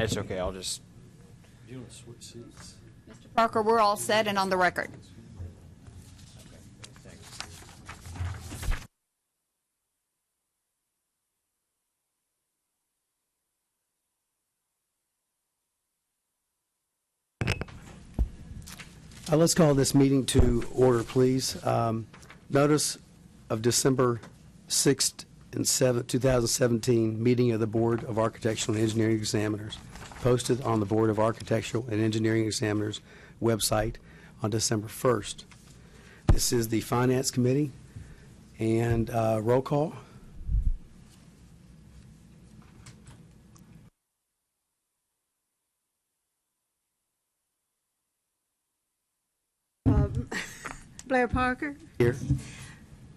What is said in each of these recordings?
It's okay. I'll just. You want to switch seats? Mr. Parker, we're all set and on the record. Let's call this meeting to order, please. Notice of December 6th and 7th, 2017, meeting of the Board of Architectural and Engineering Examiners, posted on the Board of Architectural and Engineering Examiners website on December 1st. This is the Finance Committee, and roll call. Blair Parker, Here.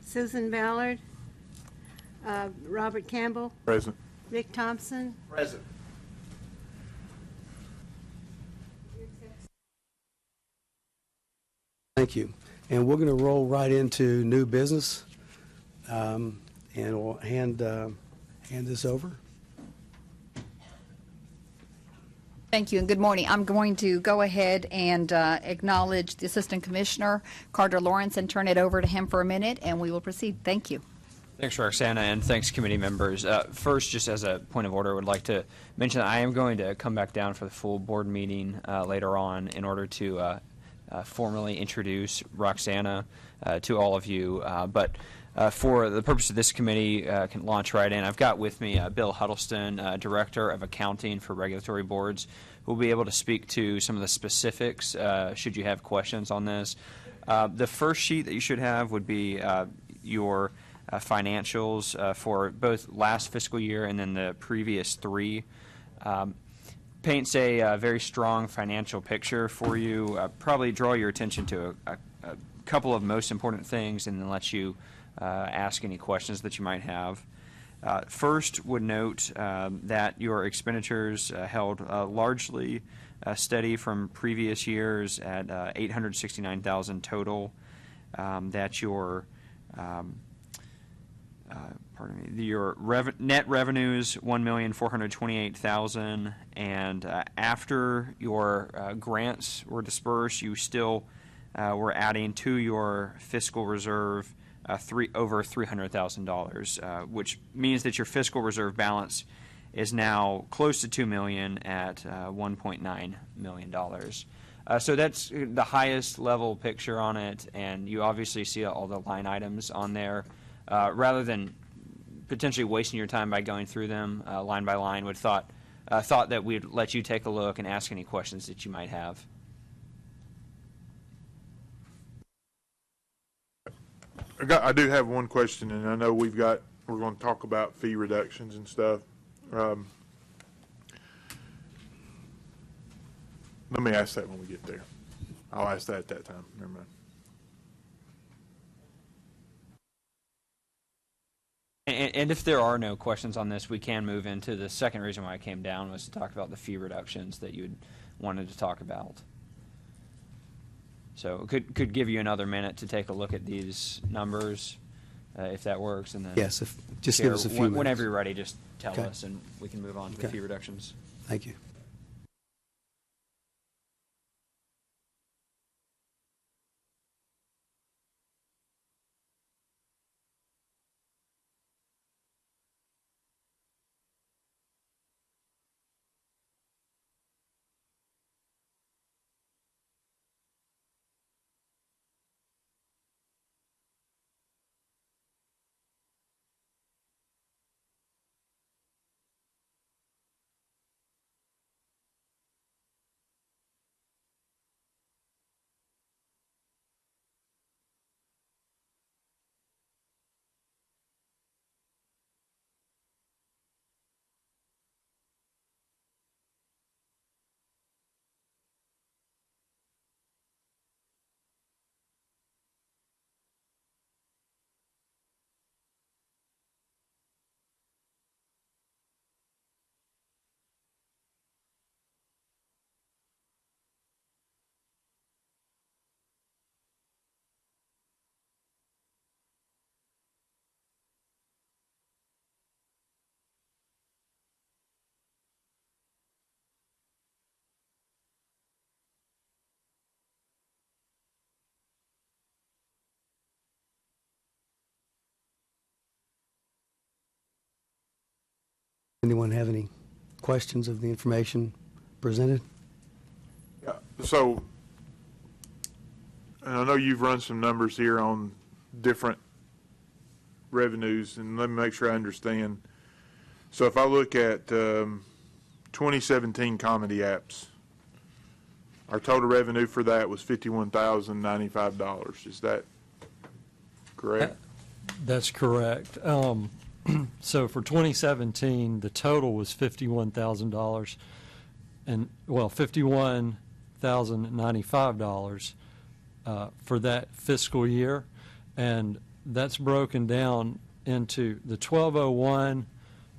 Susan Ballard, Robert Campbell, Present. Rick Thompson, Present. Thank you. And we're going to roll right into new business, and we'll hand this over. Thank you and good morning. I'm going to go ahead and acknowledge the Assistant Commissioner, Carter Lawrence, and turn it over to him for a minute, and we will proceed. Thank you. Thanks, Roxana, and thanks, committee members. First, just as a point of order, I would like to mention that I am going to come back down for the full board meeting later on in order to formally introduce Roxana to all of you. But for the purpose of this committee, can launch right in. I've got with me Bill Huddleston, Director of Accounting for Regulatory Boards, who will be able to speak to some of the specifics should you have questions on this. The first sheet that you should have would be your financials for both last fiscal year and then the previous three. Paints a very strong financial picture for you. Probably draw your attention to a couple of most important things and then let you ask any questions that you might have. First, would note that your expenditures held largely steady from previous years at $869,000 total. That your your net revenues $1,428,000, and after your grants were dispersed, you still were adding to your fiscal reserve over $300,000, which means that your fiscal reserve balance is now close to $2 million at $1.9 million. So that's the highest level picture on it, and you obviously see all the line items on there. Rather than potentially wasting your time by going through them line by line, thought that we'd let you take a look and ask any questions that you might have. I do have one question, and I know we're going to talk about fee reductions and stuff. Let me ask that when we get there. I'll ask that at that time. Never mind. And if there are no questions on this, we can move into the second reason why I came down was to talk about the fee reductions that you wanted to talk about. So could give you another minute to take a look at these numbers, if that works, and then Yes, just give us a few minutes. Whenever you're ready, just tell Okay. us, and we can move on to the fee reductions. Thank you. Anyone have any questions of the information presented? Yeah, so, and I know you've run some numbers here on different revenues, and let me make sure I understand. So if I look at 2017 comedy apps, our total revenue for that was $51,095. Is that correct? That's correct. So for 2017, the total was $51,000, and, well, $51,095 for that fiscal year, and that's broken down into the 1201,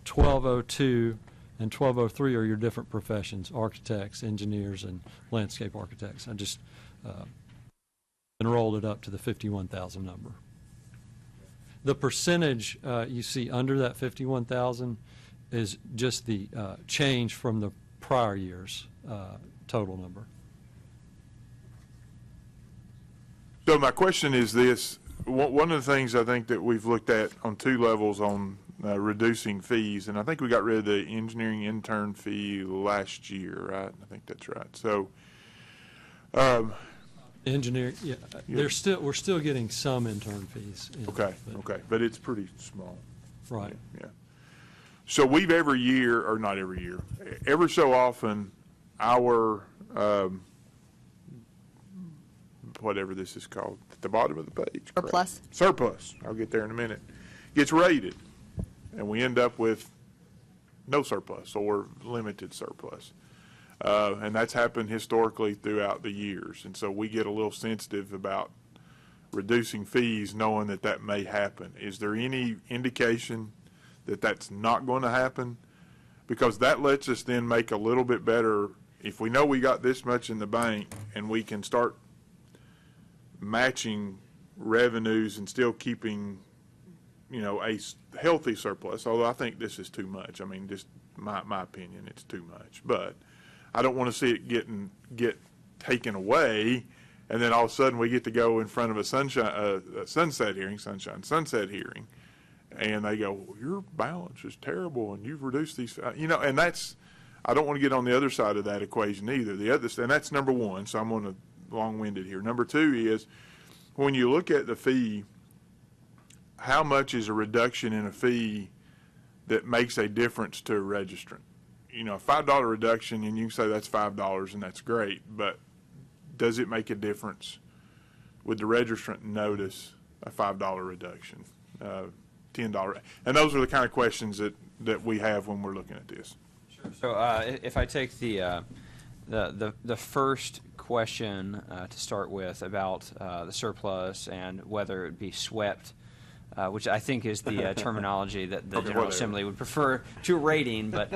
1202, and 1203 are your different professions: architects, engineers, and landscape architects. I just enrolled it up to the 51,000 number. The percentage you see under that 51,000 is just the change from the prior year's total number. So my question is this. One of the things I think that we've looked at on two levels on reducing fees, and I think we got rid of the engineering intern fee last year, right? I think that's right. So, Engineering, yeah, we're still getting some intern fees. in, okay, but- okay, but it's pretty small. Right. Yeah. So we've every year, or not every year, ever so often, our, whatever this is called, at the bottom of the page. crap. Surplus. Surplus, I'll get there in a minute, gets rated, and we end up with no surplus or limited surplus. And that's happened historically throughout the years. And so we get a little sensitive about reducing fees knowing that that may happen. Is there any indication that that's not going to happen? Because that lets us then make a little bit better, if we know we got this much in the bank and we can start matching revenues and still keeping, a healthy surplus, although I think this is too much. I mean, just my opinion, it's too much. But I don't want to see it get taken away, and then all of a sudden we get to go in front of a sunset hearing, and they go, well, your balance is terrible, and you've reduced these, and that's, I don't want to get on the other side of that equation either. And that's number one, so I'm going to long-winded here. Number two is, when you look at the fee, how much is a reduction in a fee that makes a difference to a registrant? A $5 reduction, and you can say that's $5 and that's great, but does it make a difference? Would the registrant notice a $5 reduction, $10? And those are the kind of questions that we have when we're looking at this. So if I take the first question to start with about the surplus and whether it be swept, which I think is the terminology that the General Assembly would prefer to rating, but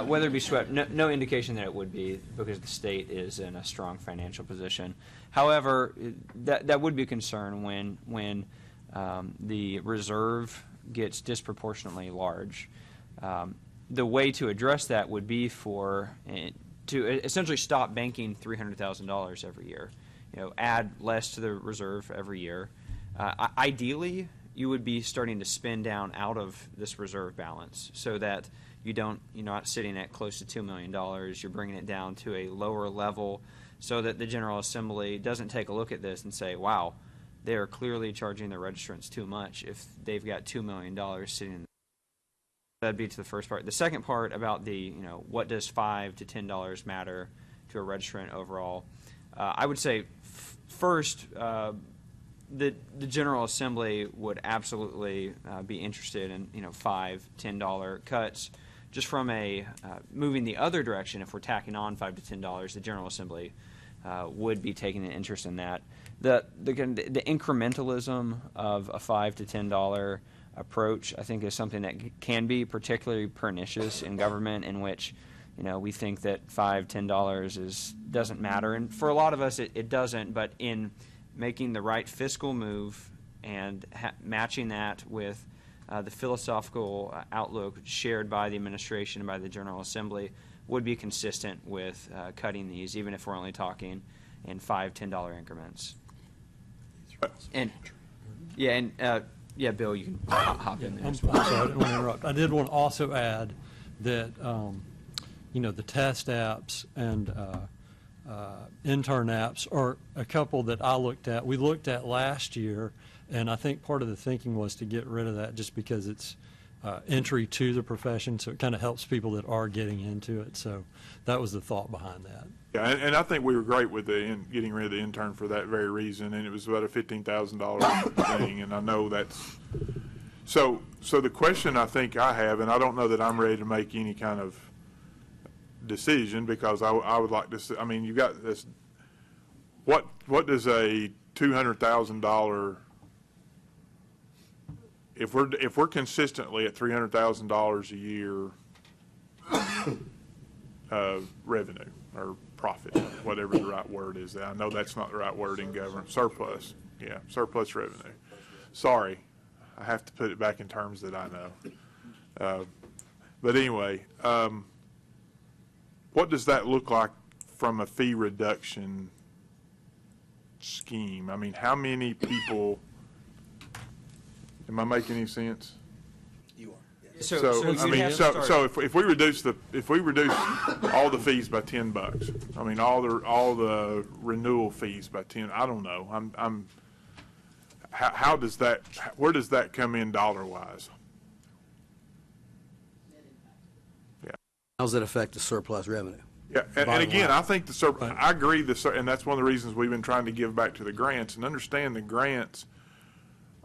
whether it be swept, no indication that it would be, because the state is in a strong financial position. However, that would be a concern when the reserve gets disproportionately large. The way to address that would be to essentially stop banking $300,000 every year. Add less to the reserve every year. Ideally, you would be starting to spend down out of this reserve balance so that you're not sitting at close to $2 million. You're bringing it down to a lower level so that the General Assembly doesn't take a look at this and say, wow, they are clearly charging their registrants too much if they've got $2 million sitting in. That'd be to the first part. The second part about what does $5 to $10 matter to a registrant overall? I would say first, the General Assembly would absolutely be interested in $5, $10 cuts. Just from a moving the other direction, if we're tacking on $5 to $10, the General Assembly would be taking an interest in that. The incrementalism of a $5 to $10 approach, I think, is something that can be particularly pernicious in government, in which we think that $5, $10 doesn't matter, and for a lot of us it doesn't. But in making the right fiscal move and matching that with the philosophical outlook shared by the administration and by the General Assembly would be consistent with cutting these, even if we're only talking in $5, $10 increments. And Bill, you can hop in there. I'm sorry, I didn't want to interrupt. I did want to also add that, the test apps and intern apps are a couple that we looked at last year, and I think part of the thinking was to get rid of that just because it's entry to the profession, so it kind of helps people that are getting into it. So that was the thought behind that. Yeah, and I think we were great with getting rid of the intern for that very reason, and it was about a $15,000 thing, and I know that's so. The question I think I have, and I don't know that I'm ready to make any kind of decision because I would like to see. I mean, you got this. What does a $200,000 if we're consistently at $300,000 a year revenue or profit, whatever the right word is. I know that's not the right word in government. Surplus. Yeah, surplus revenue. Sorry, I have to put it back in terms that I know. But anyway, what does that look like from a fee reduction scheme? I mean, how many people, am I making any sense? You are. So I you'd mean, have to start- if we reduce all the fees by $10, I mean, all the renewal fees by 10, I don't know. How does that, where does that come in dollar-wise? How does that affect the surplus revenue? Yeah, and Bottom again, line. I think I agree, and that's one of the reasons we've been trying to give back to the grants, and understand the grants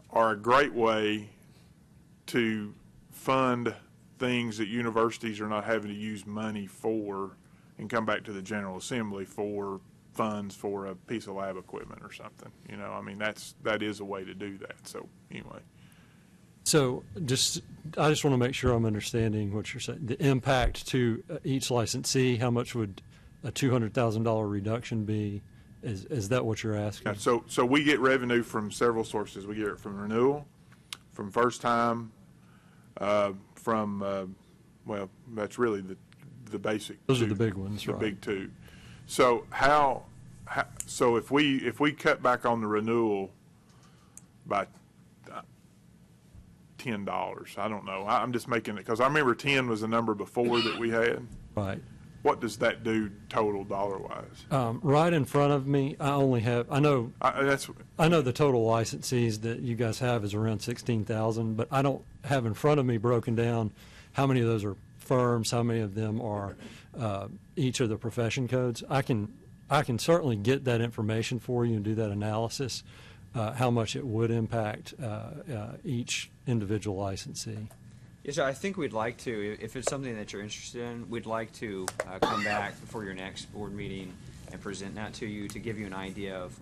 are a great way to fund things that universities are not having to use money for and come back to the General Assembly for funds for a piece of lab equipment or something. I mean, that is a way to do that. So anyway. So I just want to make sure I'm understanding what you're saying. The impact to each licensee, how much would a $200,000 reduction be? Is that what you're asking? Yeah, so we get revenue from several sources. We get it from renewal, from first time, well, that's really the basic. Those are two, the big ones, the right? big two. So so if we cut back on the renewal by $10, I don't know. I'm just making it because I remember 10 was the number before that we had. Right. What does that do total dollar-wise? Right in front of me, I know That's the total licensees that you guys have is around 16,000, but I don't have in front of me broken down how many of those are firms, how many of them are each of the profession codes. I can certainly get that information for you and do that analysis, how much it would impact each individual licensee. Yes, I think we'd like to, if it's something that you're interested in, we'd like to come back before your next board meeting and present that to you to give you an idea of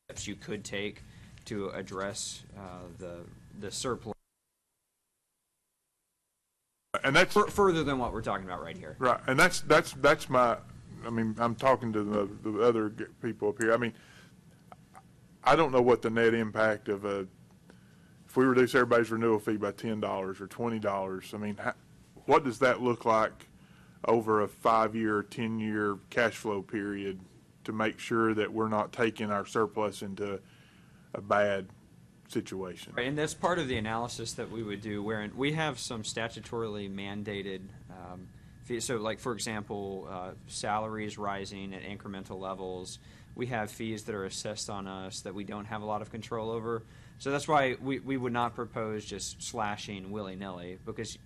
steps you could take to address the surplus and that's further than what we're talking about right here. right, and that's my. I mean, I'm talking to the other people up here. I mean, I don't know what the net impact of if we reduce everybody's renewal fee by $10 or $20. I mean, what does that look like over a 5-year, 10-year cash flow period to make sure that we're not taking our surplus into a bad situation? Right, and that's part of the analysis that we would do, wherein we have some statutorily mandated fees. So, like, for example, salaries rising at incremental levels. We have fees that are assessed on us that we don't have a lot of control over. So that's why we would not propose just slashing willy-nilly, because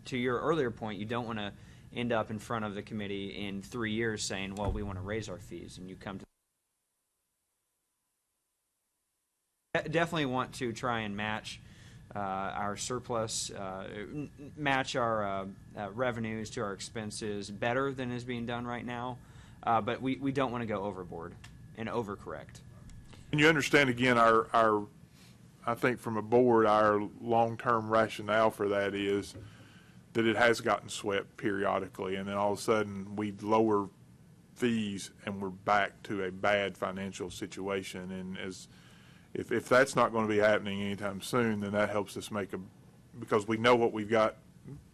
to your earlier point, you don't want to end up in front of the committee in 3 years saying, well, we want to raise our fees, and you come to definitely want to try and match our surplus, match our revenues to our expenses better than is being done right now, but we don't want to go overboard and overcorrect. And you understand, again, our I think from a board, our long-term rationale for that is that it has gotten swept periodically, and then all of a sudden we lower fees and we're back to a bad financial situation. And if that's not going to be happening anytime soon, then that helps us because we know what we've got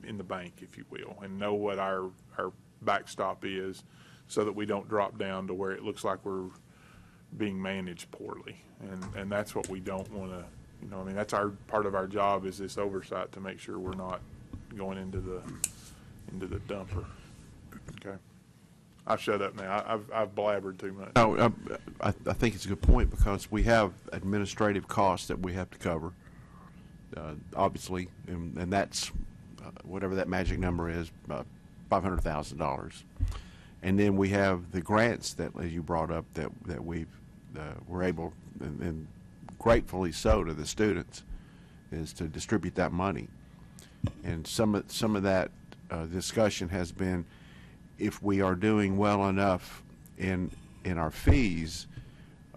in the bank, if you will, and know what our backstop is, so that we don't drop down to where it looks like we're being managed poorly. And that's what we don't want to, I mean, that's part of our job, is this oversight to make sure we're not going into into the dumper. Okay. I'll shut up now. I've blabbered too much. No, I think it's a good point because we have administrative costs that we have to cover, obviously, and that's whatever that magic number is, $500,000. And then we have the grants that, as you brought up, that we've were able, and gratefully so to the students, is to distribute that money. And some of that discussion has been, if we are doing well enough in our fees,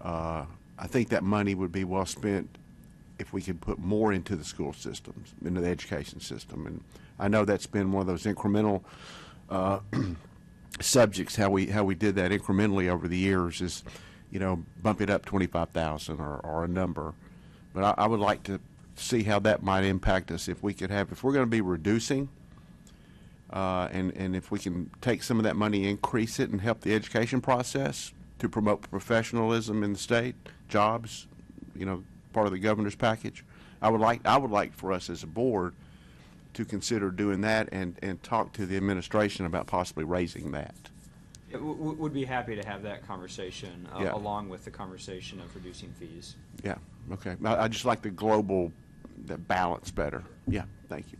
I think that money would be well spent if we could put more into the school systems, into the education system. And I know that's been one of those incremental subjects. How we did that incrementally over the years is, bump it up 25,000 or a number. But I would like to see how that might impact us if we're going to be reducing. And if we can take some of that money, increase it, and help the education process to promote professionalism in the state, jobs, part of the governor's package, I would like for us as a board to consider doing that and talk to the administration about possibly raising that. Would be happy to have that conversation Yeah. along with the conversation of reducing fees. Yeah. Okay. I just like the balance better. Yeah. Thank you.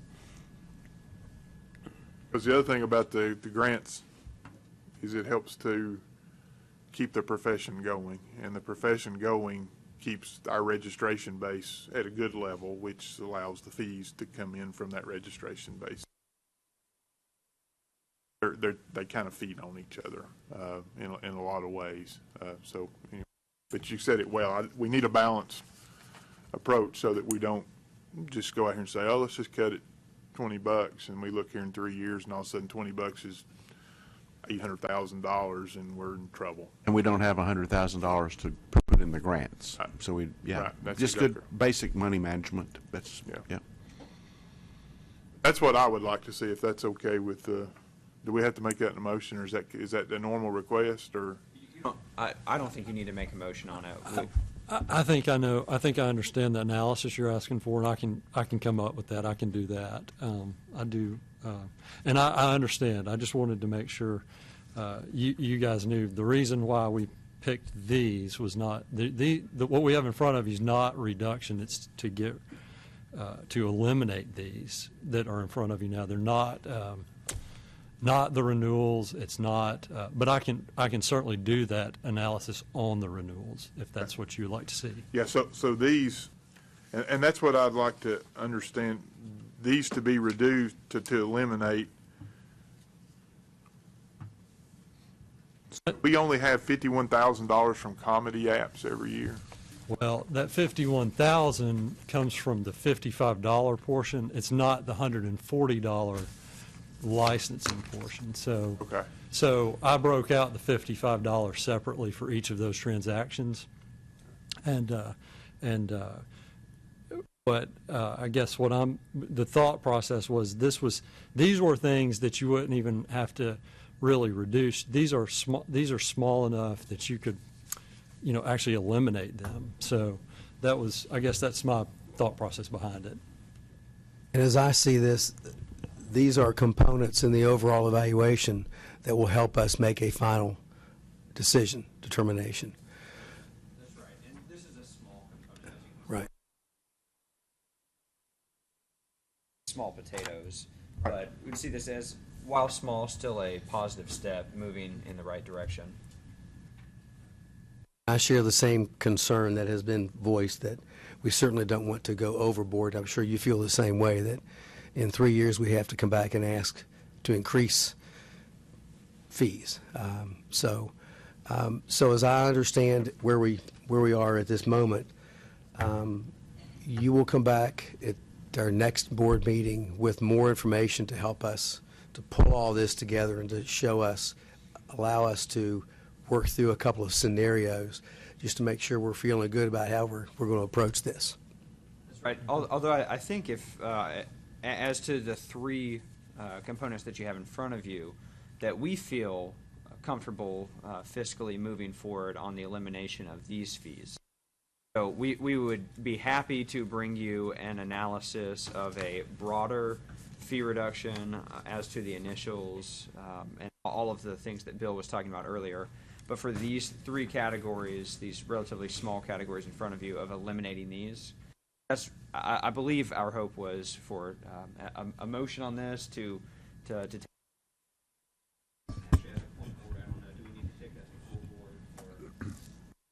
Because the other thing about the grants is it helps to keep the profession going, and the profession going keeps our registration base at a good level, which allows the fees to come in from that registration base. They kind of feed on each other in a lot of ways. But you said it well. We need a balanced approach so that we don't just go out here and say, "Oh, let's just cut it $20," and we look here in 3 years, and all of a sudden $20 is $800,000, and we're in trouble. And we don't have $100,000 to put in the grants. Right. So Right. That's just exactly good basic money management. That's Yeah. That's what I would like to see, if that's okay with do we have to make that in a motion, or is that the normal request, or? I don't think you need to make a motion on it. I think I know. I think I understand the analysis you're asking for, and I can come up with that. I can do that. I do, and I understand. I just wanted to make sure you guys knew the reason why we picked these was not what we have in front of you is not reduction. It's to eliminate these that are in front of you now. They're not the renewals. It's not, but I can certainly do that analysis on the renewals if that's what you'd like to see. Yeah, so these, and that's what I'd like to understand, these to be reduced to eliminate. We only have $51,000 from comedy apps every year. Well, that 51,000 comes from the $55 portion. It's not the $140 licensing portion. So, Okay. So I broke out the $55 separately for each of those transactions, but I guess the thought process was these were things that you wouldn't even have to really reduce. These are small enough that you could, actually eliminate them. So I guess that's my thought process behind it. And as I see this, these are components in the overall evaluation that will help us make a final determination. That's right, and this is a small component. Right. Small potatoes, but we see this as, while small, still a positive step moving in the right direction. I share the same concern that has been voiced, that we certainly don't want to go overboard. I'm sure you feel the same way, that in 3 years we have to come back and ask to increase fees. So as I understand where we are at this moment, you will come back at our next board meeting with more information to help us to pull all this together and to allow us to work through a couple of scenarios just to make sure we're feeling good about how we're going to approach this. That's right. Although I think if, as to the three components that you have in front of you, that we feel comfortable fiscally moving forward on the elimination of these fees. So we would be happy to bring you an analysis of a broader fee reduction as to the initials and all of the things that Bill was talking about earlier. But for these three categories, these relatively small categories in front of you, of eliminating these, that's, I believe our hope was for a motion on this to take.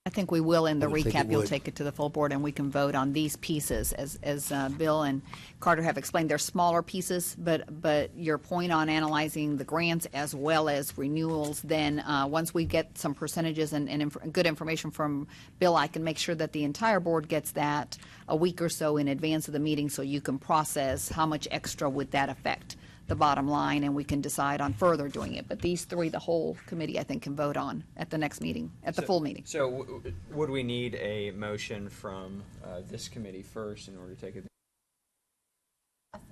I think we will in the I would think recap. it You'll would. take it to the full board and we can vote on these pieces. As Bill and Carter have explained, they're smaller pieces, but your point on analyzing the grants as well as renewals, then once we get some percentages and good information from Bill, I can make sure that the entire board gets that a week or so in advance of the meeting so you can process how much extra would that affect the bottom line, and we can decide on further doing it. But these three, the whole committee, I think, can vote on at the next meeting, at the full meeting. So would we need a motion from this committee first in order to take it?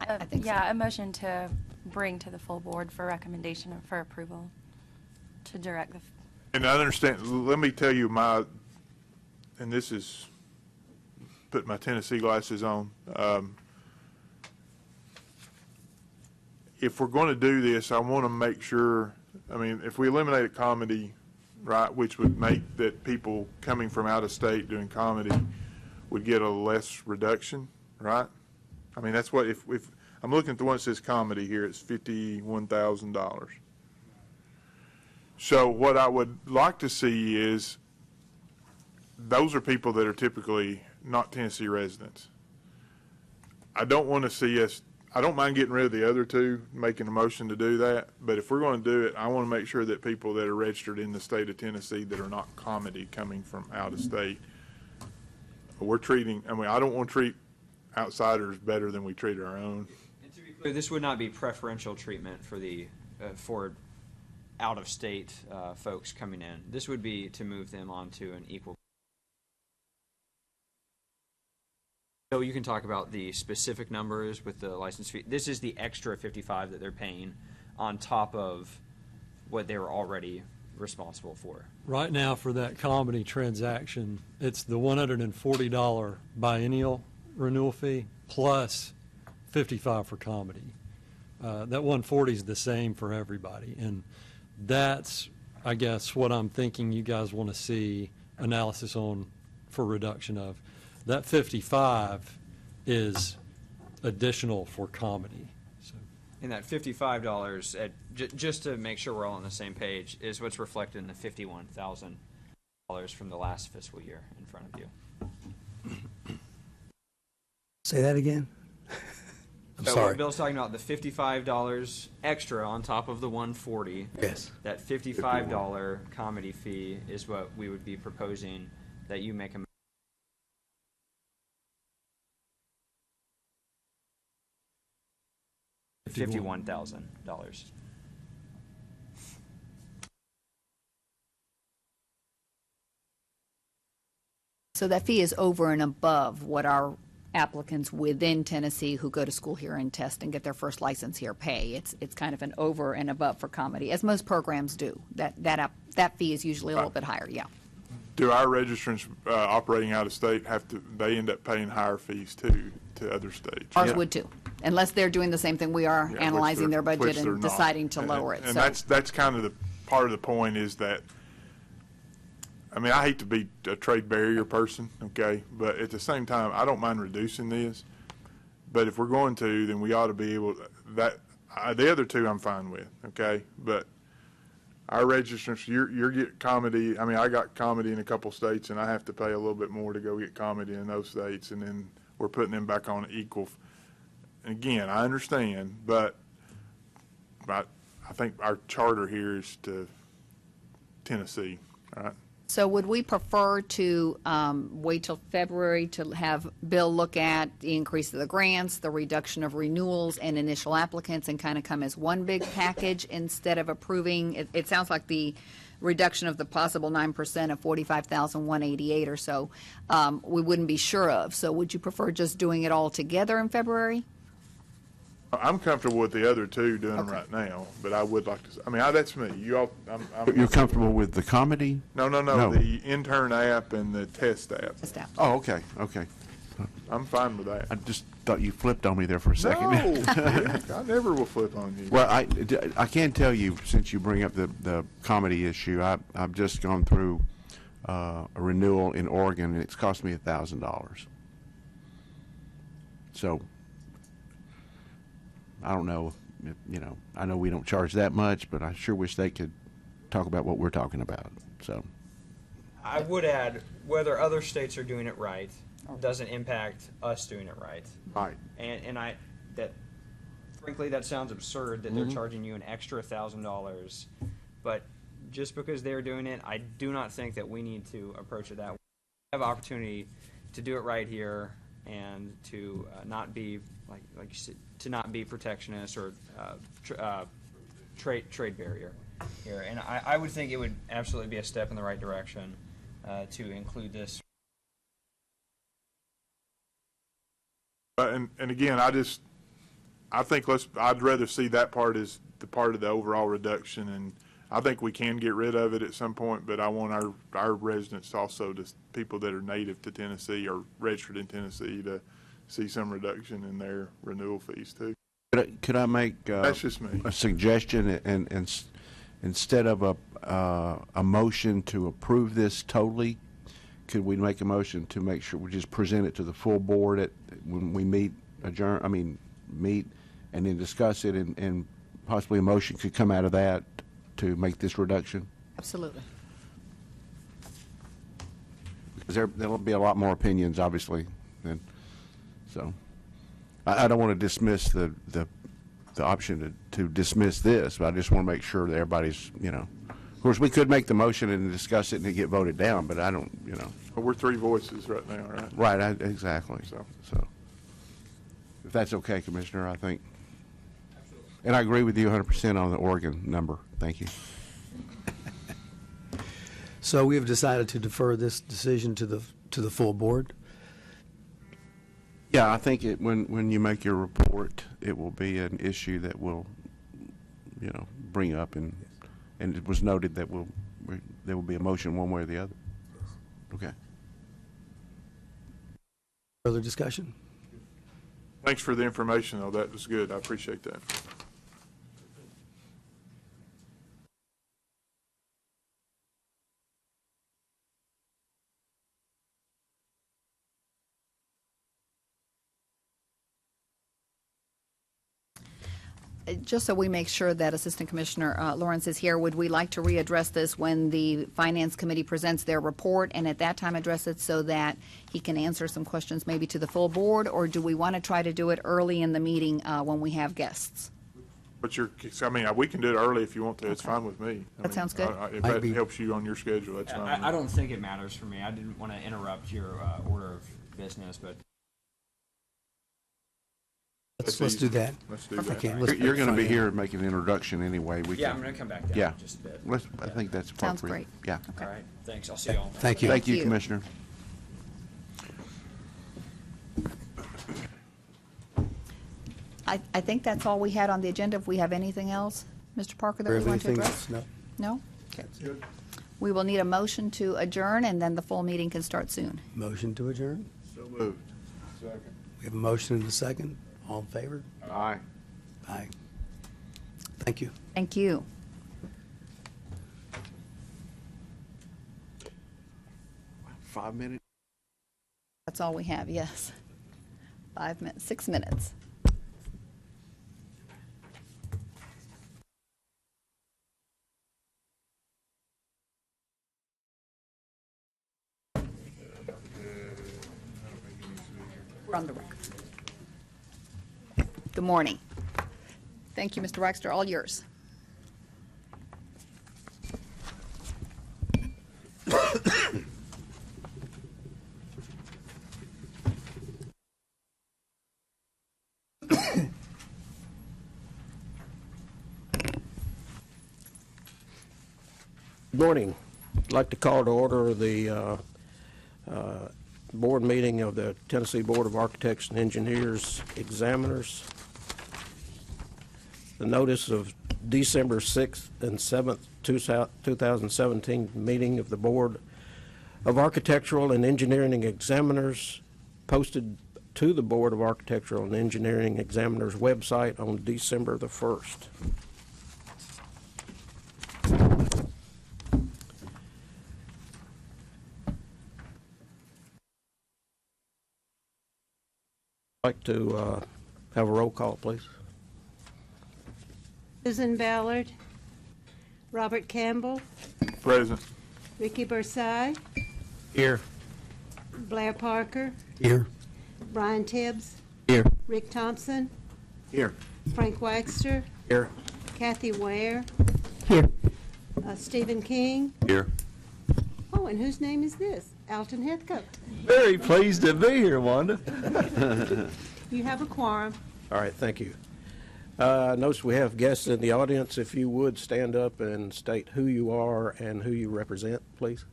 I think so. Yeah, a motion to bring to the full board for recommendation and for approval to direct the. And I understand, let me tell you and this is, put my Tennessee glasses on. If we're going to do this, I want to make sure, I mean, if we eliminated comedy, right, which would make that people coming from out of state doing comedy would get a less reduction, right? I mean, that's what, if I'm looking at the one that says comedy here, it's $51,000. So what I would like to see is, those are people that are typically not Tennessee residents. I don't want to see us, I don't mind getting rid of the other two, making a motion to do that, but if we're going to do it, I want to make sure that people that are registered in the state of Tennessee that are not comedy coming from out of state, we're treating, I mean, I don't want to treat outsiders better than we treat our own. And to be clear, this would not be preferential treatment for the for out-of-state folks coming in. This would be to move them onto an equal. So you can talk about the specific numbers with the license fee. This is the extra 55 that they're paying on top of what they were already responsible for. Right now, for that comedy transaction, it's the $140 biennial renewal fee plus $55 for comedy. That $140 is the same for everybody, and that's, I guess, what I'm thinking you guys want to see analysis on for reduction of. That $55 is additional for comedy. So. And that $55, just to make sure we're all on the same page, is what's reflected in the $51,000 from the last fiscal year in front of you. Say that again? I'm So sorry. what Bill's talking about, the $55 extra on top of the $140. Yes. That $55 comedy fee is what we would be proposing that you make a. $51,000. So that fee is over and above what our applicants within Tennessee who go to school here and test and get their first license here pay. It's kind of an over and above for comedy, as most programs do. That fee is usually a little bit higher, yeah. Do our registrants operating out of state they end up paying higher fees too to other states? Ours would too, unless they're doing the same thing we are, Yeah, analyzing their which budget they're and not. deciding to lower it. And So that's kind of the part of the point is that, I mean, I hate to be a trade barrier person, okay, but at the same time, I don't mind reducing this. But if we're going to, then we ought to be able, the other two I'm fine with, okay? But our registrants, you're get comedy, I mean, I got comedy in a couple states, and I have to pay a little bit more to go get comedy in those states, and then we're putting them back on equal. And again, I understand, but I think our charter here is to Tennessee, all right? So would we prefer to wait till February to have Bill look at the increase of the grants, the reduction of renewals and initial applicants, and kind of come as one big package instead of approving? It sounds like the reduction of the possible 9% of 45,188 or so we wouldn't be sure of. So would you prefer just doing it all together in February? I'm comfortable with the other two doing them Okay. right now, but I would like to, I mean, that's me. You all, You're comfortable with the comedy? No, No. the intern app and the test app. Just out. Oh, okay, okay. I'm fine with that. I just thought you flipped on me there for a second. No, I never will flip on you. Well, I can tell you, since you bring up the comedy issue, I've just gone through a renewal in Oregon, and it's cost me $1,000. So, I don't know, I know we don't charge that much, but I sure wish they could talk about what we're talking about, so. I would add, whether other states are doing it right doesn't impact us doing it right. Right. And frankly, that sounds absurd that they're charging you an extra $1,000. But just because they're doing it, I do not think that we need to approach it that way. We have opportunity to do it right here and to not be like you said, to not be protectionist or trade barrier here. And I would think it would absolutely be a step in the right direction to include this. And again, I think I'd rather see that part as the part of the overall reduction, and I think we can get rid of it at some point, but I want our residents also, people that are native to Tennessee or registered in Tennessee, to see some reduction in their renewal fees too. Could I make That's just me. a suggestion, and instead of a motion to approve this totally, could we make a motion to make sure we just present it to the full board when we meet, meet, and then discuss it, and possibly a motion could come out of that to make this reduction? Absolutely. Because there'll be a lot more opinions, obviously, and so I don't want to dismiss the option to dismiss this, but I just want to make sure that everybody's, Of course, we could make the motion and discuss it and it get voted down, but I don't, But we're three voices right now, right? Right, exactly. So. If that's okay, Commissioner, I think. And I agree with you 100% on the Oregon number. Thank you. So we have decided to defer this decision to the full board. Yeah, I think when you make your report, it will be an issue that we'll, bring up, and it was noted that there will be a motion one way or the other. Okay. Further discussion? Thanks for the information, though. That was good. I appreciate that. Just so we make sure that Assistant Commissioner Lawrence is here, would we like to readdress this when the Finance Committee presents their report, and at that time address it so that he can answer some questions maybe to the full board, or do we want to try to do it early in the meeting when we have guests? But we can do it early if you want to. It's fine with me. That sounds good. If that helps you on your schedule, that's fine. I don't think it matters for me. I didn't want to interrupt your order of business, but Let's do that. Let's do Okay, that. let's- You're going to be here making an introduction anyway. yeah, I'm going to come back down Yeah. in just a bit. I think that's Sounds appropriate. great. Yeah. All right, thanks. I'll see you all. Thank you. Thank you, you. Commissioner. I think that's all we had on the agenda. If we have anything else, Mr. Parker, that we want to Anything address? else? No? No? We will need a motion to adjourn, and then the full meeting can start soon. Motion to adjourn? So moved. Second. We have a motion and a second. All in favor? Aye. Aye. Thank you. Thank you. Five minutes. That's all we have, yes. 5 minutes, 6 minutes. We're on the record. Good morning. Thank you, Mr. Wexler, all yours. Good morning. I'd like to call to order the board meeting of the Tennessee Board of Architects and Engineers Examiners. the notice of December 6th and 7th, 2017 meeting of the Board of Architectural and Engineering Examiners posted to the Board of Architectural and Engineering Examiners website on December the 1st. I'd like to have a roll call, please. Susan Ballard, Robert Campbell, Present. Ricky Bursey, Here. Blair Parker, Here. Brian Tibbs, Here. Rick Thompson, Here. Frank Waxter, Here. Kathy Ware, Here. Stephen King. Here. Oh, and whose name is this? Alton Heathcote. Very pleased to be here, Wanda. You have a quorum. All right, thank you. Notice we have guests in the audience. If you would stand up and state who you are and who you represent, please.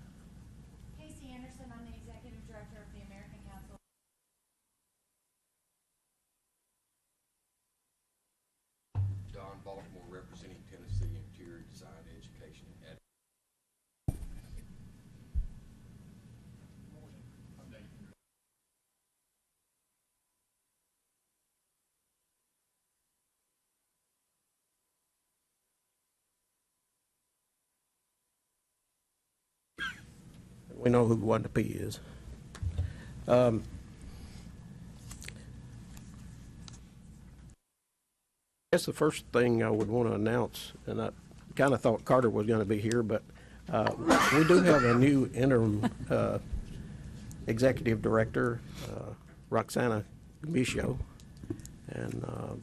Casey Anderson, I'm the Executive Director of the American Council. Don Baltimore, representing Tennessee Interior Design Education and We know who Wanda P. is. I guess the first thing I would want to announce, and I kind of thought Carter was going to be here, but we do have a new interim executive director, Roxana Gamicio. And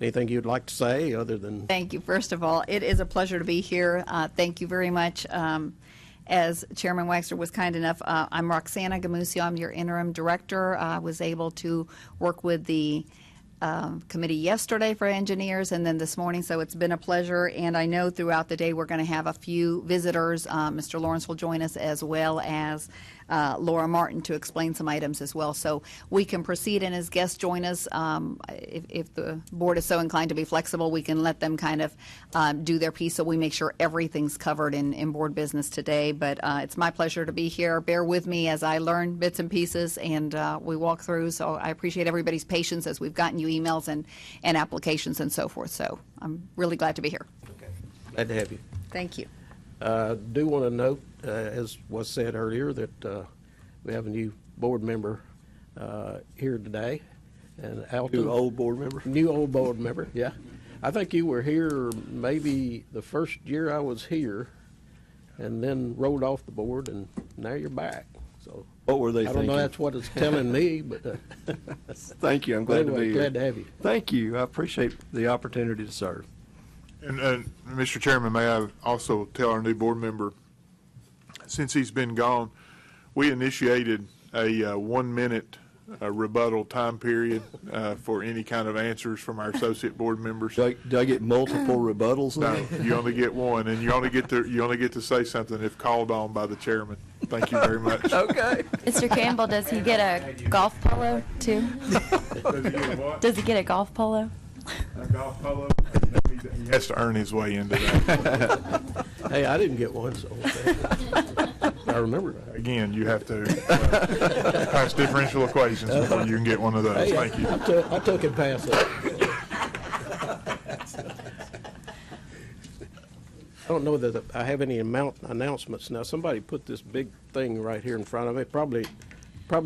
anything you'd like to say other than... Thank you. First of all, it is a pleasure to be here. Thank you very much. As Chairman Waxter was kind enough, I'm Roxana Gamicio. I'm your interim director. I was able to work with the committee yesterday for engineers and then this morning, so it's been a pleasure. And I know throughout the day we're going to have a few visitors. Mr. Lawrence will join us, as well as Laura Martin, to explain some items as well. So we can proceed, and as guests join us, if the board is so inclined to be flexible, we can let them kind of do their piece so we make sure everything's covered in board business today. But it's my pleasure to be here. Bear with me as I learn bits and pieces and we walk through. So I appreciate everybody's patience as we've gotten you emails and applications and so forth. So I'm really glad to be here. Okay. Glad to have you. Thank you. Do want to note, as was said earlier, that we have a new board member here today. And Alton, New old board member. New old board member, yeah. I think you were here maybe the first year I was here, and then rolled off the board, and now you're back. So What were they I don't thinking? know that's what it's telling me, but Thank you. I'm glad anyway, to be glad here. to have you. Thank you. I appreciate the opportunity to serve. And Mr. Chairman, may I also tell our new board member, since he's been gone, we initiated a 1 minute rebuttal time period for any kind of answers from our associate board members. Do I get multiple rebuttals No, now? you only get one, and you only get to say something if called on by the chairman. Thank you very much. Okay. Mr. Campbell, does he get a golf polo too? Does he get a what? Does he get a golf polo? A golf polo? He has to earn his way into that. Hey, I didn't get one, so I remember that. Again, you have to pass differential equations before you can get one of those. Hey, Thank you. I took it past that. I don't know that I have any announcements. Now, somebody put this big thing right here in front of me, probably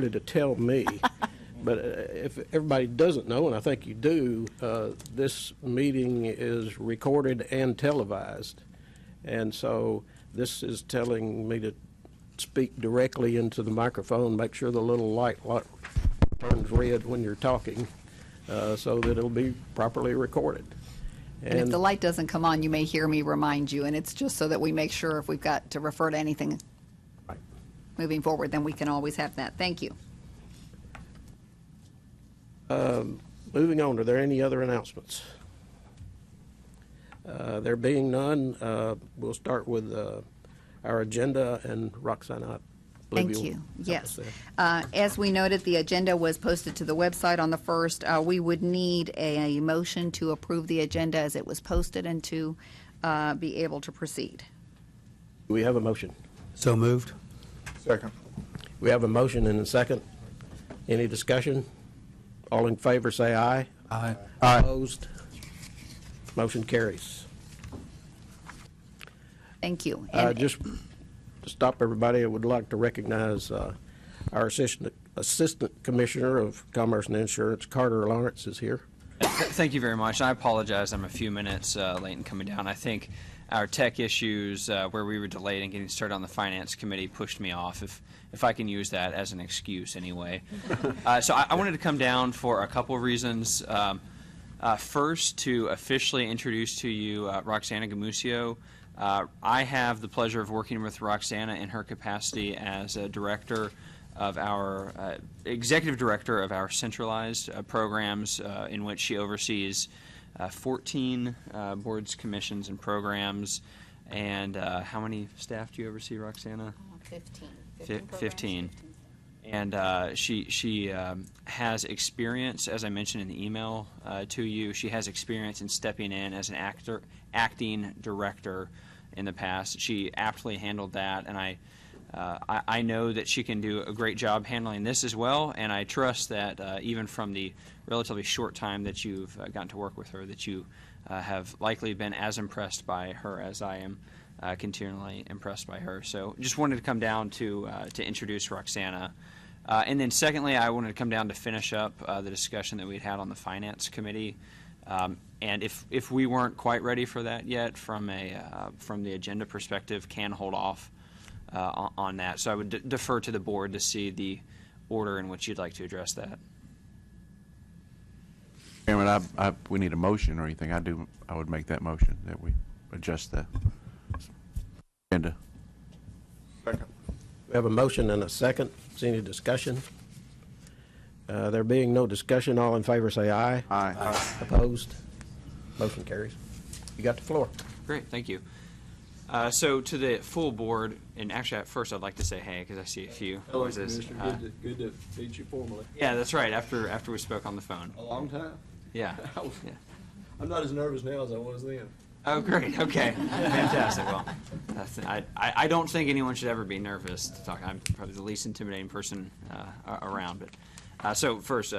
to tell me. But if everybody doesn't know, and I think you do, this meeting is recorded and televised. And so this is telling me to speak directly into the microphone, make sure the little light turns red when you're talking, so that it'll be properly recorded. And if the light doesn't come on, you may hear me remind you, and it's just so that we make sure if we've got to refer to anything Right. moving forward, then we can always have that. Thank you. Moving on, are there any other announcements? There being none, we'll start with our agenda, and Roxana, I Olivia Thank will you. help Yes. us there. As we noted, the agenda was posted to the website on the 1st. We would need a motion to approve the agenda as it was posted and to be able to proceed. Do we have a motion? So moved. Second. We have a motion and a second. Any discussion? All in favor, say aye. Aye. Opposed? Motion carries. Thank you. And- Just to stop everybody, I would like to recognize our Assistant Commissioner of Commerce and Insurance, Carter Lawrence, is here. Thank you very much. I apologize. I'm a few minutes late in coming down. I think our tech issues where we were delayed in getting started on the Finance Committee pushed me off, if I can use that as an excuse anyway. So I wanted to come down for a couple of reasons. First, to officially introduce to you Roxana Gamusio. I have the pleasure of working with Roxana in her capacity as a director of our executive director of our centralized programs, in which she oversees 14 boards, commissions, and programs. And how many staff do you oversee, Roxana? 15. 15. And she has experience, as I mentioned in the email to you, she has experience in stepping in as an acting director in the past. She aptly handled that, and I know that she can do a great job handling this as well, and I trust that even from the relatively short time that you've gotten to work with her, that you have likely been as impressed by her as I am continually impressed by her. So just wanted to come down to introduce Roxana. And then secondly, I wanted to come down to finish up the discussion that we'd had on the Finance Committee. And if we weren't quite ready for that yet from the agenda perspective, can hold off on that. So I would defer to the board to see the order in which you'd like to address that. Chairman, we need a motion or anything. I would make that motion that we adjust the agenda. Second. We have a motion and a second. Is there any discussion? There being no discussion, all in favor say aye. Aye. Opposed? Motion carries. You got the floor. Great, thank you. So to the full board, and actually at first I'd like to say hey, because I see a few. Hello, voices. Commissioner. Good to meet you formally. Yeah, that's right, after we spoke on the phone. A long time. Yeah. Yeah. I'm not as nervous now as I was then. Oh, great. Okay. Fantastic. Well, I don't think anyone should ever be nervous to talk. I'm probably the least intimidating person around. But so first,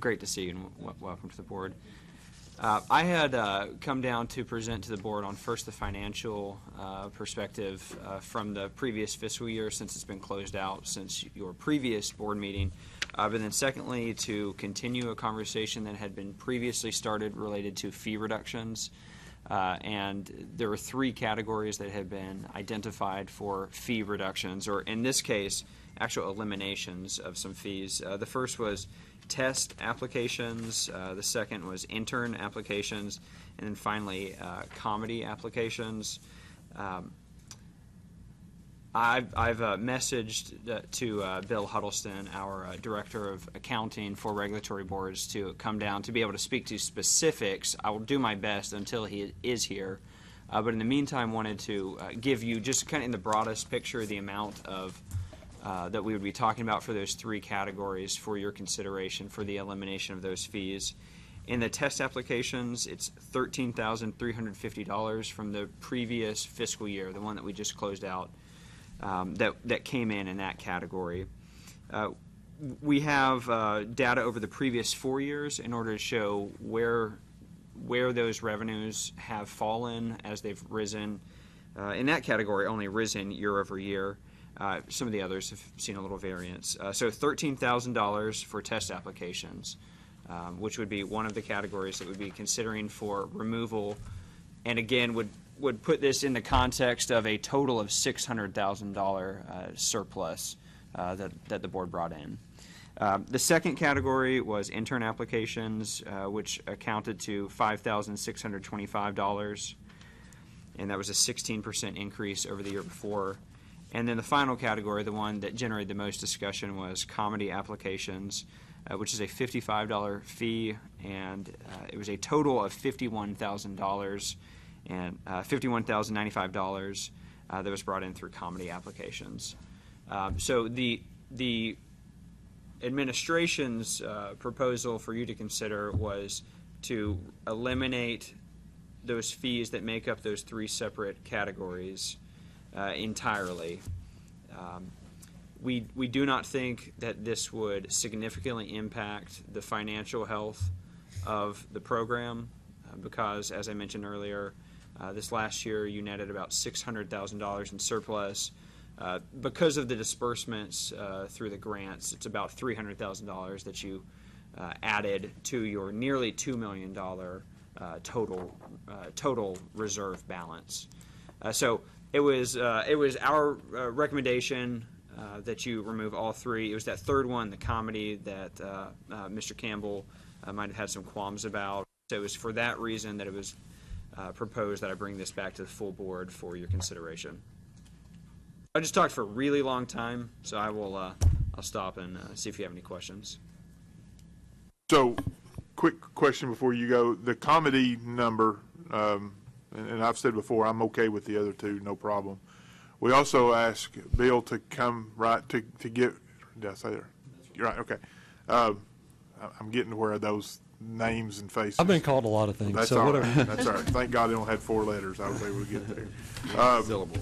great to see you and welcome to the board. I had come down to present to the board on first the financial perspective from the previous fiscal year, since it's been closed out since your previous board meeting. But then secondly, to continue a conversation that had been previously started related to fee reductions. And there were 3 categories that had been identified for fee reductions, or in this case, actual eliminations of some fees. The first was test applications, the second was intern applications, and then finally comedy applications. I've messaged to Bill Huddleston, our Director of Accounting for Regulatory Boards, to come down to be able to speak to specifics. I will do my best until he is here. But in the meantime, wanted to give you just kind of in the broadest picture the amount of that we would be talking about for those 3 categories for your consideration for the elimination of those fees. In the test applications, it's $13,350 from the previous fiscal year, the one that we just closed out. That came in that category. We have data over the previous 4 years in order to show where those revenues have fallen as they've risen. In that category, only risen year over year. Some of the others have seen a little variance. So $13,000 for test applications, which would be one of the categories that would be considering for removal, and again would put this in the context of a total of $600,000 surplus that the board brought in. The second category was intern applications, which accounted to $5,625, and that was a 16% increase over the year before. And then the final category, the one that generated the most discussion, was comedy applications, which is a $55 fee, and it was a total of $51,000 and $51,095 that was brought in through comedy applications. So the administration's proposal for you to consider was to eliminate those fees that make up those three separate categories entirely. We do not think that this would significantly impact the financial health of the program because, as I mentioned earlier, this last year you netted about $600,000 in surplus. Because of the disbursements through the grants, it's about $300,000 that you added to your nearly $2 million total reserve balance. So it was our recommendation that you remove all three. It was that third one, the comedy, that Mr. Campbell might have had some qualms about. So it was for that reason that it was proposed that I bring this back to the full board for your consideration. I just talked for a really long time, so I will I'll stop and see if you have any questions. So, quick question before you go. The comedy number, and I've said before, I'm okay with the other two, no problem. We also asked Bill to come to get, did I say that? You're right, okay. I'm getting to where those names and faces. I've been called a lot of things, That's so all whatever. right. That's all right. Thank God they don't have 4 letters. I was able to get there. Syllable.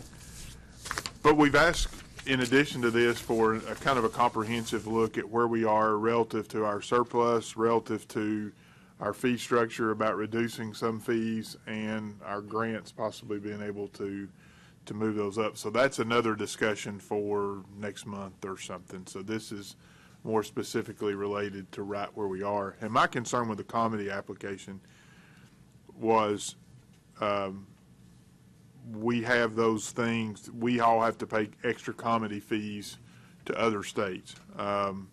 But we've asked, in addition to this, for a kind of a comprehensive look at where we are relative to our surplus, relative to our fee structure, about reducing some fees, and our grants possibly being able to move those up. So that's another discussion for next month or something. So this is more specifically related to right where we are. And my concern with the comedy application was we have those things, we all have to pay extra comedy fees to other states. And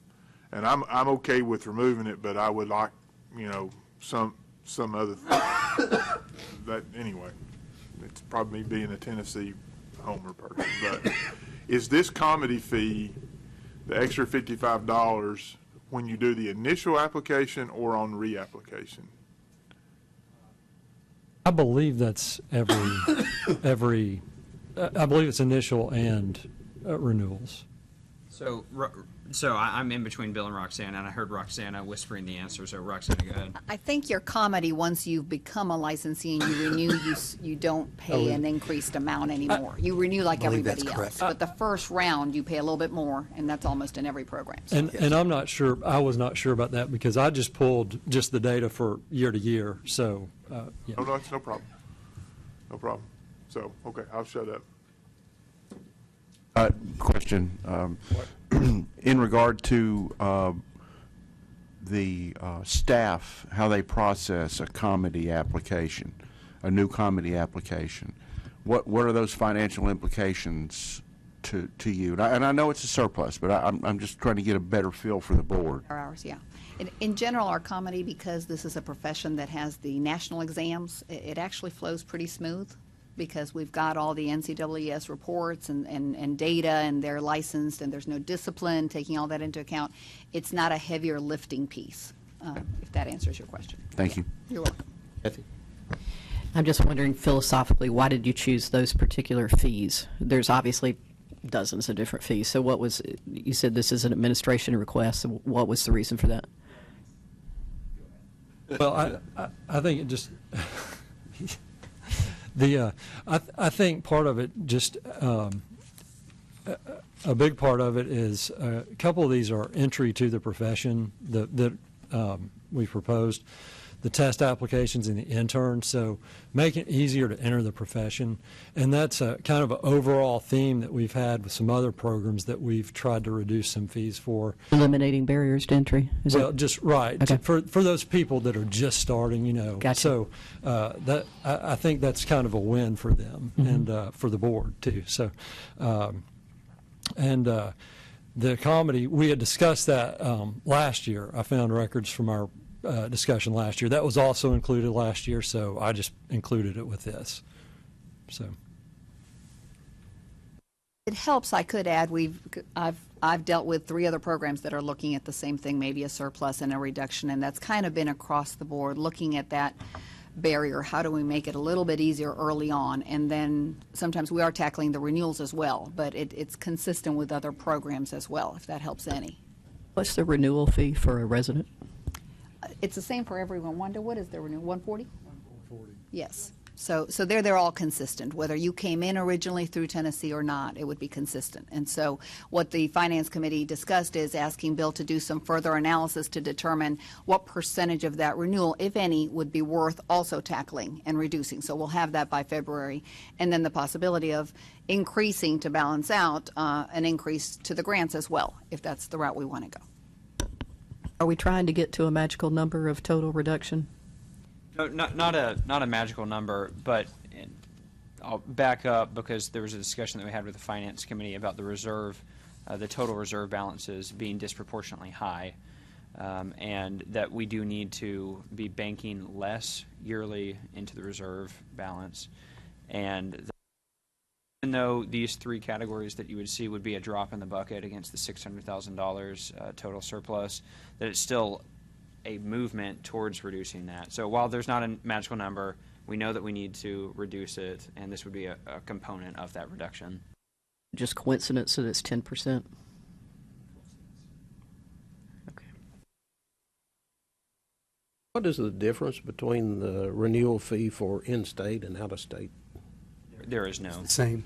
I'm okay with removing it, but I would like, some other that anyway. It's probably me being a Tennessee homer person, but is this comedy fee, the extra $55, when you do the initial application or on reapplication? I believe that's every. I believe it's initial and renewals. So I'm in between Bill and Roxanna, and I heard Roxanna whispering the answer. So Roxanna, go ahead. I think your comedy, once you've become a licensee and you renew, you don't pay an increased amount anymore. You renew like believe everybody that's else. correct. But the first round, you pay a little bit more, and that's almost in every program. So. And I'm not sure. I was not sure about that because I just pulled just the data for year to year. So yeah. Oh, no, it's no problem. No problem. So, okay, I'll shut up. Question. In regard to the staff, how they process a comedy application, a new comedy application, what are those financial implications to you? And I know it's a surplus, but I'm just trying to get a better feel for the board. Hours, yeah. In general, our comedy, because this is a profession that has the national exams, it actually flows pretty smooth because we've got all the NCAAS reports and data, and they're licensed, and there's no discipline, taking all that into account. It's not a heavier lifting piece, if that answers your question. Thank you. You're welcome. Kathy? I'm just wondering philosophically, why did you choose those particular fees? There's obviously dozens of different fees. So what was, you said this is an administration request, so what was the reason for that? Well, I think it just I think part of it just a big part of it is a couple of these are entry to the profession that we proposed, the test applications and the interns, so make it easier to enter the profession. And that's a kind of an overall theme that we've had with some other programs that we've tried to reduce some fees for. Eliminating barriers to entry? Just right. Okay. For those people that are just starting, Gotcha. So that I think that's kind of a win for them and for the board too. So, the comedy, we had discussed that last year. I found records from our discussion last year. That was also included last year, so I just included it with this. So It helps. I could add I've dealt with 3 other programs that are looking at the same thing, maybe a surplus and a reduction, and that's kind of been across the board, looking at that barrier. How do we make it a little bit easier early on? And then sometimes we are tackling the renewals as well, but it's consistent with other programs as well, if that helps any. What's the renewal fee for a resident? It's the same for everyone. Wanda, what is the renewal? 140? 140. Yes. So they're all consistent. Whether you came in originally through Tennessee or not, it would be consistent. And so what the Finance Committee discussed is asking Bill to do some further analysis to determine what percentage of that renewal, if any, would be worth also tackling and reducing. So we'll have that by February. And then the possibility of increasing to balance out an increase to the grants as well, if that's the route we want to go. Are we trying to get to a magical number of total reduction? No, not a magical number, but I'll back up because there was a discussion that we had with the Finance Committee about the reserve, the total reserve balances being disproportionately high, and that we do need to be banking less yearly into the reserve balance. And even though these three categories that you would see would be a drop in the bucket against the $600,000 total surplus, that it's still a movement towards reducing that. So while there's not a magical number, we know that we need to reduce it, and this would be a component of that reduction. Just coincidence that it's 10%? Okay. What is the difference between the renewal fee for in-state and out-of-state? There is no. Same.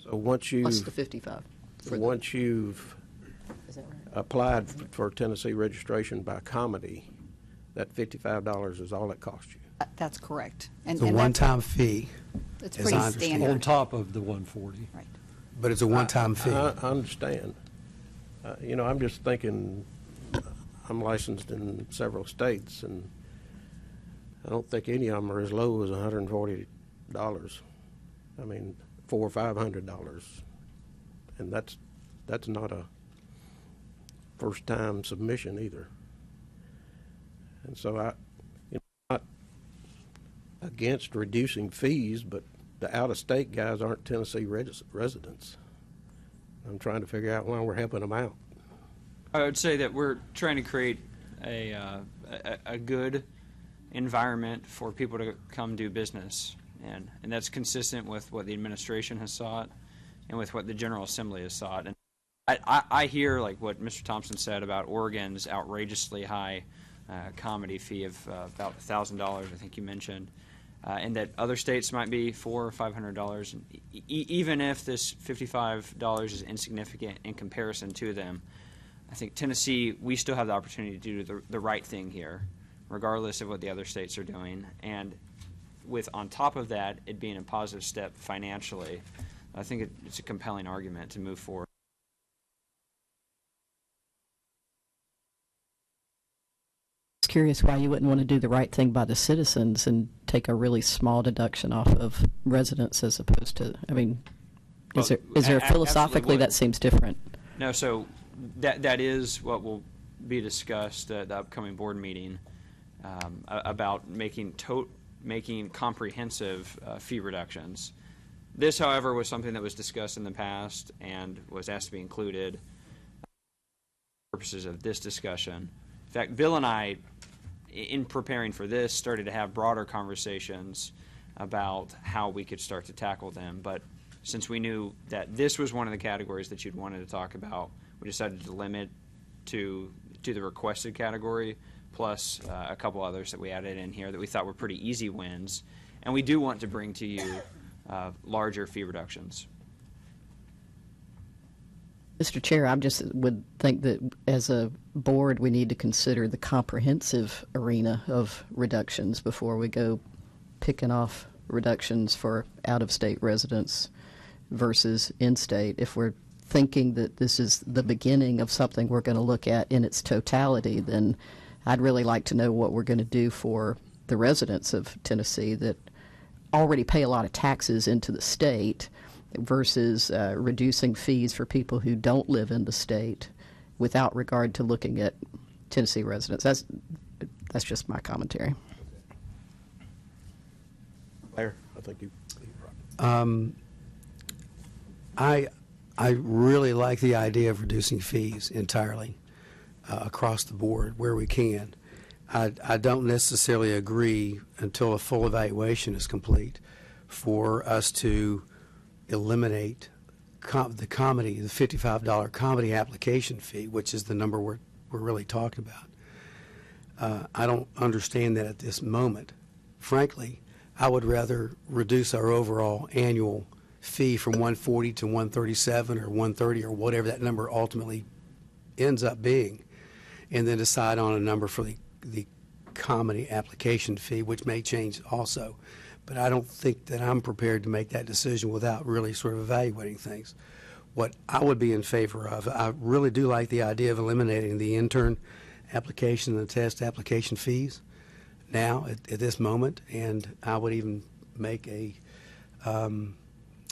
So once you've... Plus the 55. Once you've Is that right? applied for Tennessee registration by comedy, that $55 is all it costs you. That's correct. And It's a that's- one-time fee, It's as pretty I understand. standard. On top of the 140. Right. but it's a one-time fee. I understand. I'm just thinking, I'm licensed in several states, and I don't think any of them are as low as $140. I mean, $400 or $500, and that's not a first-time submission either. And so I'm not against reducing fees, but the out-of-state guys aren't Tennessee residents. I'm trying to figure out why we're helping them out. I would say that we're trying to create a good environment for people to come do business, and that's consistent with what the administration has sought and with what the General Assembly has sought. And I hear like what Mr. Thompson said about Oregon's outrageously high comedy fee of about $1,000, I think you mentioned, and that other states might be $400 or $500. And even if this $55 is insignificant in comparison to them, I think Tennessee, we still have the opportunity to do the right thing here, regardless of what the other states are doing. And with, on top of that, it being a positive step financially, I think it's a compelling argument to move forward. I was curious why you wouldn't want to do the right thing by the citizens and take a really small deduction off of residents as opposed to, I mean, is there philosophically would. That seems different? No, so that is what will be discussed at the upcoming board meeting about making comprehensive fee reductions. This, however, was something that was discussed in the past and was asked to be included for purposes of this discussion. In fact, Bill and I, in preparing for this, started to have broader conversations about how we could start to tackle them. But since we knew that this was one of the categories that you'd wanted to talk about, we decided to limit to the requested category, plus a couple others that we added in here that we thought were pretty easy wins. And we do want to bring to you larger fee reductions. Mr. Chair, I just would think that as a board, we need to consider the comprehensive arena of reductions before we go picking off reductions for out-of-state residents versus in-state. If we're thinking that this is the beginning of something we're going to look at in its totality, then I'd really like to know what we're going to do for the residents of Tennessee that already pay a lot of taxes into the state versus reducing fees for people who don't live in the state without regard to looking at Tennessee residents. That's just my commentary. Blair, I think you. I really like the idea of reducing fees entirely across the board where we can. I don't necessarily agree until a full evaluation is complete for us to eliminate the $55 comedy application fee, which is the number we're really talking about. I don't understand that at this moment. Frankly, I would rather reduce our overall annual fee from 140 to 137 or 130 or whatever that number ultimately ends up being, and then decide on a number for the comedy application fee, which may change also. But I don't think that I'm prepared to make that decision without really sort of evaluating things. What I would be in favor of, I really do like the idea of eliminating the intern application and the test application fees now at this moment, and I would even make a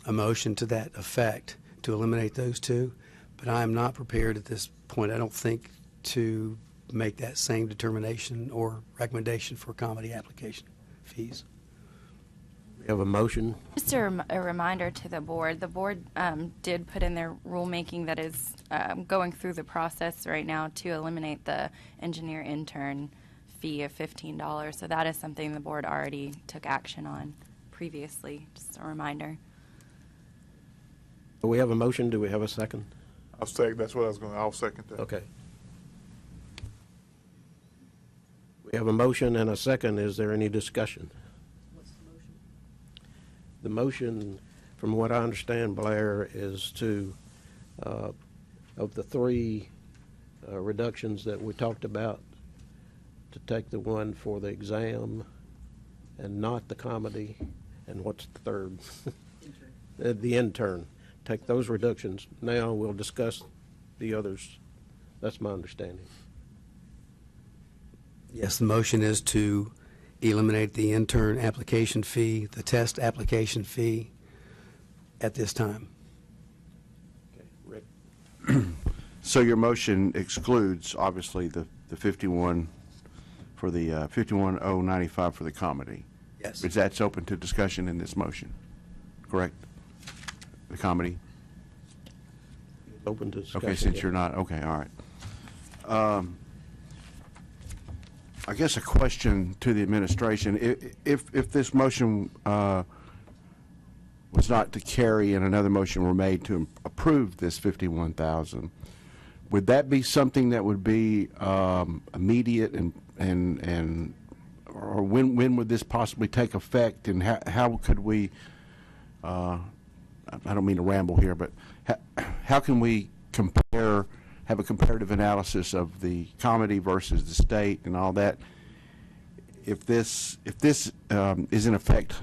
motion to that effect to eliminate those two. But I am not prepared at this point, I don't think, to make that same determination or recommendation for comedy application fees. We have a motion. Just a reminder to the board did put in their rulemaking that is going through the process right now to eliminate the engineer intern fee of $15. So that is something the board already took action on previously. Just a reminder. We have a motion. Do we have a second? I'll second, that's what I was going to, I'll second that. Okay. We have a motion and a second. Is there any discussion? What's the motion? The motion, from what I understand, Blair, is to, of the three reductions that we talked about, to take the one for the exam and not the comedy, and what's the third? The intern. Take those reductions. Now we'll discuss the others. That's my understanding. Yes, the motion is to eliminate the intern application fee, the test application fee at this time. Okay, Rick. So your motion excludes, obviously, the 51 for the 51,095 for the comedy. Yes. Because that's open to discussion in this motion, correct? The comedy? Open to discussion. Okay, since yeah. you're not, okay, all right. I guess a question to the administration. If this motion was not to carry and another motion were made to approve this 51,000, would that be something that would be immediate and or when would this possibly take effect, and how could we, I don't mean to ramble here, but how can we have a comparative analysis of the comedy versus the state and all that? If this is in effect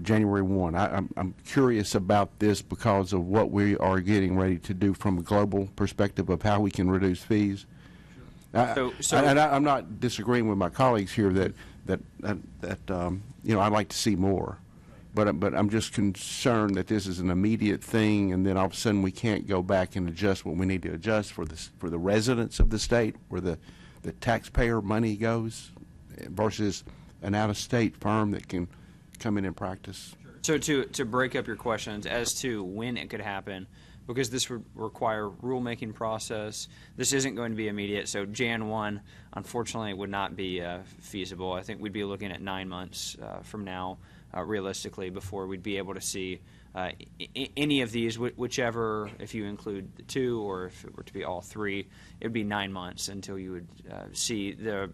January 1, I'm curious about this because of what we are getting ready to do from a global perspective of how we can reduce fees. And I'm not disagreeing with my colleagues here that I'd like to see more. But I'm just concerned that this is an immediate thing, and then all of a sudden we can't go back and adjust what we need to adjust for the residents of the state, where the taxpayer money goes, versus an out-of-state firm that can come in and practice. So to break up your questions as to when it could happen, because this would require rulemaking process, this isn't going to be immediate. So Jan 1, unfortunately, would not be feasible. I think we'd be looking at 9 months from now. Realistically, before we'd be able to see any of these, whichever, if you include the two or if it were to be all three, it would be 9 months until you would see the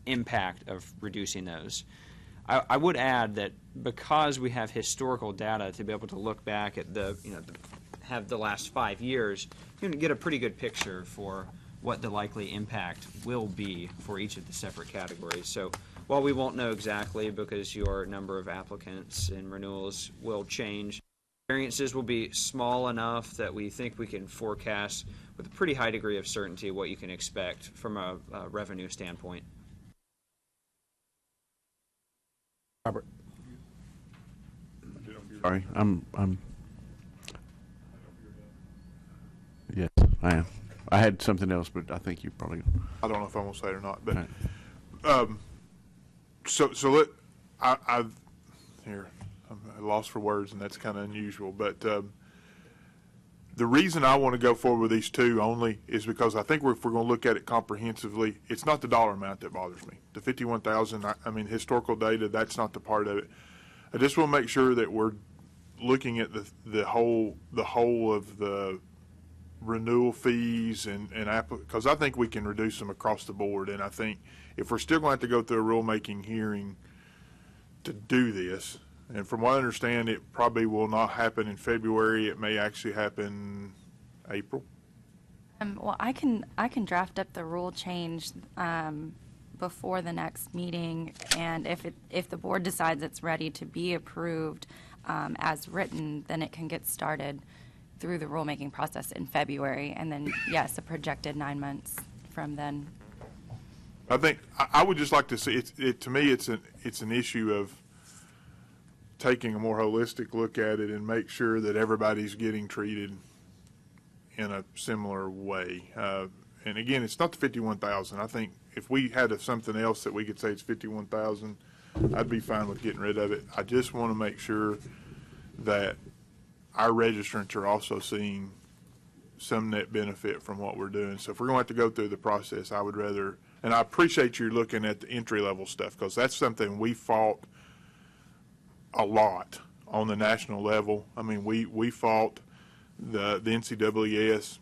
impact of reducing those. I would add that because we have historical data to be able to look back at have the last 5 years, you can get a pretty good picture for what the likely impact will be for each of the separate categories. So while we won't know exactly because your number of applicants and renewals will change, variances will be small enough that we think we can forecast with a pretty high degree of certainty what you can expect from a revenue standpoint. Robert. Sorry, I'm yes, I am. I had something else, but I think you probably. I don't know if I'm going to say it or not, but Right. So I'm at lost for words, and that's kind of unusual. But The reason I want to go forward with these two only is because I think if we're going to look at it comprehensively, it's not the dollar amount that bothers me. The 51,000, I mean, historical data, that's not the part of it. I just want to make sure that we're looking at the whole of the renewal fees and because I think we can reduce them across the board. And I think if we're still going to have to go through a rulemaking hearing to do this, and from what I understand, it probably will not happen in February. It may actually happen April. Well, I can draft up the rule change before the next meeting, and if the board decides it's ready to be approved as written, then it can get started through the rulemaking process in February, and then yes, a projected 9 months from then. I think I would just like to see it. To me, it's an issue of taking a more holistic look at it and make sure that everybody's getting treated in a similar way. And again, it's not the 51,000. I think if we had something else that we could say it's 51,000, I'd be fine with getting rid of it. I just want to make sure that our registrants are also seeing some net benefit from what we're doing. So if we're going to have to go through the process, I would rather, and I appreciate you looking at the entry-level stuff because that's something we fought a lot on the national level. I mean, we fought the NCAAS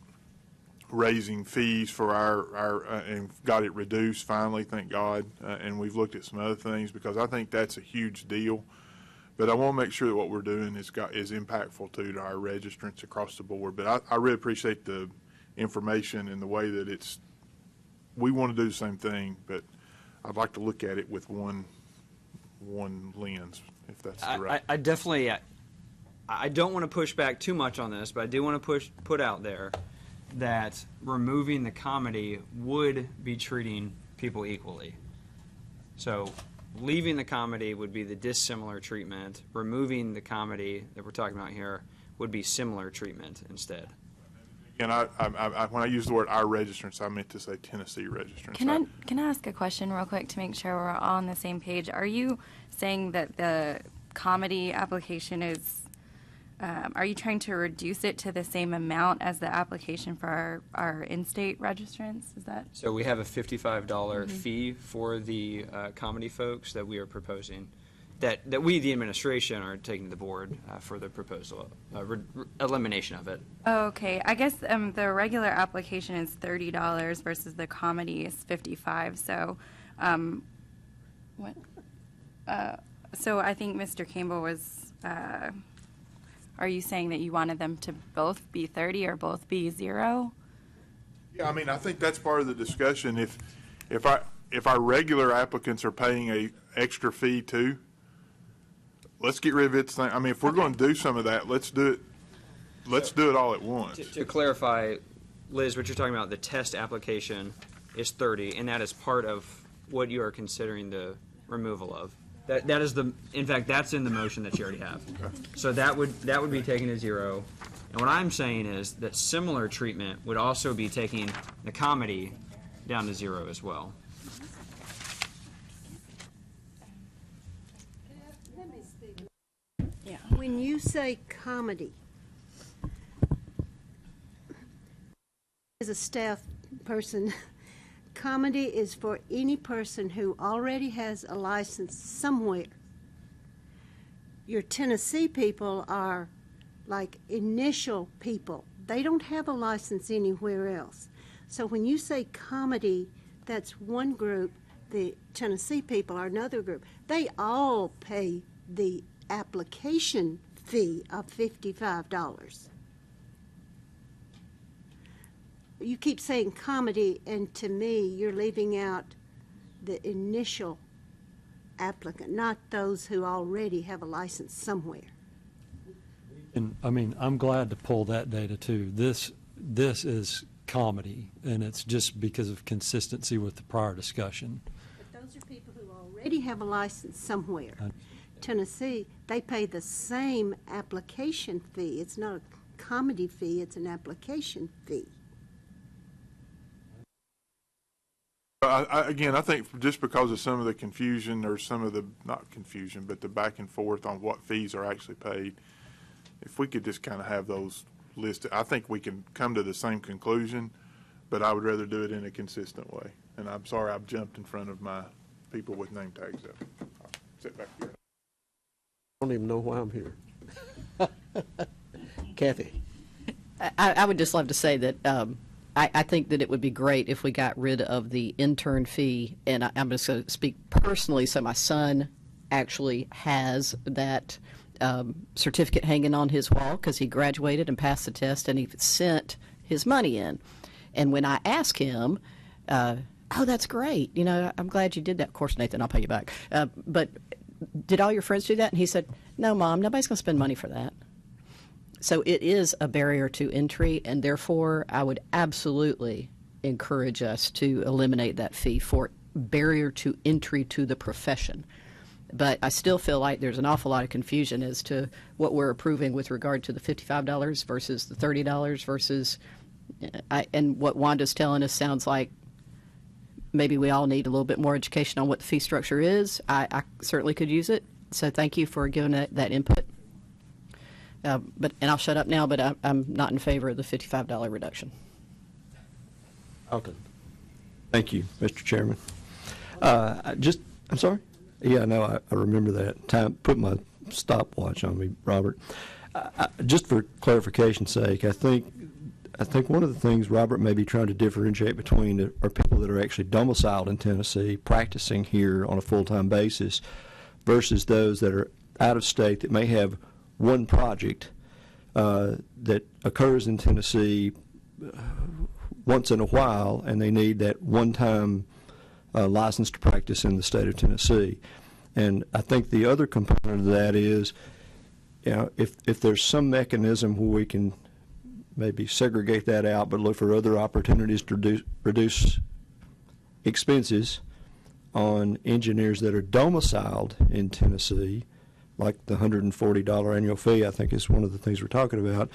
raising fees for our and got it reduced finally, thank God. And we've looked at some other things because I think that's a huge deal. But I want to make sure that what we're doing is impactful to our registrants across the board. But I really appreciate the information and the way that we want to do the same thing, but I'd like to look at it with one lens, if that's the right. I definitely, I don't want to push back too much on this, but I do want to put out there that removing the comedy would be treating people equally. So leaving the comedy would be the dissimilar treatment. Removing the comedy that we're talking about here would be similar treatment instead. And when I use the word our registrants, I meant to say Tennessee registrants. Can I ask a question real quick to make sure we're all on the same page? Are you saying that the comedy application is, are you trying to reduce it to the same amount as the application for our in-state registrants? Is that? So we have a $55 fee for the comedy folks that we are proposing, that we, the administration, are taking to the board for the proposal, elimination of it. Oh, okay. I guess the regular application is $30 versus the comedy is $55. So, what? So I think Mr. Campbell was. Are you saying that you wanted them to both be 30 or both be 0? Yeah, I mean, I think that's part of the discussion. If our regular applicants are paying a extra fee too, let's get rid of its thing. I mean, if we're going to do some of that, let's do it. Let's do it all at once. To clarify, Liz, what you're talking about, the test application is 30, and that is part of what you are considering the removal of. That is in fact, that's in the motion that you already have. Okay. So that would be taken to 0. And what I'm saying is that similar treatment would also be taking the comedy down to 0 as well. Let me speak. Yeah. When you say comedy, as a staff person, comedy is for any person who already has a license somewhere. Your Tennessee people are like initial people. They don't have a license anywhere else. So when you say comedy, that's one group. The Tennessee people are another group. They all pay the application fee of $55. You keep saying comedy, and to me, you're leaving out the initial applicant, not those who already have a license somewhere. And, I mean, I'm glad to pull that data, too. This is comedy, and it's just because of consistency with the prior discussion. But those are people who already have a license somewhere. Tennessee, they pay the same application fee. It's not a comedy fee, it's an application fee. Again, I think just because of some of the confusion or some of the, not confusion, but the back and forth on what fees are actually paid, if we could just kind of have those list. I think we can come to the same conclusion, but I would rather do it in a consistent way. And I'm sorry I've jumped in front of my people with name tags up. I'll sit back here. I don't even know why I'm here. Kathy? I would just love to say that I think that it would be great if we got rid of the intern fee, and I'm just going to speak personally. So my son actually has that certificate hanging on his wall because he graduated and passed the test, and he sent his money in. And when I ask him, oh, that's great. You know, I'm glad you did that. Of course, Nathan, I'll pay you back. But did all your friends do that? And he said, no, Mom, nobody's going to spend money for that. So it is a barrier to entry, and therefore I would absolutely encourage us to eliminate that fee for barrier to entry to the profession. But I still feel like there's an awful lot of confusion as to what we're approving with regard to the $55 versus the $30 versus, and what Wanda's telling us sounds like maybe we all need a little bit more education on what the fee structure is. I certainly could use it, so thank you for giving that input. And I'll shut up now, but I'm not in favor of the $55 reduction. Alton. Thank you, Mr. Chairman. I'm sorry? Yeah, no, I remember that. Time, put my stopwatch on me, Robert. Just for clarification's sake, I think one of the things Robert may be trying to differentiate between are people that are actually domiciled in Tennessee, practicing here on a full-time basis, versus those that are out of state that may have one project that occurs in Tennessee once in a while, and they need that one-time license to practice in the state of Tennessee. And I think the other component of that is, you know, if there's some mechanism where we can maybe segregate that out, but look for other opportunities to reduce expenses on engineers that are domiciled in Tennessee, like the $140 annual fee, I think is one of the things we're talking about.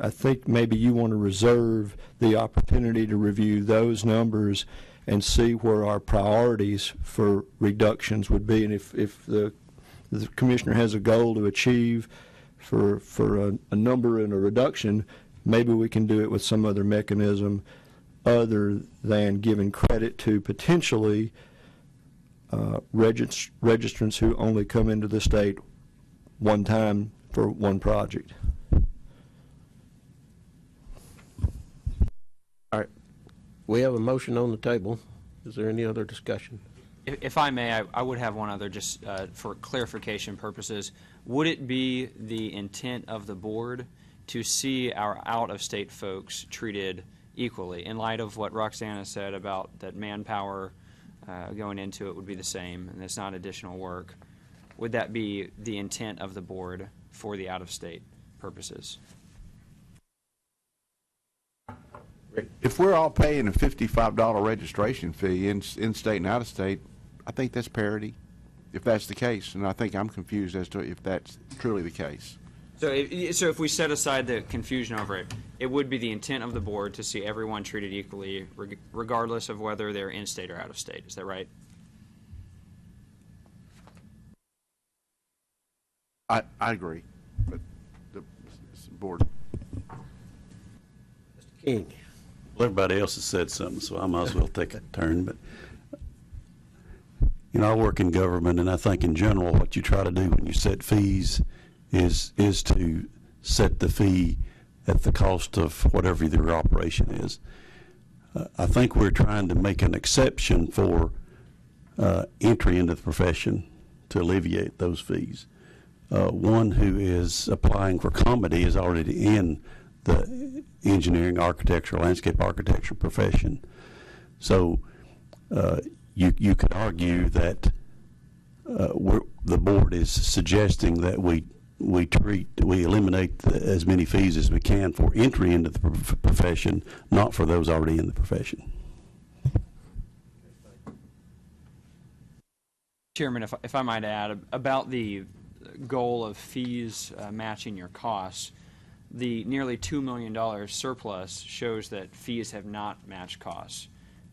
I think maybe you want to reserve the opportunity to review those numbers and see where our priorities for reductions would be. And if the commissioner has a goal to achieve for a number and a reduction, maybe we can do it with some other mechanism other than giving credit to potentially registrants who only come into the state one time for one project. All right. We have a motion on the table. Is there any other discussion? If I may, I would have one other, just for clarification purposes. Would it be the intent of the board to see our out-of-state folks treated equally, in light of what Roxana said about that manpower going into it would be the same, and it's not additional work? Would that be the intent of the board for the out-of-state purposes? If we're all paying a $55 registration fee in state and out of state, I think that's parity, if that's the case. And I think I'm confused as to if that's truly the case. So if we set aside the confusion over it, it would be the intent of the board to see everyone treated equally, regardless of whether they're in state or out of state. Is that right? I agree, but the board. Mr. King. Well, everybody else has said something, so I might as well take a turn. But, you know, I work in government, and I think in general what you try to do when you set fees is to set the fee at the cost of whatever your operation is. I think we're trying to make an exception for entry into the profession to alleviate those fees. One who is applying for comedy is already in the engineering, architecture, landscape architecture profession. So you could argue that the board is suggesting that we eliminate as many fees as we can for entry into the profession, not for those already in the profession. Chairman, if I might add, about the goal of fees matching your costs, the nearly $2 million surplus shows that fees have not matched costs,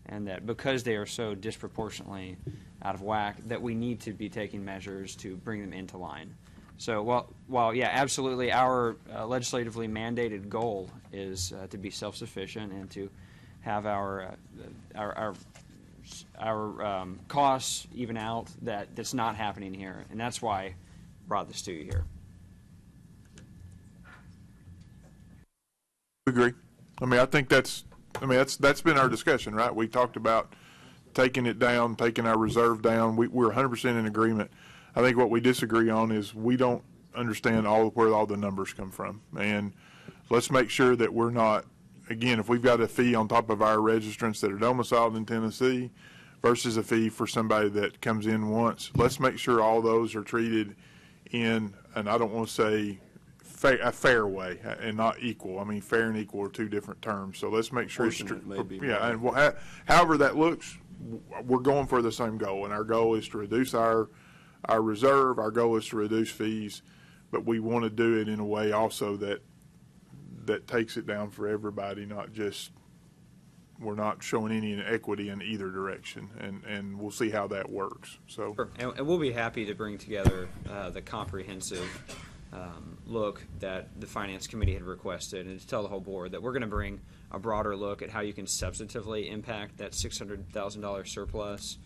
and that because they are so disproportionately out of whack, that we need to be taking measures to bring them into line. So while yeah, absolutely, our legislatively mandated goal is to be self-sufficient and to have our costs even out. That's not happening here, and that's why I brought this to you here. Agree. I think that's been our discussion, right? We talked about taking it down, taking our reserve down. We're 100% in agreement. I think what we disagree on is we don't understand where all the numbers come from. And let's make sure that we're not, again, if we've got a fee on top of our registrants that are domiciled in Tennessee versus a fee for somebody that comes in once, let's make sure all those are treated in, and I don't want to say a fair way and not equal. I mean, fair and equal are two different terms. So let's make sure and however that looks, we're going for the same goal, and our goal is to reduce our reserve. Our goal is to reduce fees, but we want to do it in a way also that takes it down for everybody, not just we're not showing any inequity in either direction, and we'll see how that works. So, sure. And we'll be happy to bring together the comprehensive look that the Finance Committee had requested, and to tell the whole board that we're going to bring a broader look at how you can substantively impact that $600,000 surplus,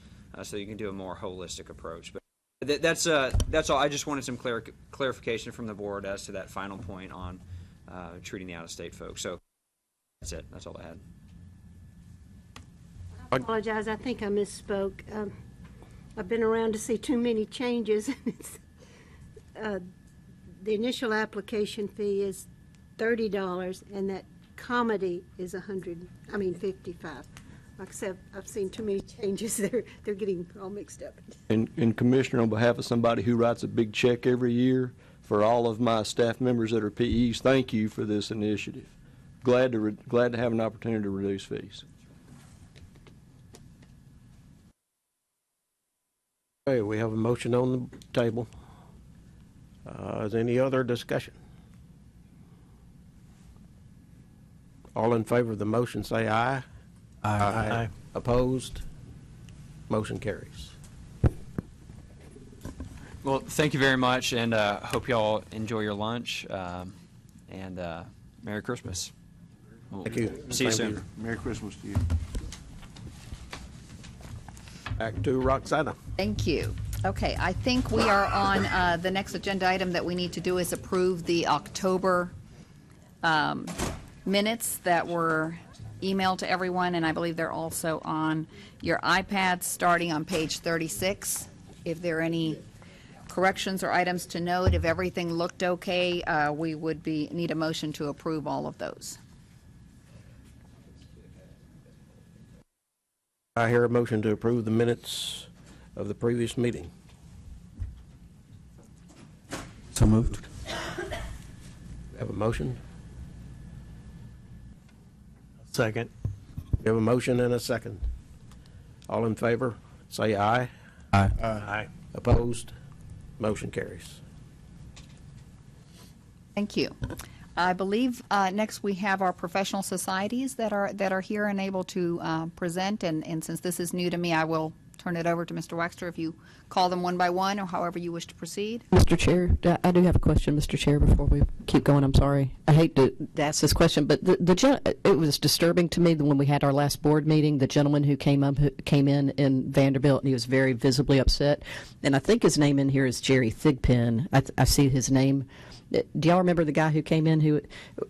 so you can do a more holistic approach. But that's all. I just wanted some clarification from the board as to that final point on treating the out-of-state folks. So that's it. That's all I had. I apologize. I think I misspoke. I've been around to see too many changes. The initial application fee is $30, and that comedy is $55. Like I said, I've seen too many changes. They're getting all mixed up. And Commissioner, on behalf of somebody who writes a big check every year, for all of my staff members that are PEs, thank you for this initiative. Glad to have an opportunity to reduce fees. Okay, we have a motion on the table. Is there any other discussion? All in favor of the motion say aye. Aye. Opposed? Motion carries. Well, thank you very much, and hope you all enjoy your lunch, and Merry Christmas. Thank you. See you Thank soon. Merry Christmas to you. Back to Roxana. Thank you. Okay, I think we are on the next agenda item that we need to do is approve the October minutes that were emailed to everyone, and I believe they're also on your iPads starting on page 36. If there are any corrections or items to note, if everything looked okay, we would need a motion to approve all of those. I hear a motion to approve the minutes of the previous meeting. So moved. Have a motion? Second. We have a motion and a second. All in favor, say aye. Aye. Aye. Opposed? Motion carries. Thank you. I believe next we have our professional societies that are here and able to present, and since this is new to me, I will turn it over to Mr. Waxter if you call them one by one or however you wish to proceed. Mr. Chair, I do have a question, Mr. Chair, before we keep going. I'm sorry. I hate to ask this question, but it was disturbing to me that when we had our last board meeting, the gentleman who came in Vanderbilt, and he was very visibly upset. And I think his name in here is Jerry Thigpen. I see his name. Do y'all remember the guy who came in?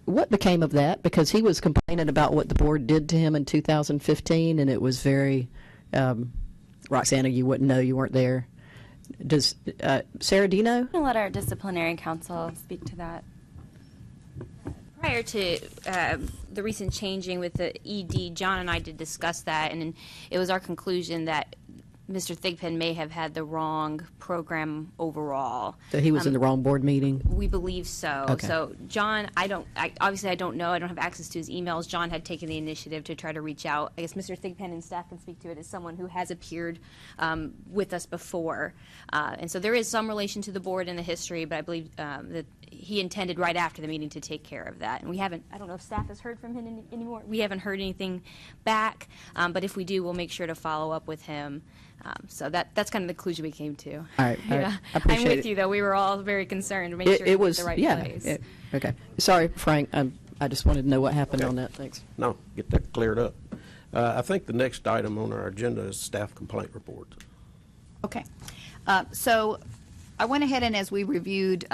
What became of that? Because he was complaining about what the board did to him in 2015, and it was very... Roxana, you wouldn't know. You weren't there. Does Sarah, do you know? I'm going to let our disciplinary counsel speak to that. Prior to the recent changing with the ED, John and I did discuss that, and it was our conclusion that Mr. Thigpen may have had the wrong program overall. So he was in the wrong board meeting? We believe so. Okay. So John, obviously I don't know. I don't have access to his emails. John had taken the initiative to try to reach out. I guess Mr. Thigpen and staff can speak to it as someone who has appeared with us before. And so there is some relation to the board in the history, but I believe that he intended right after the meeting to take care of that. And we haven't, I don't know if staff has heard from him anymore. We haven't heard anything back, but if we do, we'll make sure to follow up with him. So that's kind of the conclusion we came to. All right, Yeah. I appreciate I'm with it. you, though. We were all very concerned to make sure It we was, the right yeah. place. Okay. Sorry, Frank, I just wanted to know what happened Okay. on that. Thanks. No, get that cleared up. I think the next item on our agenda is staff complaint report. Okay. So I went ahead and as we reviewed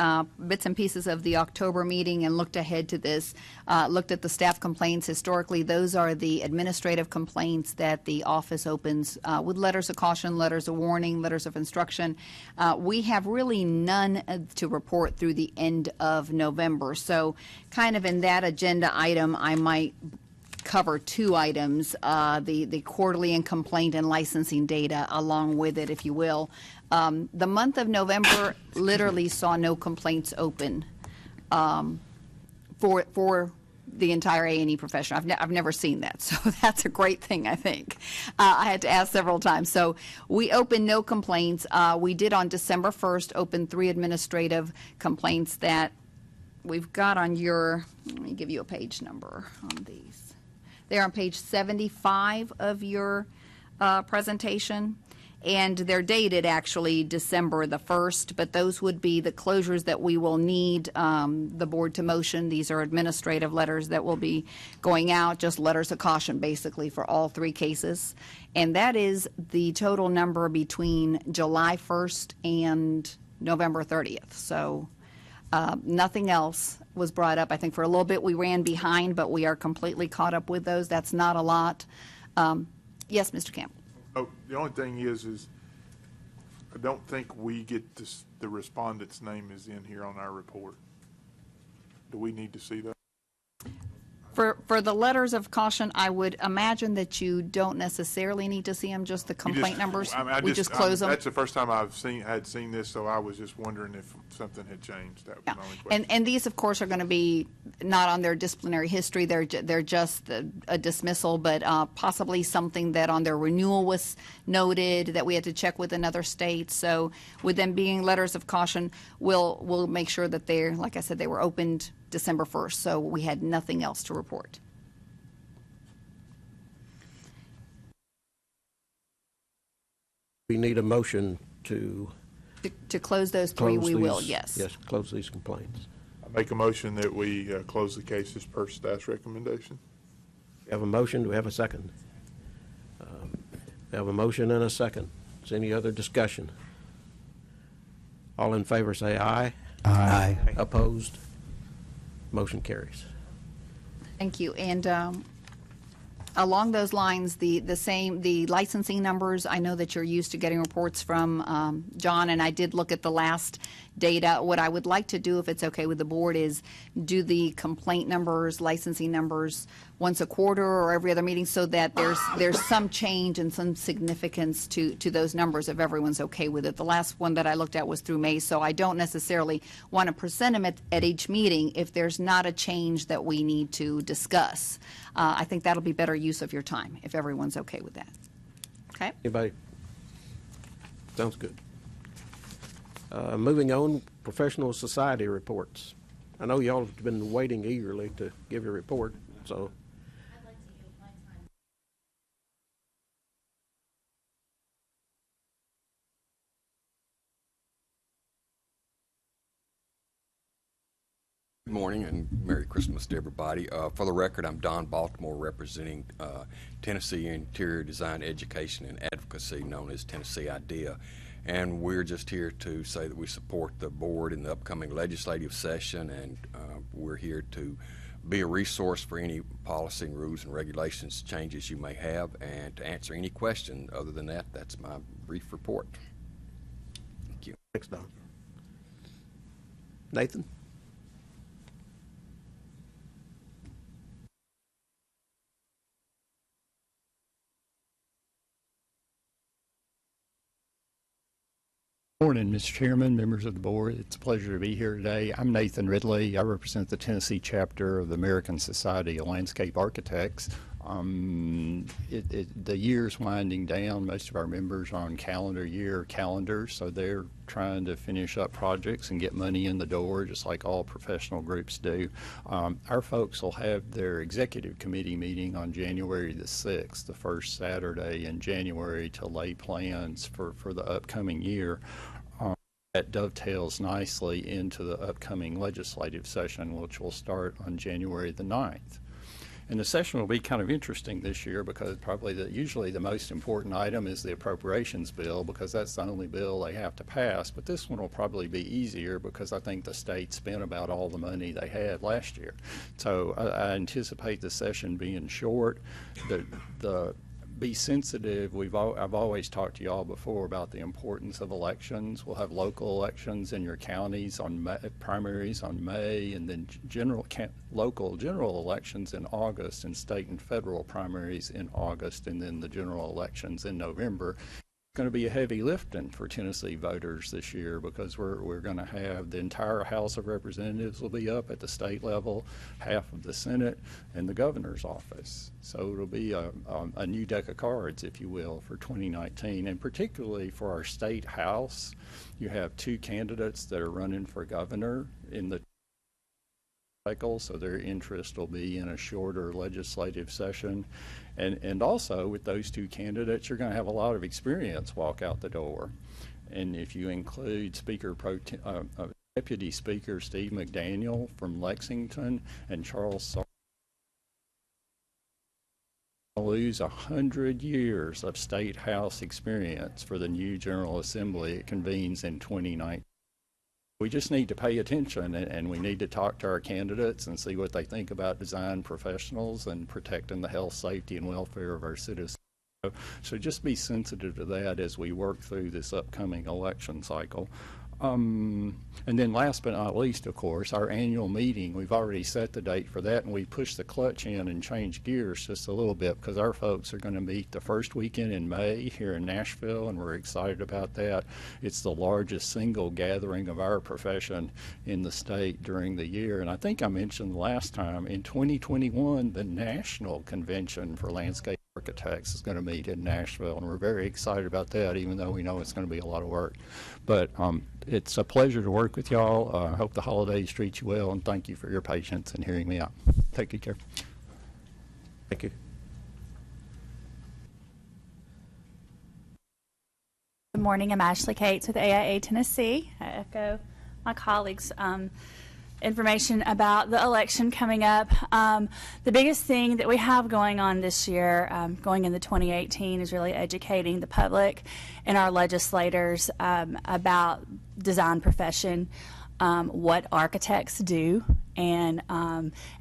bits and pieces of the October meeting and looked ahead to this, looked at the staff complaints. Historically, those are the administrative complaints that the office opens with letters of caution, letters of warning, letters of instruction. We have really none to report through the end of November. So kind of in that agenda item, I might cover two items, the quarterly and complaint and licensing data along with it, if you will. The month of November literally saw no complaints open for the entire A&E profession. I've never seen that, so that's a great thing, I think. I had to ask several times. So we opened no complaints. We did on December 1st open 3 administrative complaints that we've got on your, let me give you a page number on these. They're on page 75 of your presentation, and they're dated actually December the 1st, but those would be the closures that we will need the board to motion. These are administrative letters that will be going out, just letters of caution basically for all 3 cases. And that is the total number between July 1st and November 30th. So nothing else was brought up. I think for a little bit we ran behind, but we are completely caught up with those. That's not a lot. Yes, Mr. Campbell. Oh, the only thing is I don't think we get this, the respondent's name is in here on our report. Do we need to see that? For the letters of caution, I would imagine that you don't necessarily need to see them, just the complaint numbers. We just close them. That's the first time I've seen this, so I was just wondering if something had changed. That was Yeah. my only question. And these, of course, are going to be not on their disciplinary history. They're just a dismissal, but possibly something that on their renewal was noted that we had to check with another state. So with them being letters of caution, we'll make sure that they're, like I said, they were opened December 1st, so we had nothing else to report. We need a motion to To close those 3, close we will, these- yes. Yes, close these complaints. I make a motion that we close the cases per staff's recommendation. We have a motion, do we have a second? We have a motion and a second. Is any other discussion? All in favor say aye. Aye. Opposed? Motion carries. Thank you. And along those lines, the licensing numbers, I know that you're used to getting reports from John, and I did look at the last data. What I would like to do, if it's okay with the board, is do the complaint numbers, licensing numbers once a quarter or every other meeting, so that there's some change and some significance to those numbers, if everyone's okay with it. The last one that I looked at was through May, so I don't necessarily want to present them at each meeting if there's not a change that we need to discuss. I think that'll be better use of your time, if everyone's okay with that. Okay? Anybody? Sounds good. Moving on, professional society reports. I know y'all have been waiting eagerly to give your report, so. I'd like to yield my time. Good morning and Merry Christmas to everybody. For the record, I'm Don Baltimore representing Tennessee Interior Design Education and Advocacy, known as Tennessee IDEA. And we're just here to say that we support the board in the upcoming legislative session, and we're here to be a resource for any policy and rules and regulations changes you may have, and to answer any question. Other than that, that's my brief report. Thank you. Thanks, Don. Nathan? Morning, Mr. Chairman, members of the board. It's a pleasure to be here today. I'm Nathan Ridley. I represent the Tennessee chapter of the American Society of Landscape Architects. The year's winding down. Most of our members are on calendar year calendars, so they're trying to finish up projects and get money in the door, just like all professional groups do. Our folks will have their executive committee meeting on January the 6th, the first Saturday in January, to lay plans for the upcoming year. That dovetails nicely into the upcoming legislative session, which will start on January the 9th. And the session will be kind of interesting this year because probably usually the most important item is the appropriations bill, because that's the only bill they have to pass. But this one will probably be easier because I think the state spent about all the money they had last year. So I anticipate the session being short. Be sensitive. I've always talked to y'all before about the importance of elections. We'll have local elections in your counties on primaries on May, and then local general elections in August, and state and federal primaries in August, and then the general elections in November. It's going to be a heavy lifting for Tennessee voters this year because we're going to have the entire House of Representatives will be up at the state level, half of the Senate, and the governor's office. So it'll be a new deck of cards, if you will, for 2019, and particularly for our state House. You have 2 candidates that are running for governor in the cycle, so their interest will be in a shorter legislative session. And also with those 2 candidates, you're going to have a lot of experience walk out the door. And if you include Deputy Speaker Steve McDaniel from Lexington and Charles lose 100 years of state house experience for the new General Assembly it convenes in 2019. We just need to pay attention, and we need to talk to our candidates and see what they think about design professionals and protecting the health, safety, and welfare of our citizens. So just be sensitive to that as we work through this upcoming election cycle. And then last but not least, of course, our annual meeting. We've already set the date for that, and we pushed the clutch in and changed gears just a little bit because our folks are going to meet the first weekend in May here in Nashville, and we're excited about that. It's the largest single gathering of our profession in the state during the year. And I think I mentioned last time, in 2021, the National Convention for Landscape Architects is going to meet in Nashville, and we're very excited about that, even though we know it's going to be a lot of work. But it's a pleasure to work with y'all. I hope the holidays treat you well, and thank you for your patience and hearing me out. Take good care. Thank you. Good morning. I'm Ashley Cates with AIA Tennessee. I echo my colleagues' information about the election coming up. The biggest thing that we have going on this year, going into 2018, is really educating the public and our legislators about design profession, what architects do, and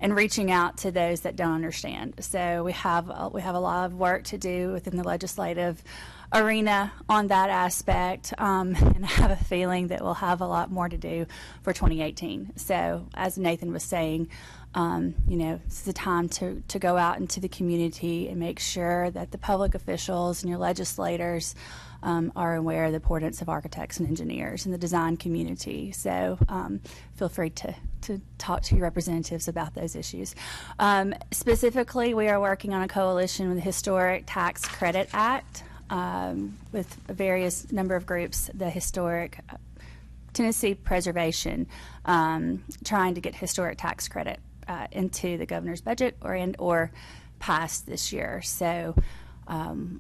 reaching out to those that don't understand. So we have a lot of work to do within the legislative arena on that aspect, and I have a feeling that we'll have a lot more to do for 2018. So as Nathan was saying, it's the time to go out into the community and make sure that the public officials and your legislators are aware of the importance of architects and engineers in the design community. So feel free to talk to your representatives about those issues. Specifically, we are working on a coalition with the Historic Tax Credit Act, with a various number of groups, the Historic Tennessee Preservation, trying to get historic tax credit into the governor's budget or passed this year. So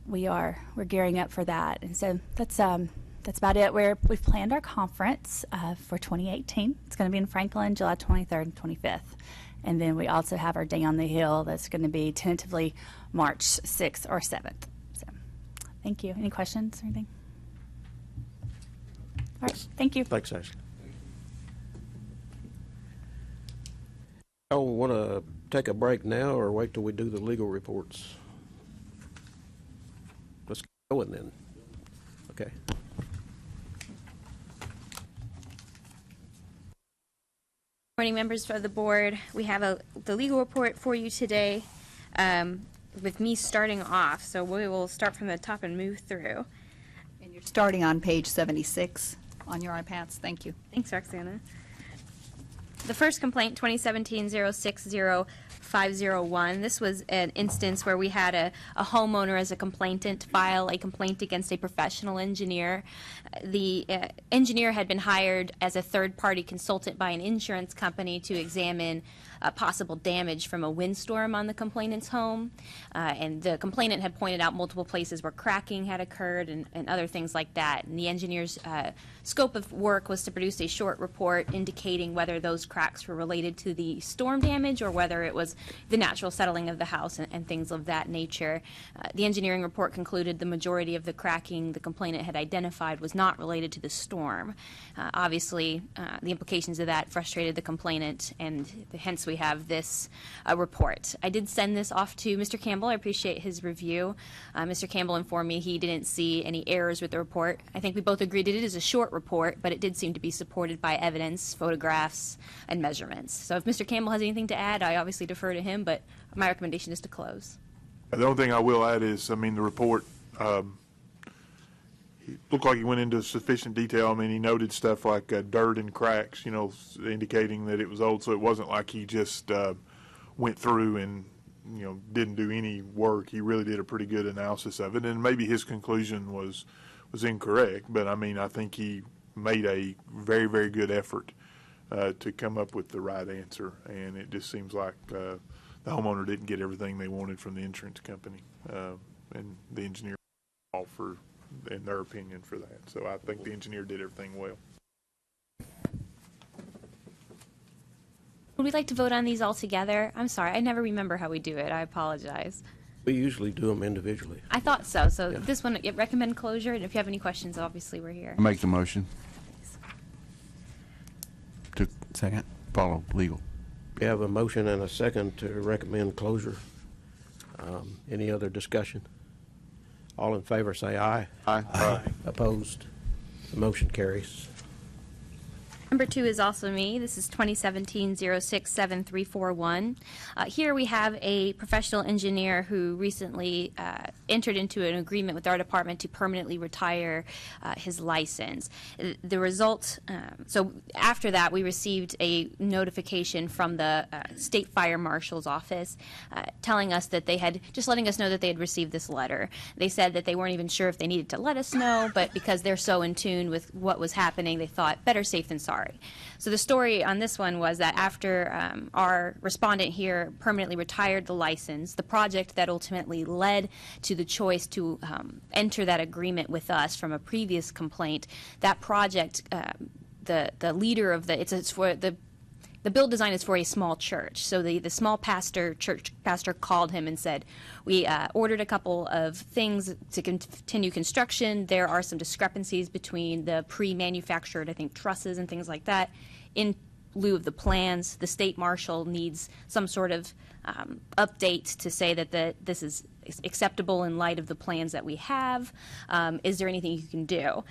we're gearing up for that, and so that's about it. We've planned our conference for 2018. It's going to be in Franklin, July 23rd and 25th, and then we also have our Day on the Hill that's going to be tentatively March 6th or 7th. Thank you. Any questions or anything? All right. Thank you. Thanks, Ashley. Y'all want to take a break now or wait till we do the legal reports? Let's get going then. Okay. Morning, members of the board. We have the legal report for you today. With me starting off, so we will start from the top and move through. And you're starting on page 76 on your iPads. Thank you. Thanks, Roxana. The first complaint, 2017-060, 501. This was an instance where we had a homeowner as a complainant file a complaint against a professional engineer. The engineer had been hired as a third-party consultant by an insurance company to examine possible damage from a windstorm on the complainant's home. And the complainant had pointed out multiple places where cracking had occurred and other things like that. And the engineer's scope of work was to produce a short report indicating whether those cracks were related to the storm damage or whether it was the natural settling of the house and things of that nature. The engineering report concluded the majority of the cracking the complainant had identified was not related to the storm. Obviously, the implications of that frustrated the complainant, and hence we have this report. I did send this off to Mr. Campbell. I appreciate his review. Mr. Campbell informed me he didn't see any errors with the report. I think we both agreed that it is a short report, but it did seem to be supported by evidence, photographs, and measurements. So if Mr. Campbell has anything to add, I obviously defer to him, but my recommendation is to close. The only thing I will add is, I mean, the report, he looked like he went into sufficient detail. I mean, he noted stuff like dirt and cracks, you know, indicating that it was old, so it wasn't like he just went through and, you know, didn't do any work. He really did a pretty good analysis of it, and maybe his conclusion was incorrect, but I mean, I think he made a very, very good effort to come up with the right answer, and it just seems like the homeowner didn't get everything they wanted from the insurance company, and the engineer offered, in their opinion, for that. So I think the engineer did everything well. Would we like to vote on these all together? I'm sorry, I never remember how we do it. I apologize. We usually do them individually. I thought so. So Yeah. this one, recommend closure, and if you have any questions, obviously we're here. I make the motion to Second. follow legal. We have a motion and a second to recommend closure. Any other discussion? All in favor say aye. Aye. Opposed? The motion carries. Number 2 is also me. This is 2017-067341. Here we have a professional engineer who recently entered into an agreement with our department to permanently retire his license. The result, so after that, we received a notification from the State Fire Marshal's office telling us that they had, just letting us know that they had received this letter. They said that they weren't even sure if they needed to let us know, but because they're so in tune with what was happening, they thought better safe than sorry. So the story on this one was that after our respondent here permanently retired the license, the project that ultimately led to the choice to enter that agreement with us from a previous complaint, that project, the leader of it's for the build design is for a small church. So the small church pastor called him and said, we ordered a couple of things to continue construction. There are some discrepancies between the pre-manufactured, I think, trusses and things like that. In lieu of the plans, the state marshal needs some sort of update to say that this is acceptable in light of the plans that we have. Is there anything you can do?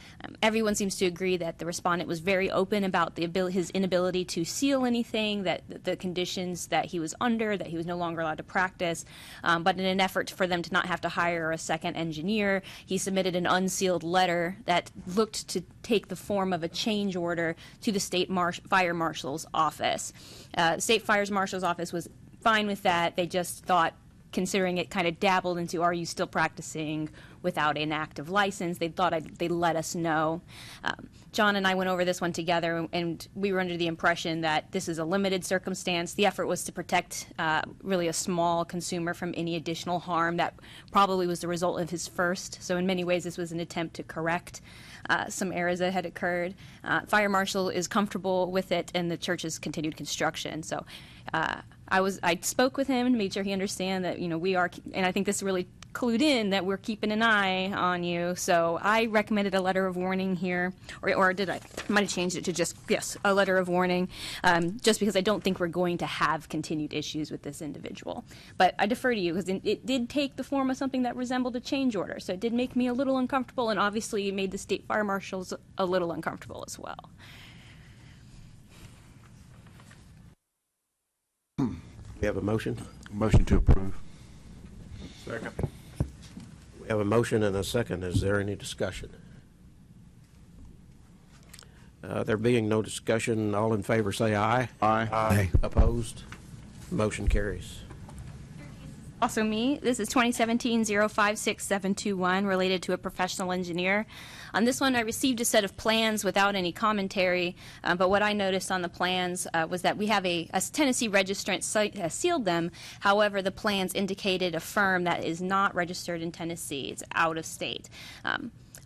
Everyone seems to agree that the respondent was very open about his inability to seal anything, that the conditions that he was under, that he was no longer allowed to practice. But in an effort for them to not have to hire a second engineer, he submitted an unsealed letter that looked to take the form of a change order to the State Fire Marshal's office. State Fire Marshal's office was fine with that. They just thought, considering it kind of dabbled into, are you still practicing without an active license, they thought they'd let us know. John and I went over this one together, and we were under the impression that this is a limited circumstance. The effort was to protect really a small consumer from any additional harm that probably was the result of his first. So in many ways, this was an attempt to correct some errors that had occurred. Fire Marshal is comfortable with it, and the church's continued construction. So I spoke with him and made sure he understand that, we are, and I think this really clued in that we're keeping an eye on you. So I recommended a letter of warning here, or did I might have changed it to just, yes, a letter of warning, just because I don't think we're going to have continued issues with this individual. But I defer to you because it did take the form of something that resembled a change order. So it did make me a little uncomfortable, and obviously it made the state fire marshals a little uncomfortable as well. We have a motion. Motion to approve. Second. We have a motion and a second. Is there any discussion? There being no discussion, all in favor say aye. Aye. Opposed? Motion carries. Also me. This is 2017-056721, related to a professional engineer. On this one, I received a set of plans without any commentary, but what I noticed on the plans was that we have a Tennessee registrant sealed them. However, the plans indicated a firm that is not registered in Tennessee. It's out of state.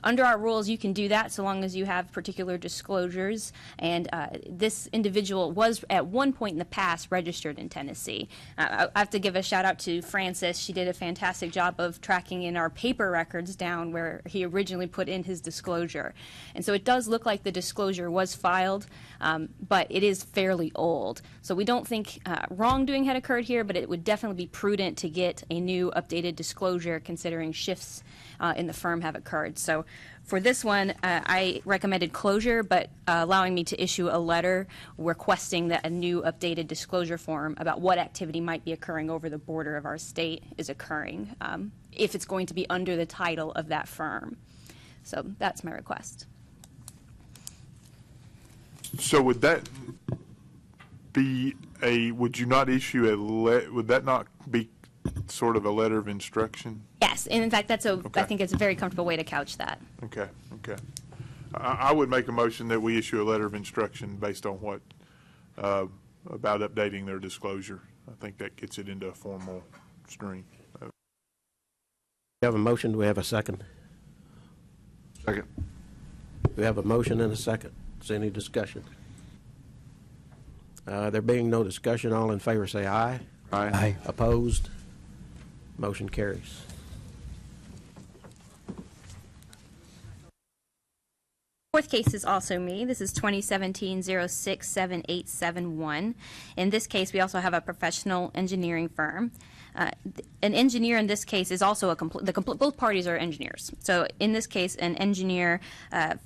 Under our rules, you can do that so long as you have particular disclosures, and this individual was at one point in the past registered in Tennessee. I have to give a shout out to Francis. She did a fantastic job of tracking in our paper records down where he originally put in his disclosure. And so it does look like the disclosure was filed, but it is fairly old. So we don't think wrongdoing had occurred here, but it would definitely be prudent to get a new updated disclosure considering shifts in the firm have occurred. So for this one, I recommended closure, but allowing me to issue a letter requesting that a new updated disclosure form about what activity might be occurring over the border of our state is occurring, if it's going to be under the title of that firm. So that's my request. So would that be would you not issue would that not be sort of a letter of instruction? Yes, and in fact, I Okay. think it's a very comfortable way to couch that. Okay. I would make a motion that we issue a letter of instruction based on what, about updating their disclosure. I think that gets it into a formal stream. We have a motion, do we have a second? Second. We have a motion and a second. Is there any discussion? There being no discussion, all in favor say aye. Aye. Opposed? Motion carries. Fourth case is also me. This is 2017-067871. In this case, we also have a professional engineering firm. An engineer in this case is also both parties are engineers. So in this case, an engineer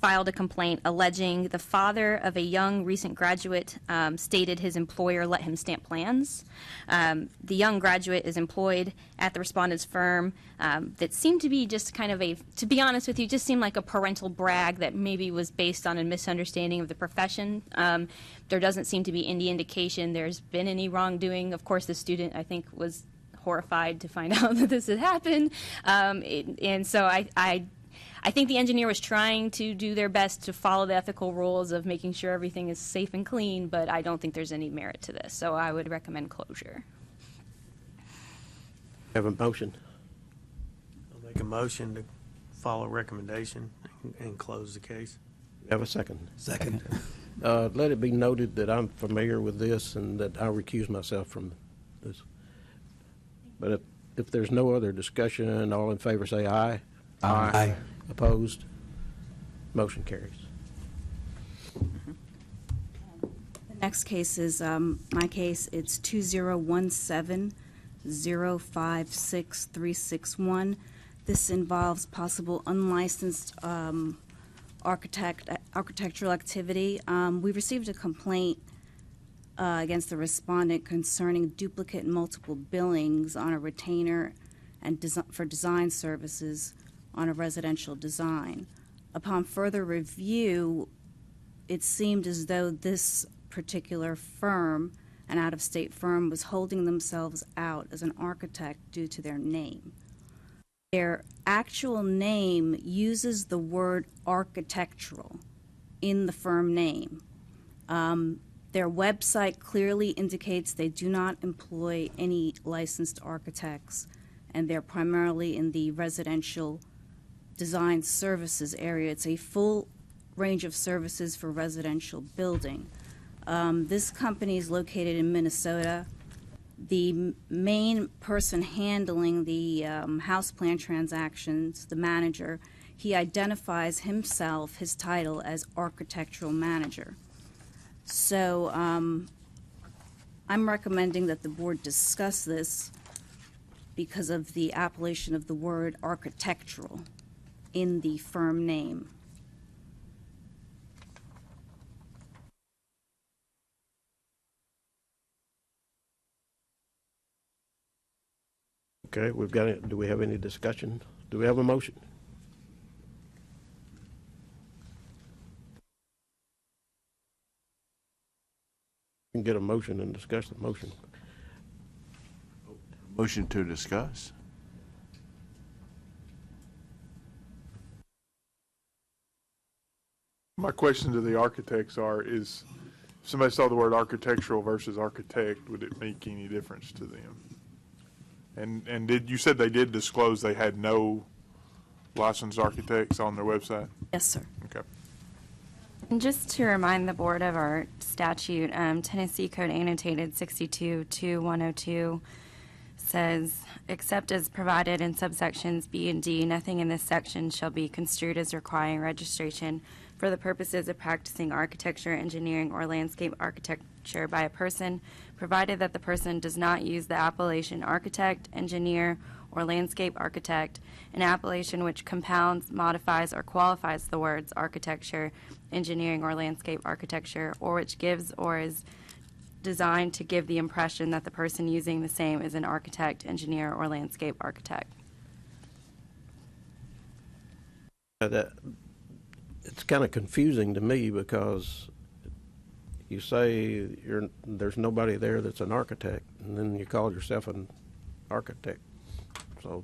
filed a complaint alleging the father of a young recent graduate stated his employer let him stamp plans. The young graduate is employed at the respondent's firm that seemed to be just kind of to be honest with you, just seemed like a parental brag that maybe was based on a misunderstanding of the profession. There doesn't seem to be any indication there's been any wrongdoing. Of course, the student, I think, was horrified to find out that this had happened. And so I think the engineer was trying to do their best to follow the ethical rules of making sure everything is safe and clean, but I don't think there's any merit to this. So I would recommend closure. Have a motion. I'll make a motion to follow recommendation and close the case. Have a second. Second. Let it be noted that I'm familiar with this and that I recuse myself from this. But if there's no other discussion, all in favor say aye. Aye. Opposed? Motion carries. The next case is my case. It's 2017-056361. This involves possible unlicensed architectural activity. We received a complaint against the respondent concerning duplicate and multiple billings on a retainer and for design services on a residential design. Upon further review, it seemed as though this particular firm, an out-of-state firm, was holding themselves out as an architect due to their name. Their actual name uses the word architectural in the firm name. Their website clearly indicates they do not employ any licensed architects, and they're primarily in the residential design services area. It's a full range of services for residential building. This company is located in Minnesota. The main person handling the house plan transactions, the manager, he identifies himself, his title, as architectural manager. So I'm recommending that the board discuss this because of the appellation of the word architectural in the firm name. Okay, we've got it. Do we have any discussion? Do we have a motion? We can get a motion and discuss the motion. Motion to discuss. My question to the architects is, if somebody saw the word architectural versus architect, would it make any difference to them? And you said they did disclose they had no licensed architects on their website? Yes, sir. Okay. And just to remind the board of our statute, Tennessee Code Annotated 62-2102 says, except as provided in subsections B and D, nothing in this section shall be construed as requiring registration for the purposes of practicing architecture, engineering, or landscape architecture by a person, provided that the person does not use the appellation architect, engineer, or landscape architect, an appellation which compounds, modifies, or qualifies the words architecture, engineering, or landscape architecture, or which gives or is designed to give the impression that the person using the same is an architect, engineer, or landscape architect. It's kind of confusing to me because you say there's nobody there that's an architect, and then you call yourself an architect. So,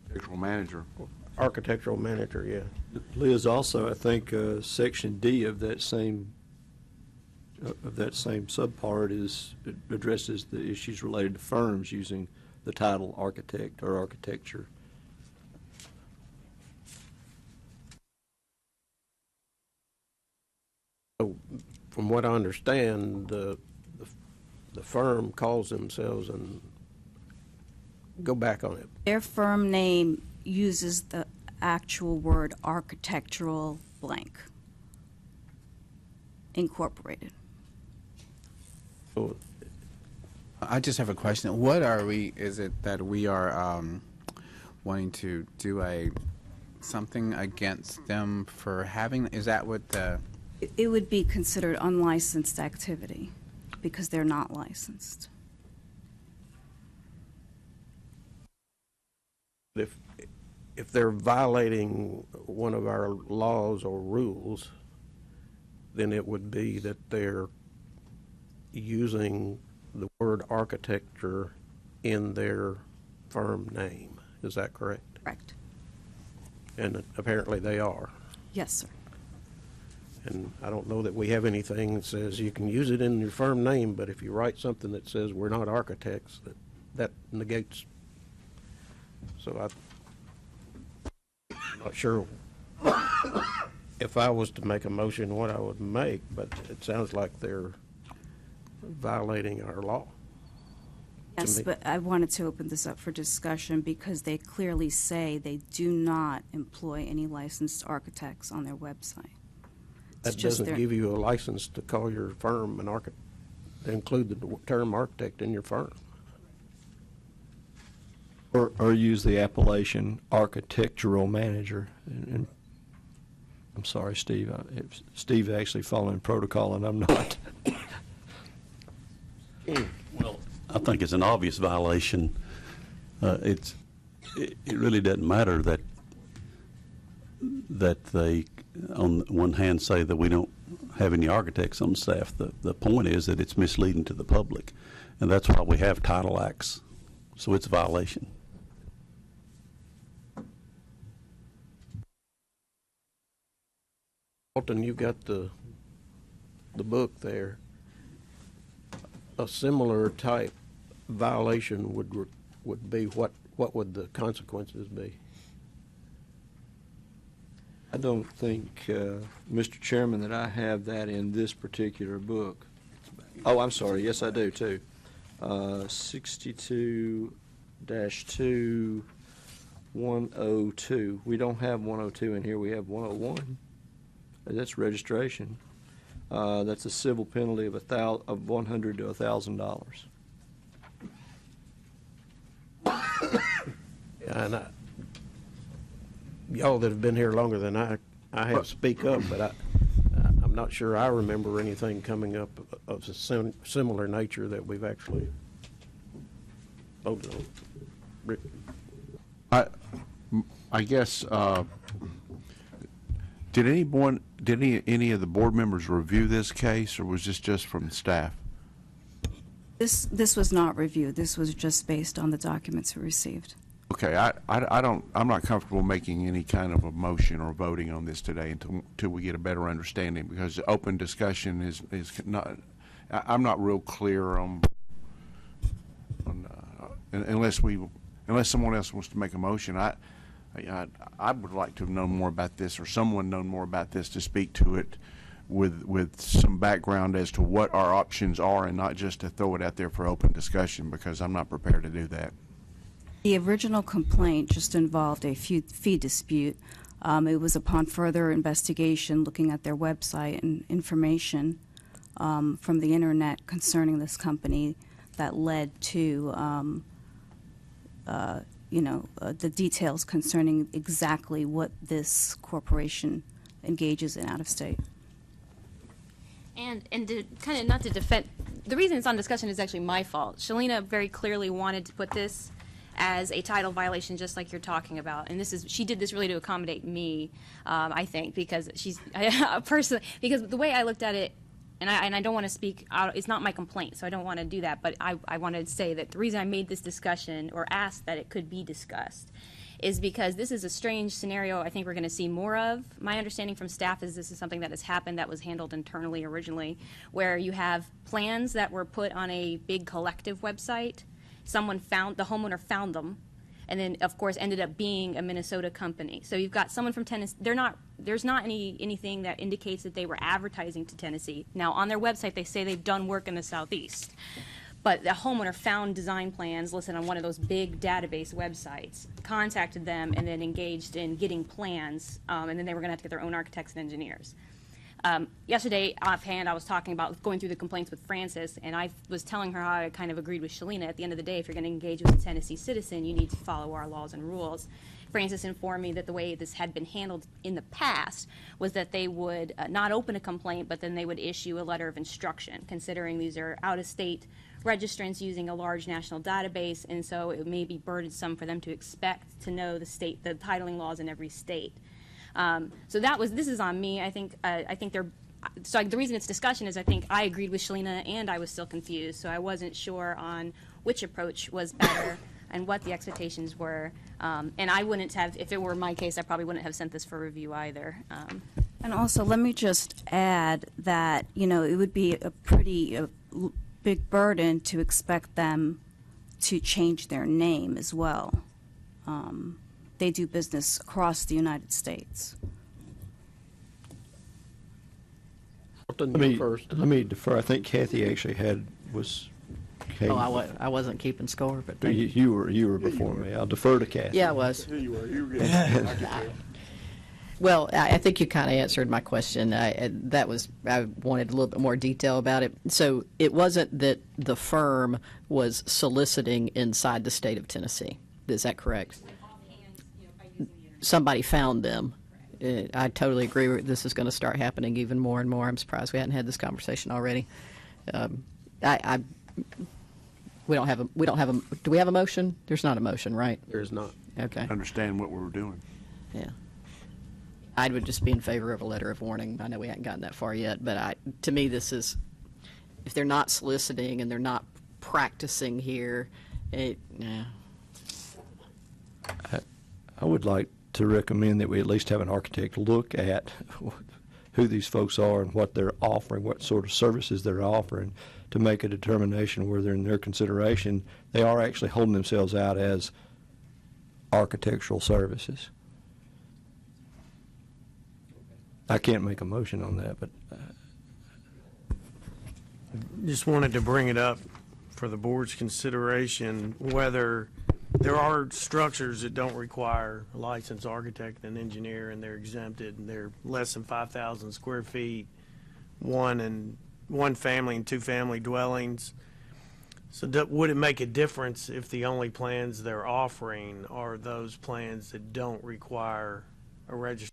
architectural manager. Architectural manager, yeah. Liz, also, I think Section D of that same subpart addresses the issues related to firms using the title architect or architecture. So, from what I understand, the firm calls themselves, and go back on it. Their firm name uses the actual word architectural blank incorporated. So, I just have a question. What are we, is it that we are wanting to do something against them for having, is that what the? It would be considered unlicensed activity because they're not licensed. If they're violating one of our laws or rules, then it would be that they're using the word architecture in their firm name. Is that correct? Correct. And apparently they are. Yes, sir. And I don't know that we have anything that says you can use it in your firm name, but if you write something that says we're not architects, that negates. So I'm not sure if I was to make a motion what I would make, but it sounds like they're violating our law. Yes, but I wanted to open this up for discussion because they clearly say they do not employ any licensed architects on their website. That doesn't give you a license to call your firm an architect, to include the term architect in your firm. Or use the appellation architectural manager. And I'm sorry, Steve. Steve's actually following protocol, and I'm not. Well, I think it's an obvious violation. It really doesn't matter that they, on one hand, say that we don't have any architects on staff. The point is that it's misleading to the public, and that's why we have Title Acts. So it's a violation. Walton, you've got the book there. A similar type violation would be what would the consequences be? I don't think, Mr. Chairman, that I have that in this particular book. Oh, I'm sorry. Yes, I do, too. 62-2, 102. We don't have 102 in here. We have 101. That's registration. That's a civil penalty of $100 to $1,000. And y'all that have been here longer than I have, speak up, but I'm not sure I remember anything coming up of a similar nature that we've actually voted on. Rick? I guess, did any of the board members review this case, or was this just from the staff? This was not reviewed. This was just based on the documents we received. Okay, I'm not comfortable making any kind of a motion or voting on this today until we get a better understanding, because open discussion is not, I'm not real clear on unless someone else wants to make a motion. I would like to know more about this, or someone know more about this to speak to it with some background as to what our options are, and not just to throw it out there for open discussion, because I'm not prepared to do that. The original complaint just involved a fee dispute. It was upon further investigation, looking at their website and information from the internet concerning this company, that led to the details concerning exactly what this corporation engages in out of state. And to kind of not to defend, the reason it's on discussion is actually my fault. Shalina very clearly wanted to put this as a title violation, just like you're talking about, and she did this really to accommodate me, I think, because personally, because the way I looked at it, and I don't want to speak out, it's not my complaint, so I don't want to do that, but I want to say that the reason I made this discussion, or asked that it could be discussed, is because this is a strange scenario I think we're going to see more of. My understanding from staff is this is something that has happened that was handled internally originally, where you have plans that were put on a big collective website. The homeowner found them, and then of course ended up being a Minnesota company. So you've got someone from Tennessee. There's not anything that indicates that they were advertising to Tennessee. Now on their website they say they've done work in the Southeast, but the homeowner found design plans listed on one of those big database websites, contacted them, and then engaged in getting plans, and then they were going to have to get their own architects and engineers. Yesterday, offhand, I was talking about going through the complaints with Frances, and I was telling her how I kind of agreed with Shalina. At the end of the day, if you're going to engage with a Tennessee citizen, you need to follow our laws and rules. Frances informed me that the way this had been handled in the past was that they would not open a complaint, but then they would issue a letter of instruction, considering these are out-of-state registrants using a large national database, and so it may be burdensome for them to expect to know the titling laws in every state. So this is on me. I think the reason it's discussion is I think I agreed with Shalina and I was still confused, so I wasn't sure on which approach was better and what the expectations were. And I wouldn't have, if it were my case, I probably wouldn't have sent this for review either. And also, let me just add that, it would be a pretty big burden to expect them to change their name as well. They do business across the United States. Let me defer. I think Kathy actually was. Oh, I wasn't keeping score, but thank you were before me. I'll defer to Kathy. Yeah, I was. Yeah, you were. You were getting Well, I think you kind of answered my question. I wanted a little bit more detail about it. So it wasn't that the firm was soliciting inside the state of Tennessee. Is that correct? Somebody found them. I totally agree. This is going to start happening even more and more. I'm surprised we hadn't had this conversation already. We don't have a. Do we have a motion? There's not a motion, right? There's not. Okay. Understand what we're doing. Yeah. I would just be in favor of a letter of warning. I know we haven't gotten that far yet, but to me, this is, if they're not soliciting and they're not practicing here, yeah. I would like to recommend that we at least have an architect look at who these folks are and what they're offering, what sort of services they're offering, to make a determination whether in their consideration they are actually holding themselves out as architectural services. I can't make a motion on that, but Just wanted to bring it up for the board's consideration, whether there are structures that don't require a licensed architect and engineer, and they're exempted, and they're less than 5,000 square feet, one family and two family dwellings. So would it make a difference if the only plans they're offering are those plans that don't require a registration?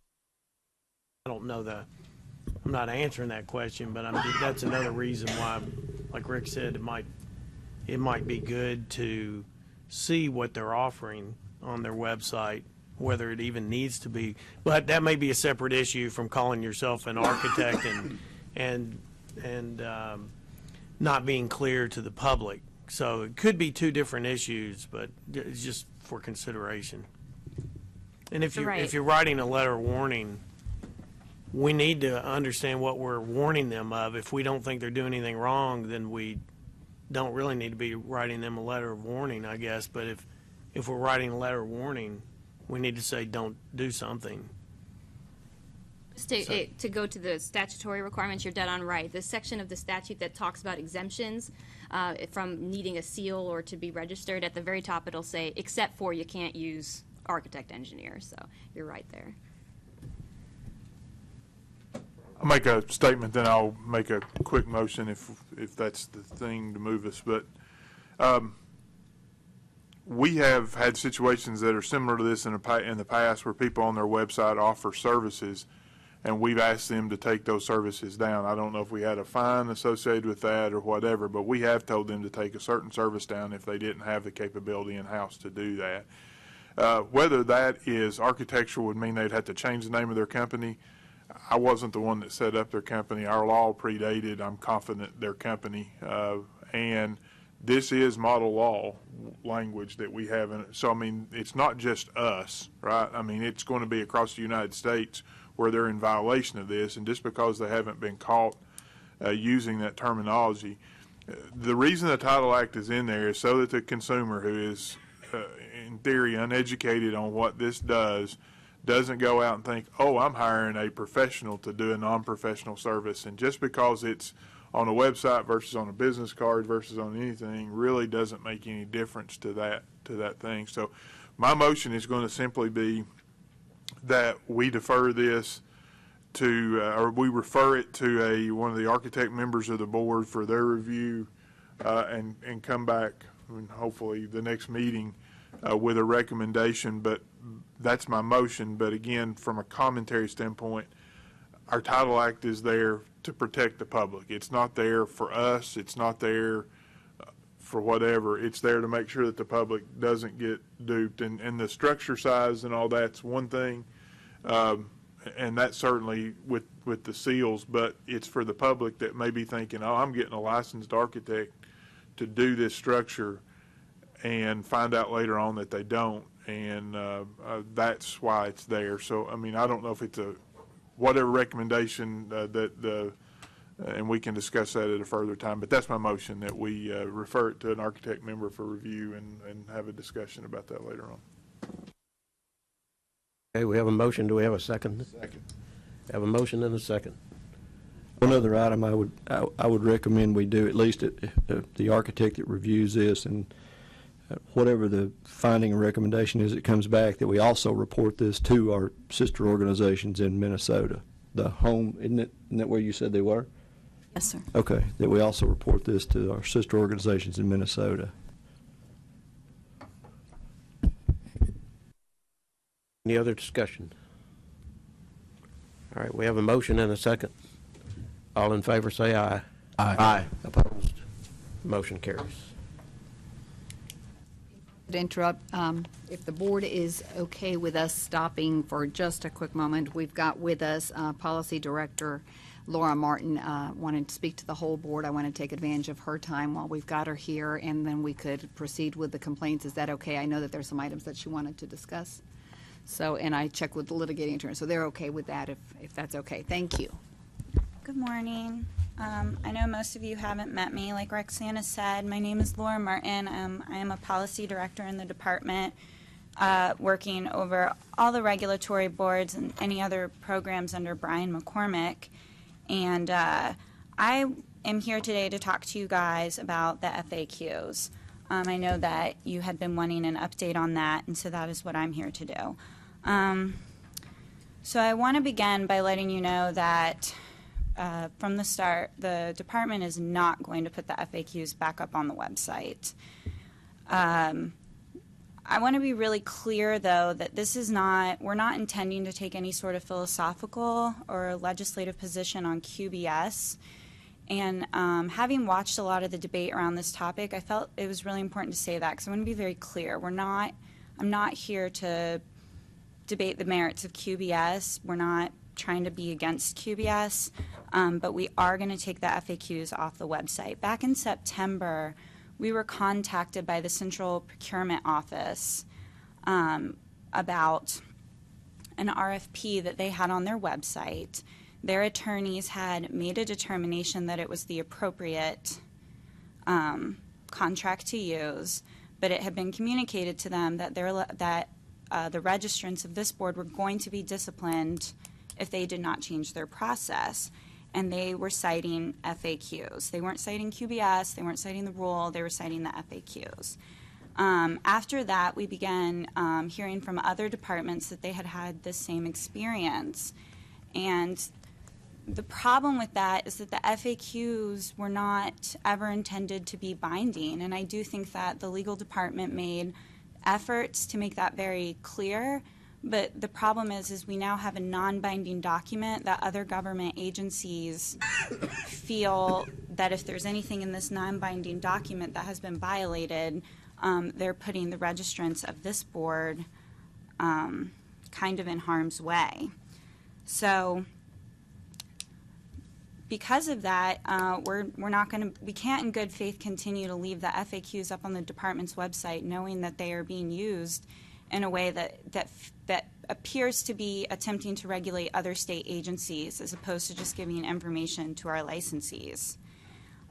I don't know I'm not answering that question, but that's another reason why, like Rick said, it might be good to see what they're offering on their website, whether it even needs to be. But that may be a separate issue from calling yourself an architect and not being clear to the public. So it could be two different issues, but it's just for consideration. And if Right. if you're writing a letter of warning, we need to understand what we're warning them of. If we don't think they're doing anything wrong, then we don't really need to be writing them a letter of warning, I guess. But if we're writing a letter of warning, we need to say don't do something. Just to go to the statutory requirements, you're dead on right. The section of the statute that talks about exemptions from needing a seal or to be registered, at the very top it'll say, except for you can't use architect engineer. So you're right there. I'll make a statement, then I'll make a quick motion if that's the thing to move us. But we have had situations that are similar to this in the past where people on their website offer services, and we've asked them to take those services down. I don't know if we had a fine associated with that or whatever, but we have told them to take a certain service down if they didn't have the capability in-house to do that. Whether that is architectural would mean they'd have to change the name of their company. I wasn't the one that set up their company. Our law predated, I'm confident, their company. And this is model law language that we have in it. So, I mean, it's not just us, right? I mean, it's going to be across the United States where they're in violation of this. And just because they haven't been caught using that terminology, the reason the Title Act is in there is so that the consumer who is, in theory, uneducated on what this doesn't go out and think, oh, I'm hiring a professional to do a non-professional service. And just because it's on a website versus on a business card versus on anything really doesn't make any difference to that thing. So my motion is going to simply be that we defer this to, or we refer it to one of the architect members of the board for their review and come back, and hopefully the next meeting with a recommendation. But that's my motion. But again, from a commentary standpoint, our Title Act is there to protect the public. It's not there for us. It's not there for whatever. It's there to make sure that the public doesn't get duped. And the structure size and all that's one thing, and that's certainly with the seals, but it's for the public that may be thinking, oh, I'm getting a licensed architect to do this structure, and find out later on that they don't. And that's why it's there. So, I mean, I don't know if it's whatever recommendation and we can discuss that at a further time, but that's my motion, that we refer it to an architect member for review and have a discussion about that later on. Okay, we have a motion. Do we have a second? Second. Have a motion and a second. One other item I would recommend we do, at least the architect that reviews this, and whatever the finding and recommendation is that comes back, that we also report this to our sister organizations in Minnesota. The home, isn't that where you said they were? Yes, sir. Okay, that we also report this to our sister organizations in Minnesota. Any other discussion? All right, we have a motion and a second. All in favor say aye. Aye. Opposed? Motion carries. To interrupt, if the board is okay with us stopping for just a quick moment, we've got with us Policy Director Laura Martin wanted to speak to the whole board. I want to take advantage of her time while we've got her here, and then we could proceed with the complaints. Is that okay? I know that there's some items that she wanted to discuss. So, and I checked with the litigating attorney, so they're okay with that if that's okay. Thank you. Good morning. I know most of you haven't met me. Like Roxana said, my name is Laura Martin. I am a policy director in the department, working over all the regulatory boards and any other programs under Brian McCormick. And I am here today to talk to you guys about the FAQs. I know that you had been wanting an update on that, and so that is what I'm here to do. So I want to begin by letting you know that from the start, the department is not going to put the FAQs back up on the website. I want to be really clear, though, that this is not, we're not intending to take any sort of philosophical or legislative position on QBS. And having watched a lot of the debate around this topic, I felt it was really important to say that, because I want to be very clear. I'm not here to debate the merits of QBS. We're not trying to be against QBS, but we are going to take the FAQs off the website. Back in September, we were contacted by the Central Procurement Office about an RFP that they had on their website. Their attorneys had made a determination that it was the appropriate contract to use, but it had been communicated to them that the registrants of this board were going to be disciplined if they did not change their process. And they were citing FAQs. They weren't citing QBS, they weren't citing the rule, they were citing the FAQs. After that, we began hearing from other departments that they had had this same experience. And the problem with that is that the FAQs were not ever intended to be binding. And I do think that the legal department made efforts to make that very clear. But the problem is we now have a non-binding document that other government agencies feel that if there's anything in this non-binding document that has been violated, they're putting the registrants of this board kind of in harm's way. So because of that, we can't in good faith continue to leave the FAQs up on the department's website knowing that they are being used in a way that appears to be attempting to regulate other state agencies as opposed to just giving information to our licensees.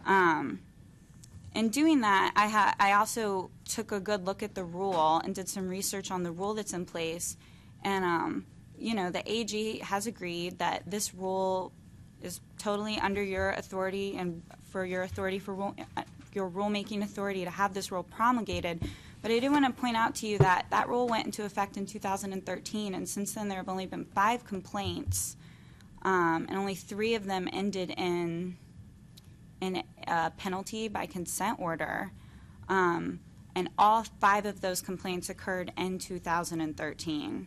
In doing that, I also took a good look at the rule and did some research on the rule that's in place. And, the AG has agreed that this rule is totally under your authority and for your authority for your rulemaking authority to have this rule promulgated. But I do want to point out to you that that rule went into effect in 2013, and since then there have only been 5 complaints, and only 3 of them ended in a penalty by consent order, and all 5 of those complaints occurred in 2013.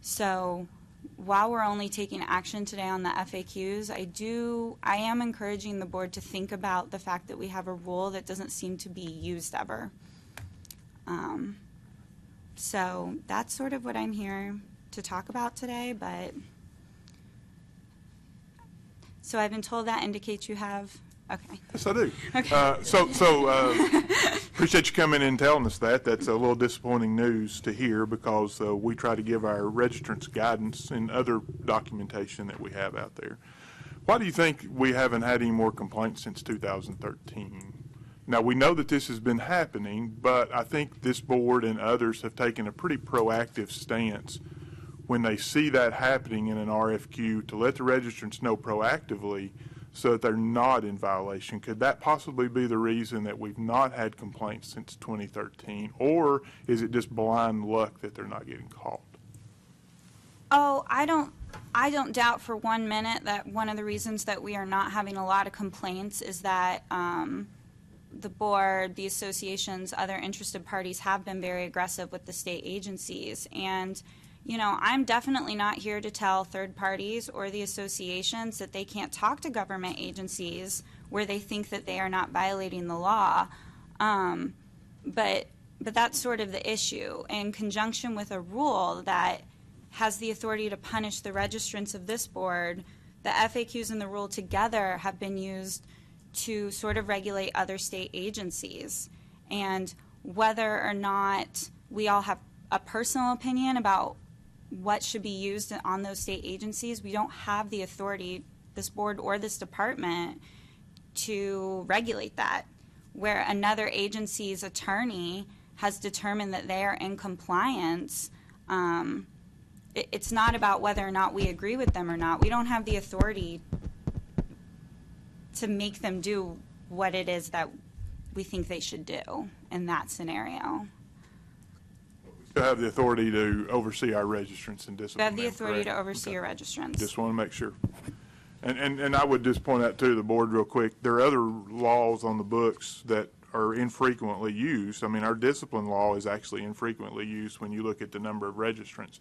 So while we're only taking action today on the FAQs, I am encouraging the board to think about the fact that we have a rule that doesn't seem to be used ever. So that's sort of what I'm here to talk about today, but so I've been told that indicates you have, okay. Yes, I do. Okay. Appreciate you coming in and telling us that. That's a little disappointing news to hear because we try to give our registrants guidance in other documentation that we have out there. Why do you think we haven't had any more complaints since 2013? Now, we know that this has been happening, but I think this board and others have taken a pretty proactive stance when they see that happening in an RFQ to let the registrants know proactively so that they're not in violation. Could that possibly be the reason that we've not had complaints since 2013? Or is it just blind luck that they're not getting caught? Oh, I don't doubt for 1 minute that one of the reasons that we are not having a lot of complaints is that the board, the associations, other interested parties have been very aggressive with the state agencies. And, I'm definitely not here to tell third parties or the associations that they can't talk to government agencies where they think that they are not violating the law. But that's sort of the issue. In conjunction with a rule that has the authority to punish the registrants of this board, the FAQs and the rule together have been used to sort of regulate other state agencies. And whether or not we all have a personal opinion about what should be used on those state agencies, we don't have the authority, this board or this department, to regulate that. Where another agency's attorney has determined that they are in compliance, it's not about whether or not we agree with them or not. We don't have the authority to make them do what it is that we think they should do in that scenario. We have the authority to oversee our registrants and discipline. We have the them, authority correct? to oversee your registrants. Just want to make sure. And I would just point out to the board real quick, there are other laws on the books that are infrequently used. I mean, our discipline law is actually infrequently used when you look at the number of registrants.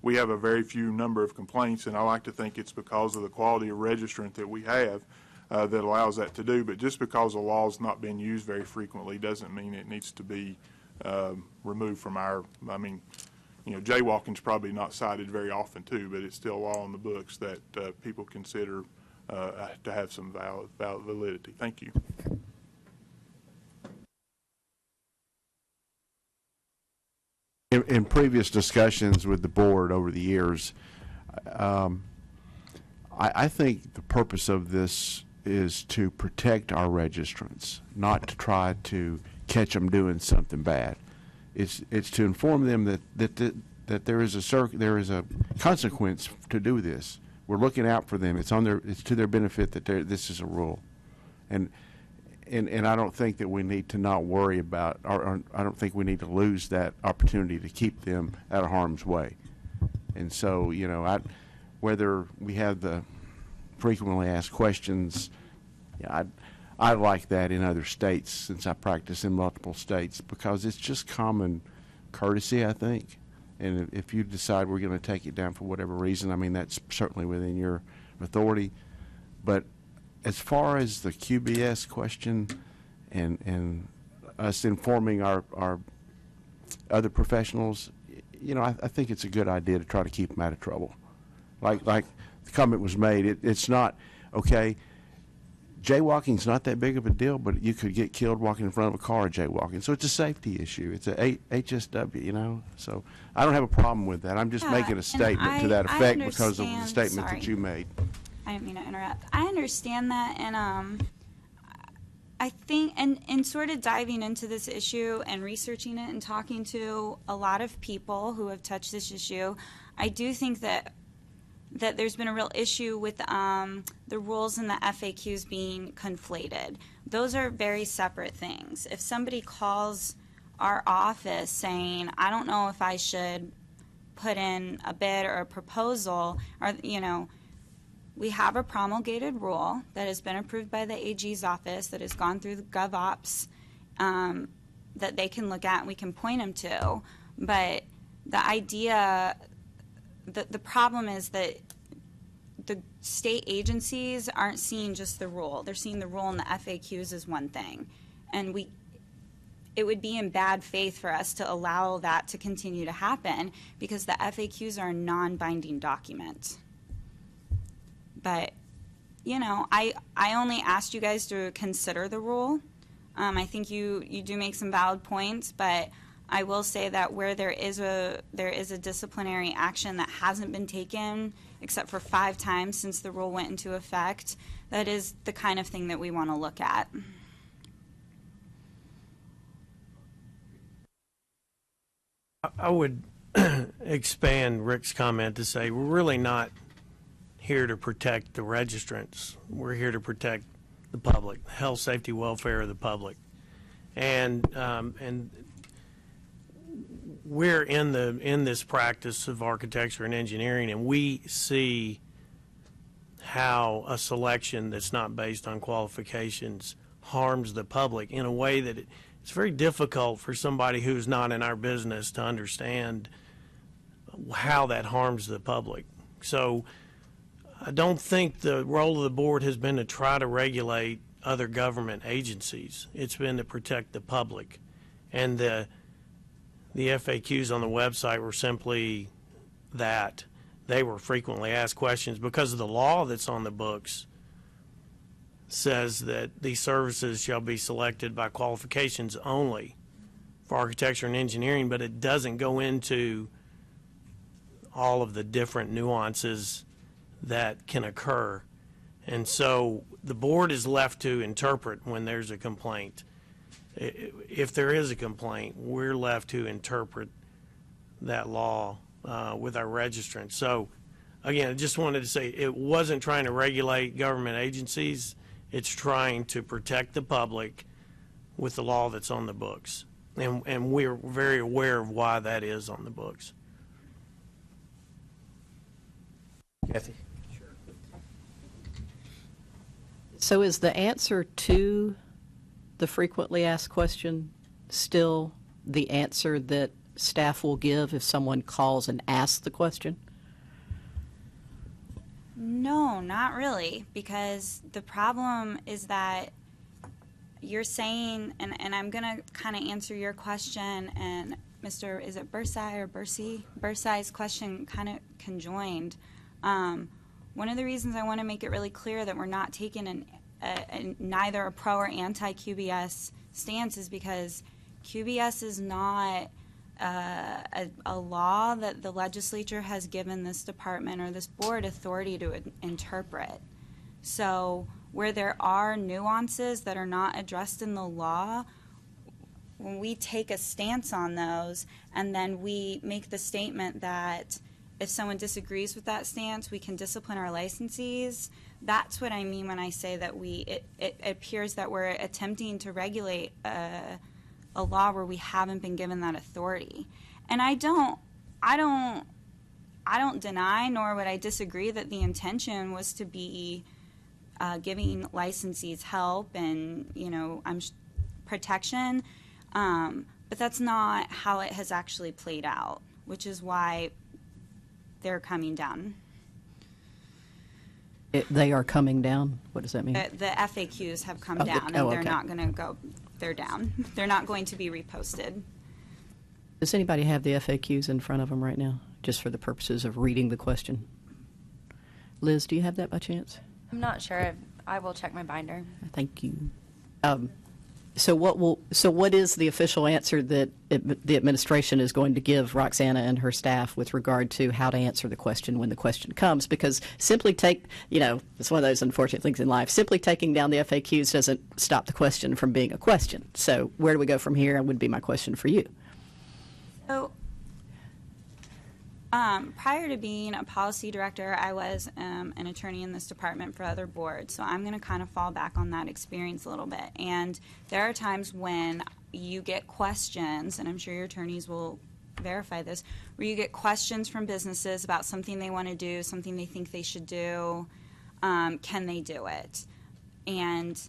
We have a very few number of complaints, and I like to think it's because of the quality of registrant that we have that allows that to do. But just because a law is not being used very frequently doesn't mean it needs to be removed from our, jaywalking's probably not cited very often too, but it's still law on the books that people consider to have some validity. Thank you. In previous discussions with the board over the years, I think the purpose of this is to protect our registrants, not to try to catch them doing something bad. It's to inform them that there is a consequence to do this. We're looking out for them. It's to their benefit that this is a rule, and I don't think that we need to not worry about, or I don't think we need to lose that opportunity to keep them out of harm's way. And so, whether we have the frequently asked questions, I like that in other states since I practice in multiple states, because it's just common courtesy, I think. And if you decide we're going to take it down for whatever reason, I mean, that's certainly within your authority. But as far as the QBS question and us informing our other professionals, I think it's a good idea to try to keep them out of trouble. Like the comment was made, it's not, okay, jaywalking's not that big of a deal, but you could get killed walking in front of a car jaywalking. So it's a safety issue. It's a HSW, So I don't have a problem with that. I'm just making a statement to that effect because of the statement that you made. I didn't mean to interrupt. I understand that, and I think, and sort of diving into this issue and researching it and talking to a lot of people who have touched this issue, I do think that there's been a real issue with the rules and the FAQs being conflated. Those are very separate things. If somebody calls our office saying, I don't know if I should put in a bid or a proposal, or, we have a promulgated rule that has been approved by the AG's office that has gone through the GovOps that they can look at and we can point them to. But the idea, the problem is that the state agencies aren't seeing just the rule. They're seeing the rule and the FAQs as one thing. And it would be in bad faith for us to allow that to continue to happen because the FAQs are a non-binding document. But, I only asked you guys to consider the rule. I think you do make some valid points, but I will say that where there is a disciplinary action that hasn't been taken except for 5 times since the rule went into effect, that is the kind of thing that we want to look at. I would expand Rick's comment to say we're really not here to protect the registrants. We're here to protect the public, the health, safety, welfare of the public, and we're in this practice of architecture and engineering, and we see how a selection that's not based on qualifications harms the public in a way that it's very difficult for somebody who's not in our business to understand how that harms the public. So I don't think the role of the board has been to try to regulate other government agencies. It's been to protect the public. And the FAQs on the website were simply that. They were frequently asked questions because of the law that's on the books says that these services shall be selected by qualifications only for architecture and engineering, but it doesn't go into all of the different nuances that can occur. And so the board is left to interpret when there's a complaint. If there is a complaint, we're left to interpret that law with our registrants. So again, I just wanted to say it wasn't trying to regulate government agencies. It's trying to protect the public with the law that's on the books. And we're very aware of why that is on the books. Kathy? So is the answer to the frequently asked question still the answer that staff will give if someone calls and asks the question? No, not really, because the problem is that, you're saying, and I'm going to kind of answer your question, and Mr. is it Bursai or Bursai's question kind of conjoined. One of the reasons I want to make it really clear that we're not taking neither a pro or anti-QBS stance is because QBS is not a law that the legislature has given this department or this board authority to interpret. So where there are nuances that are not addressed in the law, when we take a stance on those and then we make the statement that if someone disagrees with that stance, we can discipline our licensees, that's what I mean when I say that it appears that we're attempting to regulate a law where we haven't been given that authority. And I don't deny, nor would I disagree that the intention was to be giving licensees help and, protection, but that's not how it has actually played out, which is why they're coming down. They are coming down? What does that mean? The FAQs have come down, and they're not going to go, they're down. They're not going to be reposted. Does anybody have the FAQs in front of them right now, just for the purposes of reading the question? Liz, do you have that by chance? I'm not sure. I will check my binder. Thank you. So what is the official answer that the administration is going to give Roxana and her staff with regard to how to answer the question when the question comes? Because simply it's one of those unfortunate things in life. Simply taking down the FAQs doesn't stop the question from being a question. So where do we go from here? Would be my question for you. So, prior to being a policy director, I was an attorney in this department for other boards. So I'm going to kind of fall back on that experience a little bit. And there are times when you get questions, and I'm sure your attorneys will verify this, where you get questions from businesses about something they want to do, something they think they should do. Can they do it? And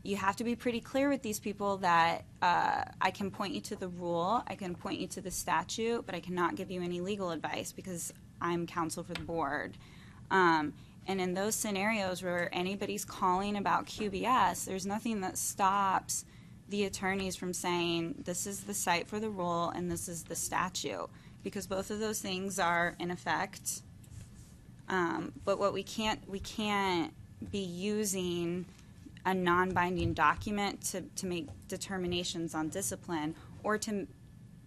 you have to be pretty clear with these people that I can point you to the rule, I can point you to the statute, but I cannot give you any legal advice because I'm counsel for the board. And in those scenarios where anybody's calling about QBS, there's nothing that stops the attorneys from saying this is the site for the rule and this is the statute, because both of those things are in effect. But what we can't be using a non-binding document to make determinations on discipline or to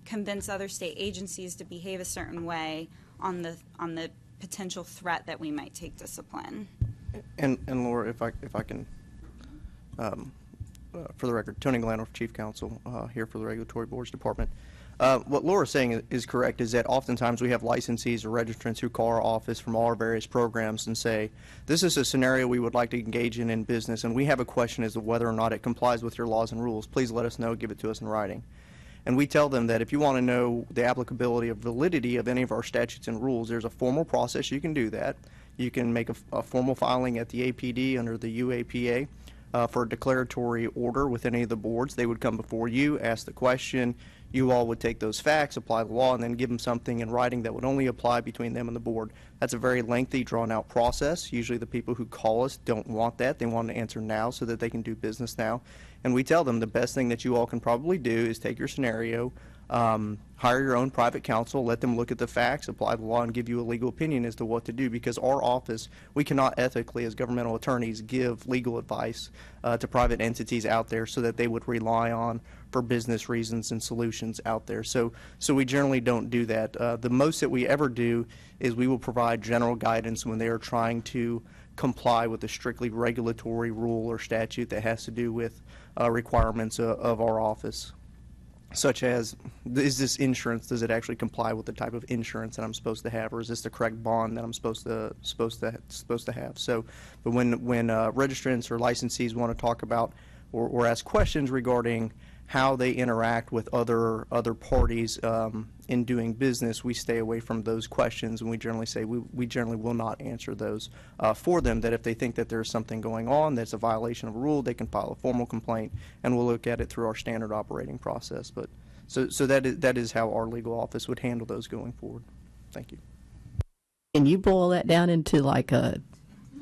convince other state agencies to behave a certain way on the potential threat that we might take discipline. And Laura, if I can, for the record, Tony Glandorf, Chief Counsel, here for the Regulatory Boards Department. What Laura's saying is correct, is that oftentimes we have licensees or registrants who call our office from all our various programs and say, this is a scenario we would like to engage in business, and we have a question as to whether or not it complies with your laws and rules. Please let us know, give it to us in writing. And we tell them that if you want to know the applicability or validity of any of our statutes and rules, there's a formal process you can do that. You can make a formal filing at the APD under the UAPA. For a declaratory order with any of the boards. They would come before you, ask the question, you all would take those facts, apply the law, and then give them something in writing that would only apply between them and the board. That's a very lengthy, drawn-out process. Usually the people who call us don't want that. They want an answer now so that they can do business now. And we tell them the best thing that you all can probably do is take your scenario, hire your own private counsel, let them look at the facts, apply the law, and give you a legal opinion as to what to do, because our office, we cannot ethically, as governmental attorneys, give legal advice to private entities out there so that they would rely on for business reasons and solutions out there. So we generally don't do that. The most that we ever do is we will provide general guidance when they are trying to comply with a strictly regulatory rule or statute that has to do with requirements of our office, such as, is this insurance, does it actually comply with the type of insurance that I'm supposed to have, or is this the correct bond that I'm supposed to have? So, but when registrants or licensees want to talk about or ask questions regarding how they interact with other parties in doing business, we stay away from those questions, and we generally say we generally will not answer those for them. That if they think that there's something going on that's a violation of a rule, they can file a formal complaint, and we'll look at it through our standard operating process. But so that is how our legal office would handle those going forward. Thank you. Can you boil that down into like a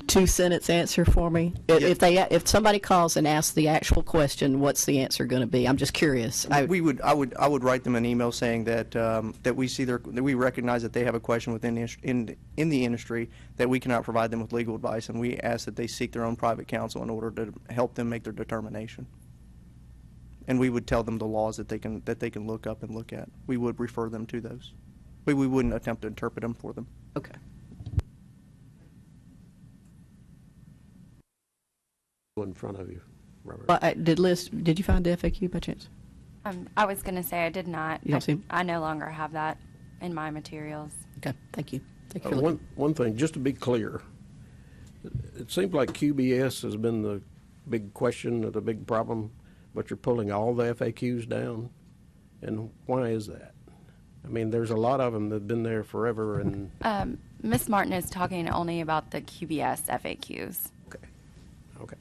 two-sentence answer for me? If somebody calls and asks the actual question, what's the answer going to be? I'm just curious. I would write them an email saying that that we recognize that they have a question within in the industry, that we cannot provide them with legal advice, and we ask that they seek their own private counsel in order to help them make their determination. And we would tell them the laws that they can look up and look at. We would refer them to those. We wouldn't attempt to interpret them for them. Okay. In front of you, Robert. Well, did you find the FAQ by chance? I was going to say I did not. You don't see 'em? I no longer have that in my materials. Okay, thank you. Thank you for looking. One thing, just to be clear, it seems like QBS has been the big question or the big problem, but you're pulling all the FAQs down, and why is that? I mean, there's a lot of them that have been there forever, and Ms. Martin is talking only about the QBS FAQs. okay.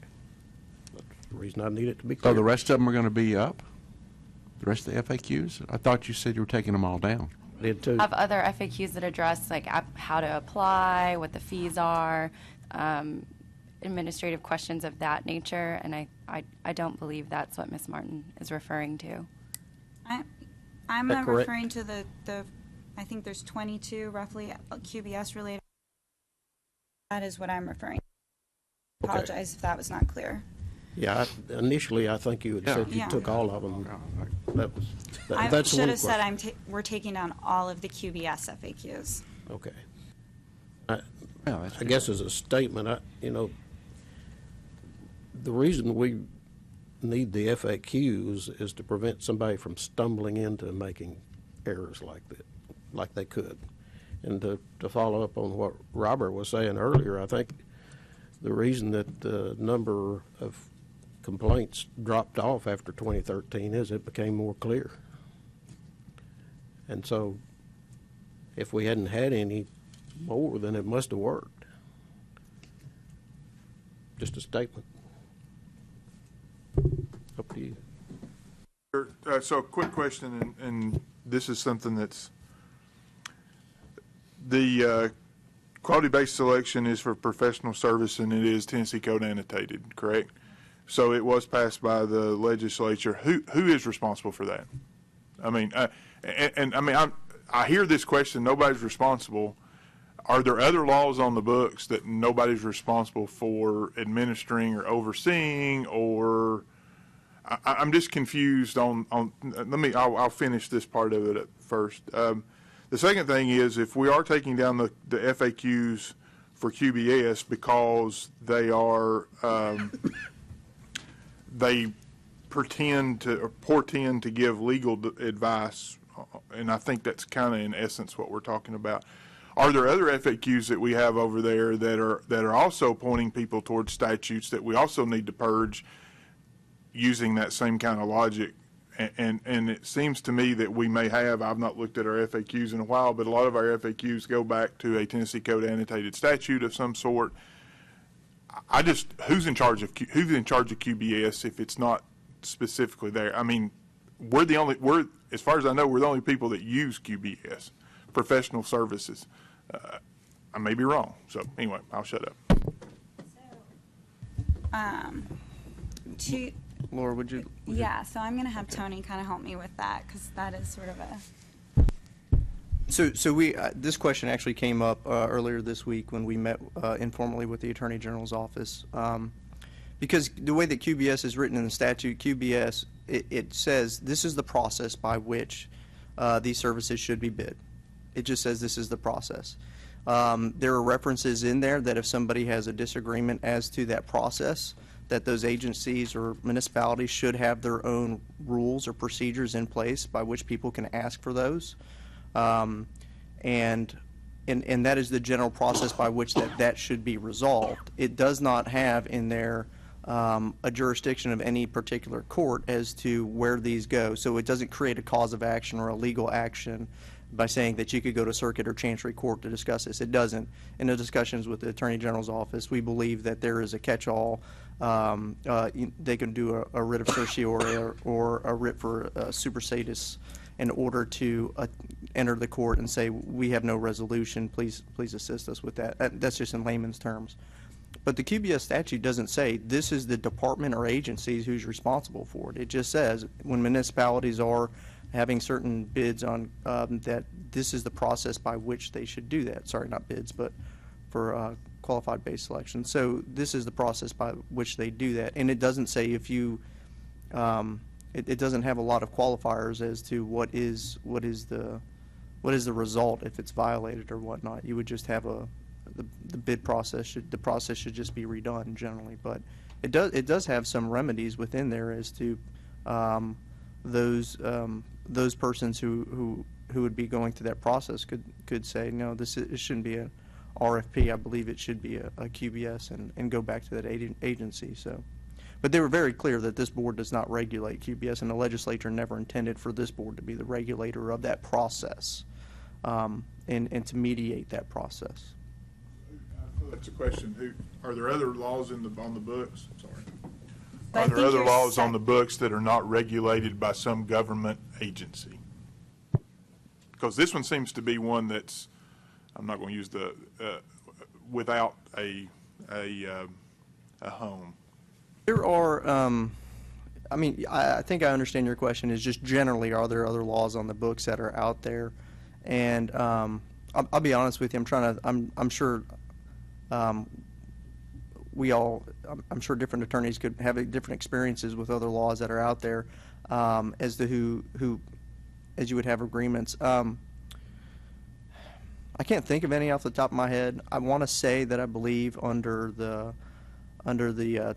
That's the reason I need it to be So clear. the rest of them are going to be up? The rest of the FAQs? I thought you said you were taking them all down. I did too. I have other FAQs that address like how to apply, what the fees are, administrative questions of that nature, and I don't believe that's what Ms. Martin is referring to. I'm that correct? referring to the I think there's 22 roughly QBS related. That is what I'm referring to. Okay. Apologize if that was not clear. Yeah, initially I think you had said you Yeah. took all of them. I That's should one have said question. we're taking down all of the QBS FAQs. Okay. I guess as a statement, the reason we need the FAQs is to prevent somebody from stumbling into making errors like that, like they could. And to follow up on what Robert was saying earlier, I think the reason that the number of complaints dropped off after 2013 is it became more clear. And so if we hadn't had any more, then it must have worked. Just a statement. Up to you. So, quick question, and this is something that's the quality-based selection is for professional service, and it is Tennessee Code annotated, correct? So it was passed by the legislature. Who is responsible for that? I mean, I hear this question. Nobody's responsible. Are there other laws on the books that nobody's responsible for administering or overseeing, or I'm just confused on I'll finish this part of it at first. The second thing is, if we are taking down the FAQs for QBS because they are they portend to give legal advice, and I think that's kind of in essence what we're talking about. Are there other FAQs that we have over there that are also pointing people towards statutes that we also need to purge using that same kind of logic? And it seems to me that we may have, I've not looked at our FAQs in a while, but a lot of our FAQs go back to a Tennessee Code annotated statute of some sort. Who's in charge of QBS if it's not specifically there? I mean, as far as I know, we're the only people that use QBS, professional services. I may be wrong. So anyway, I'll shut up. Laura, would you? Yeah, so I'm going to have Tony kind of help me with that, because that is sort of a... So we this question actually came up earlier this week when we met informally with the Attorney General's office, because the way that QBS is written in the statute, QBS it says this is the process by which these services should be bid. It just says this is the process. There are references in there that if somebody has a disagreement as to that process, that those agencies or municipalities should have their own rules or procedures in place by which people can ask for those. And that is the general process by which that should be resolved. It does not have in there a jurisdiction of any particular court as to where these go. So it doesn't create a cause of action or a legal action by saying that you could go to circuit or chancery court to discuss this. It doesn't. In the discussions with the Attorney General's office, we believe that there is a catch-all. They can do a writ of certiorari or a writ for supersedis in order to enter the court and say, we have no resolution, please assist us with that. That's just in layman's terms. But the QBS statute doesn't say this is the department or agencies who's responsible for it. It just says when municipalities are having certain bids on, that this is the process by which they should do that. Sorry, not bids, but for qualified base selection. So this is the process by which they do that. And it doesn't say if you, it doesn't have a lot of qualifiers as to what is the result if it's violated or whatnot. You would just have the bid process should just be redone generally, but it does have some remedies within there as to those persons who would be going through that process could say no, it shouldn't be a RFP. I believe it should be a QBS and go back to that agency. So, but they were very clear that this board does not regulate QBS, and the legislature never intended for this board to be the regulator of that process and to mediate that process. That's a question. Are there other laws on the books? Sorry. But I Are there think other you're laws on the books that are not regulated by some government agency? Because this one seems to be one that's, I'm not going to use the, without a home. There are, I mean, I think I understand your question is just generally, are there other laws on the books that are out there? And I'll be honest with you, I'm sure I'm sure different attorneys could have different experiences with other laws that are out there as to who, as you would have agreements. I can't think of any off the top of my head. I want to say that I believe under the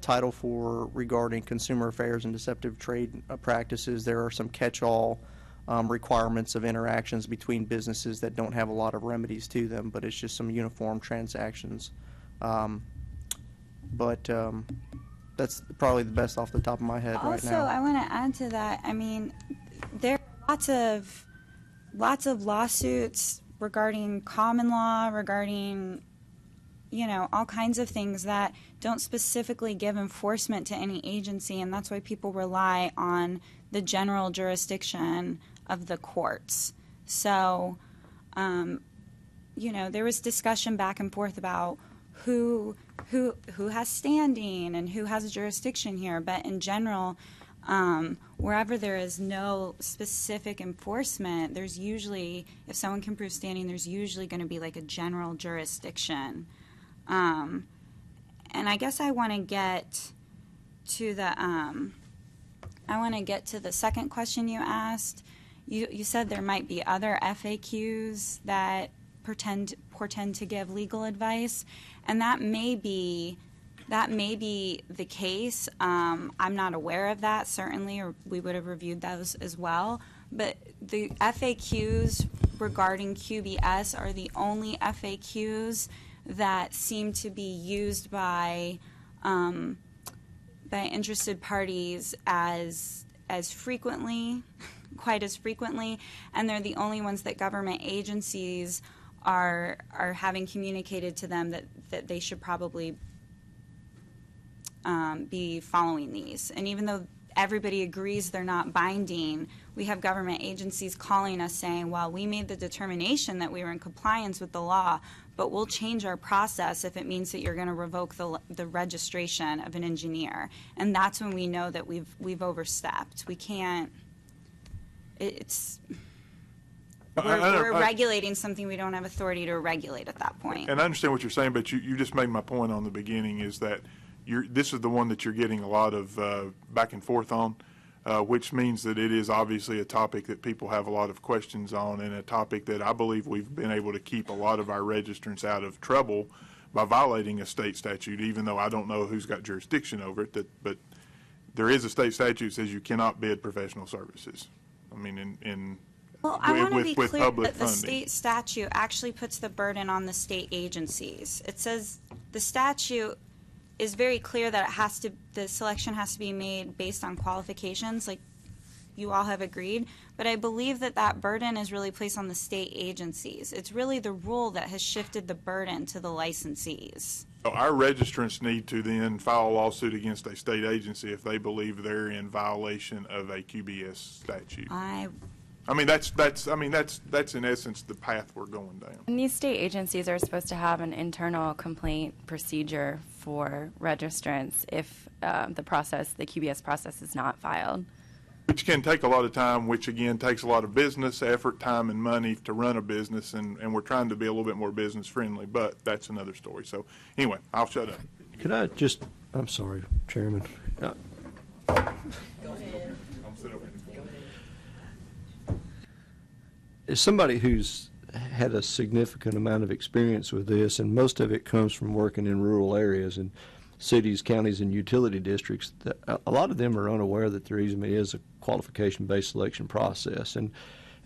Title IV regarding consumer affairs and deceptive trade practices, there are some catch-all requirements of interactions between businesses that don't have a lot of remedies to them, but it's just some uniform transactions. But that's probably the best off the top of my head right now. Also, I want to add to that. I mean, there are lots of lawsuits regarding common law, regarding, all kinds of things that don't specifically give enforcement to any agency, and that's why people rely on the general jurisdiction of the courts. So, there was discussion back and forth about who has standing and who has a jurisdiction here, but in general, wherever there is no specific enforcement, there's usually, if someone can prove standing, there's usually going to be like a general jurisdiction. And I guess I want to get to the second question you asked. You said there might be other FAQs that portend to give legal advice, and that may be the case. I'm not aware of that, certainly, or we would have reviewed those as well. But the FAQs regarding QBS are the only FAQs that seem to be used by interested parties as frequently, quite as frequently, and they're the only ones that government agencies are having communicated to them that they should probably be following these. And even though everybody agrees they're not binding, we have government agencies calling us saying, well, we made the determination that we were in compliance with the law, but we'll change our process if it means that you're going to revoke the registration of an engineer. And that's when we know that we've overstepped. We can't, we're regulating something we don't have authority to regulate at that point. And I understand what you're saying, but you just made my point on the beginning is that this is the one that you're getting a lot of back and forth on, which means that it is obviously a topic that people have a lot of questions on, and a topic that I believe we've been able to keep a lot of our registrants out of trouble by violating a state statute, even though I don't know who's got jurisdiction over it. But there is a state statute that says you cannot bid professional services. I mean, Well, I want to be clear public that the funding. state statute actually puts the burden on the state agencies. It says the statute is very clear that the selection has to be made based on qualifications, like you all have agreed. But I believe that burden is really placed on the state agencies. It's really the rule that has shifted the burden to the licensees. So our registrants need to then file a lawsuit against a state agency if they believe they're in violation of a QBS statute. I I mean, that's in essence the path we're going down. And these state agencies are supposed to have an internal complaint procedure for registrants if the QBS process is not filed. Which can take a lot of time, which again takes a lot of business, effort, time, and money to run a business, and we're trying to be a little bit more business friendly, but that's another story. So anyway, I'll shut up. Could I just, I'm sorry, Chairman. As somebody who's had a significant amount of experience with this, and most of it comes from working in rural areas and cities, counties, and utility districts, a lot of them are unaware that there even is a qualification-based selection process. And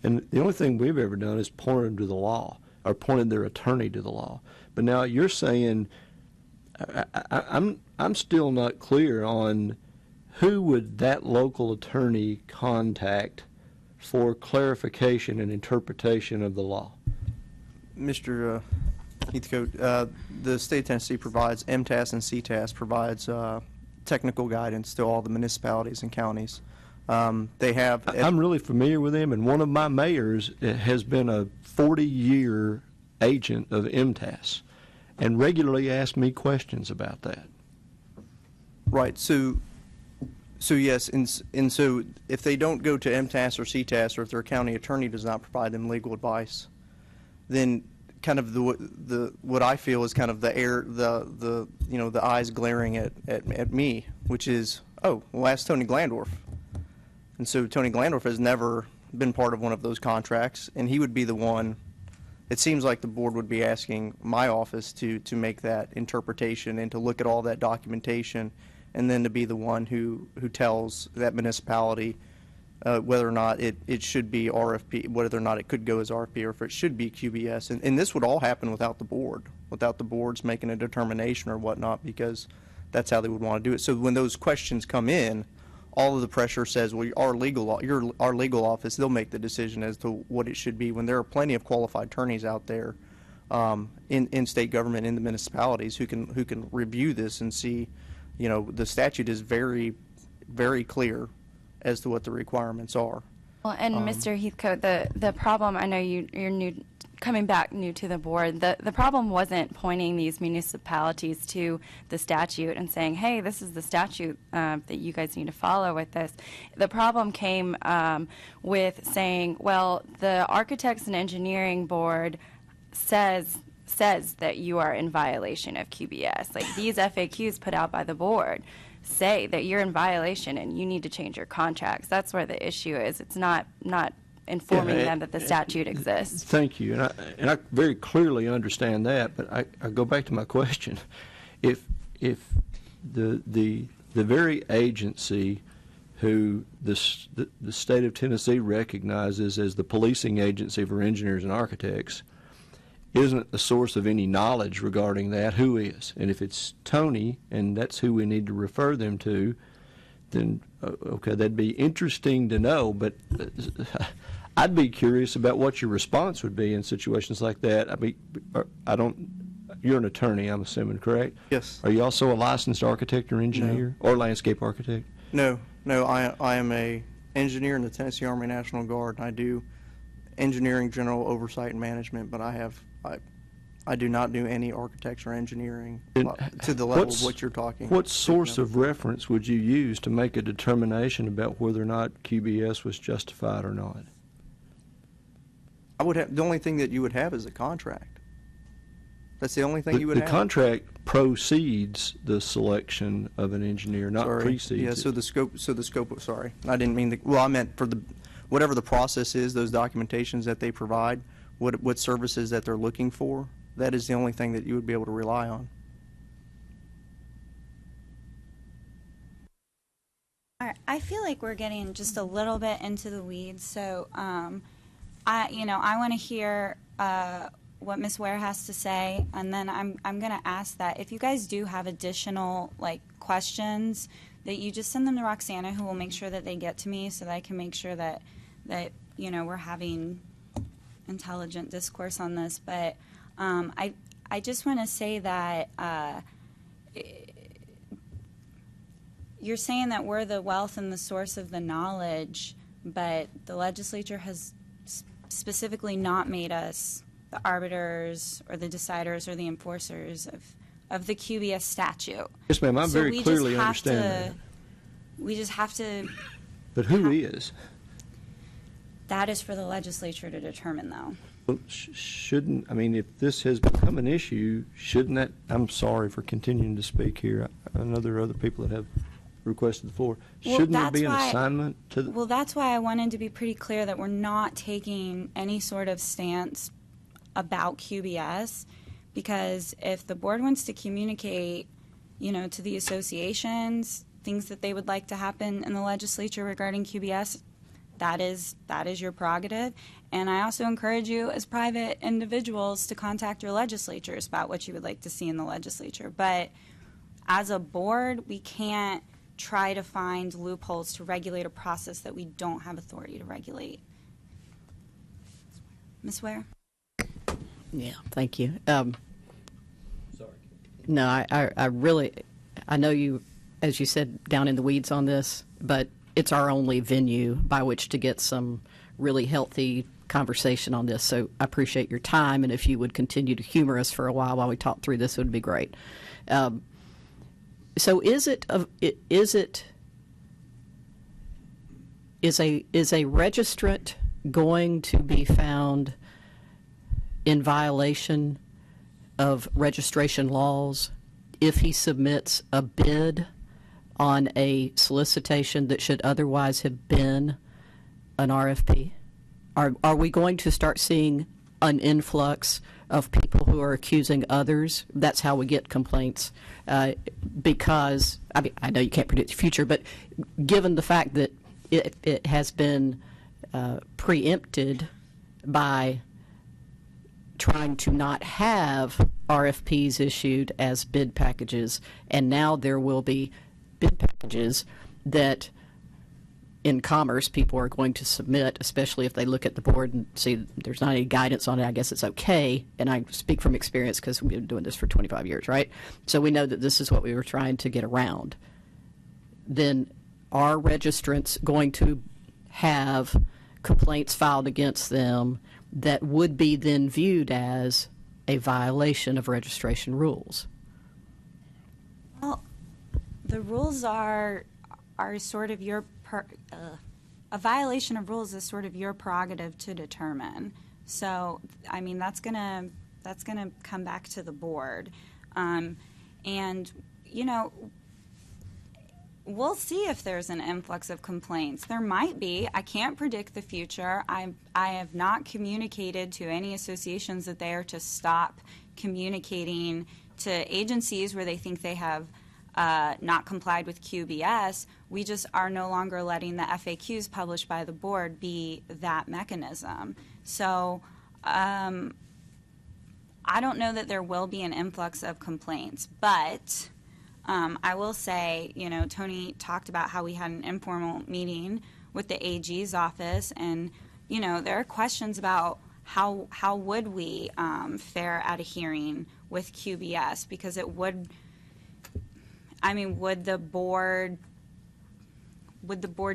the only thing we've ever done is point them to the law, or pointed their attorney to the law. But now you're saying, I'm still not clear on who would that local attorney contact for clarification and interpretation of the law? Mr. Heathcote, the state of Tennessee provides, MTAS and CTAS provides technical guidance to all the municipalities and counties. They have. I'm really familiar with them, and one of my mayors has been a 40-year agent of MTAS and regularly asks me questions about that. Right. So yes, and so if they don't go to MTAS or CTAS, or if their county attorney does not provide them legal advice, then kind of the what I feel is kind of the eyes glaring at me, which is, oh, well, ask Tony Glandorf. And so Tony Glandorf has never been part of one of those contracts, and he would be the one. It seems like the board would be asking my office to make that interpretation and to look at all that documentation, and then to be the one who tells that municipality whether or not it should be RFP, whether or not it could go as RFP, or if it should be QBS. And this would all happen without the board, without the boards making a determination or whatnot, because that's how they would want to do it. So when those questions come in, all of the pressure says, well, our legal office, they'll make the decision as to what it should be, when there are plenty of qualified attorneys out there in state government, in the municipalities, who can review this and see, the statute is very, very clear as to what the requirements are. Well, and Mr. Heathcote, the problem, I know you're new, coming back new to the board, the problem wasn't pointing these municipalities to the statute and saying, hey, this is the statute that you guys need to follow with this. The problem came with saying, well, the Architects and Engineering Board says that you are in violation of QBS. Like, these FAQs put out by the board say that you're in violation and you need to change your contracts. That's where the issue is. It's not informing them that the statute exists. Thank you, and I very clearly understand that. But I go back to my question: if the very agency who the state of Tennessee recognizes as the policing agency for engineers and architects isn't a source of any knowledge regarding that, who is? And if it's Tony, and that's who we need to refer them to, then, okay, that'd be interesting to know, but I'd be curious about what your response would be in situations like that. You're an attorney, I'm assuming, correct? Yes. Are you also a licensed architect or engineer? No. Or landscape architect? No, I am a engineer in the Tennessee Army National Guard, and I do engineering, general oversight, and management, but I do not do any architecture or engineering to the level of what you're talking. What source of reference would you use to make a determination about whether or not QBS was justified or not? The only thing that you would have is a contract. That's the only thing you would have. The contract precedes the selection of an engineer, not precedes it. Yeah, so the scope, sorry, I didn't mean I meant for whatever the process is, those documentations that they provide, what services that they're looking for, that is the only thing that you would be able to rely on. All right, I feel like we're getting just a little bit into the weeds, so I want to hear what Ms. Ware has to say, and then I'm going to ask that if you guys do have additional questions, that you just send them to Roxana, who will make sure that they get to me, so that I can make sure that we're having intelligent discourse on this. But I just want to say that you're saying that we're the wealth and the source of the knowledge, but the legislature has specifically not made us the arbiters or the deciders or the enforcers of the QBS statute. Yes, ma'am, I So very we just clearly have understand that. We just have to. But who is? That is for the legislature to determine, though. Well, shouldn't, I mean, if this has become an issue, shouldn't that, I'm sorry for continuing to speak here. I know there are other people that have requested the floor. Well, Shouldn't there that's be an why- assignment to the? Well, that's why I wanted to be pretty clear that we're not taking any sort of stance about QBS, because if the board wants to communicate, to the associations, things that they would like to happen in the legislature regarding QBS, that is your prerogative. And I also encourage you as private individuals to contact your legislatures about what you would like to see in the legislature. But as a board, we can't try to find loopholes to regulate a process that we don't have authority to regulate. Ms. Ware? Yeah, thank you. No, I really, I know you, as you said, down in the weeds on this, but it's our only venue by which to get some really healthy conversation on this. So I appreciate your time, and if you would continue to humor us for a while we talk through this, it would be great. So is a registrant going to be found in violation of registration laws if he submits a bid on a solicitation that should otherwise have been an RFP? Are we going to start seeing an influx of people who are accusing others? That's how we get complaints. Because, I mean, I know you can't predict the future, but given the fact that it has been preempted by trying to not have RFPs issued as bid packages, and now there will be bid packages that in commerce people are going to submit, especially if they look at the board and see there's not any guidance on it. I guess it's okay, and I speak from experience because we've been doing this for 25 years, right? So we know that this is what we were trying to get around. Then are registrants going to have complaints filed against them that would be then viewed as a violation of registration rules? Well, the rules are sort of a violation of rules is sort of your prerogative to determine. So, I mean, that's gonna come back to the board, and we'll see if there's an influx of complaints. There might be. I can't predict the future. I have not communicated to any associations that they are to stop communicating to agencies where they think they have not complied with QBS. We just are no longer letting the FAQs published by the board be that mechanism. So I don't know that there will be an influx of complaints, but I will say, Tony talked about how we had an informal meeting with the AG's office, and, there are questions about how would we fare at a hearing with QBS, because it would, would the board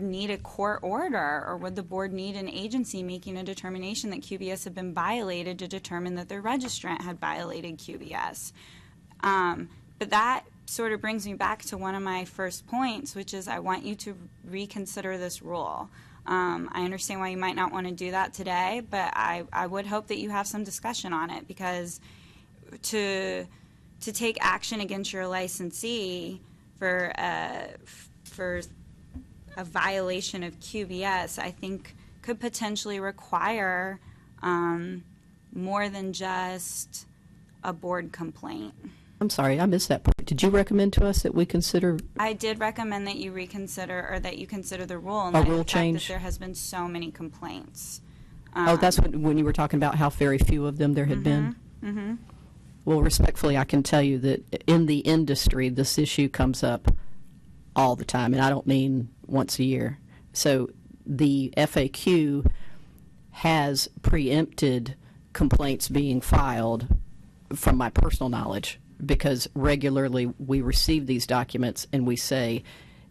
need a court order, or would the board need an agency making a determination that QBS had been violated to determine that their registrant had violated QBS? But that sort of brings me back to one of my first points, which is I want you to reconsider this rule. I understand why you might not want to do that today, but I would hope that you have some discussion on it, because to take action against your licensee for a violation of QBS, I think could potentially require more than just a board complaint. I'm sorry, I missed that part. Did you recommend to us that we consider? I did recommend that you reconsider, or that you consider the rule in A light rule of the fact change? that there has been so many complaints. That's when you were talking about how very few of them there had been? Mm-hmm. Well, respectfully, I can tell you that in the industry, this issue comes up all the time, and I don't mean once a year. So the FAQ has preempted complaints being filed, from my personal knowledge, because regularly we receive these documents and we say,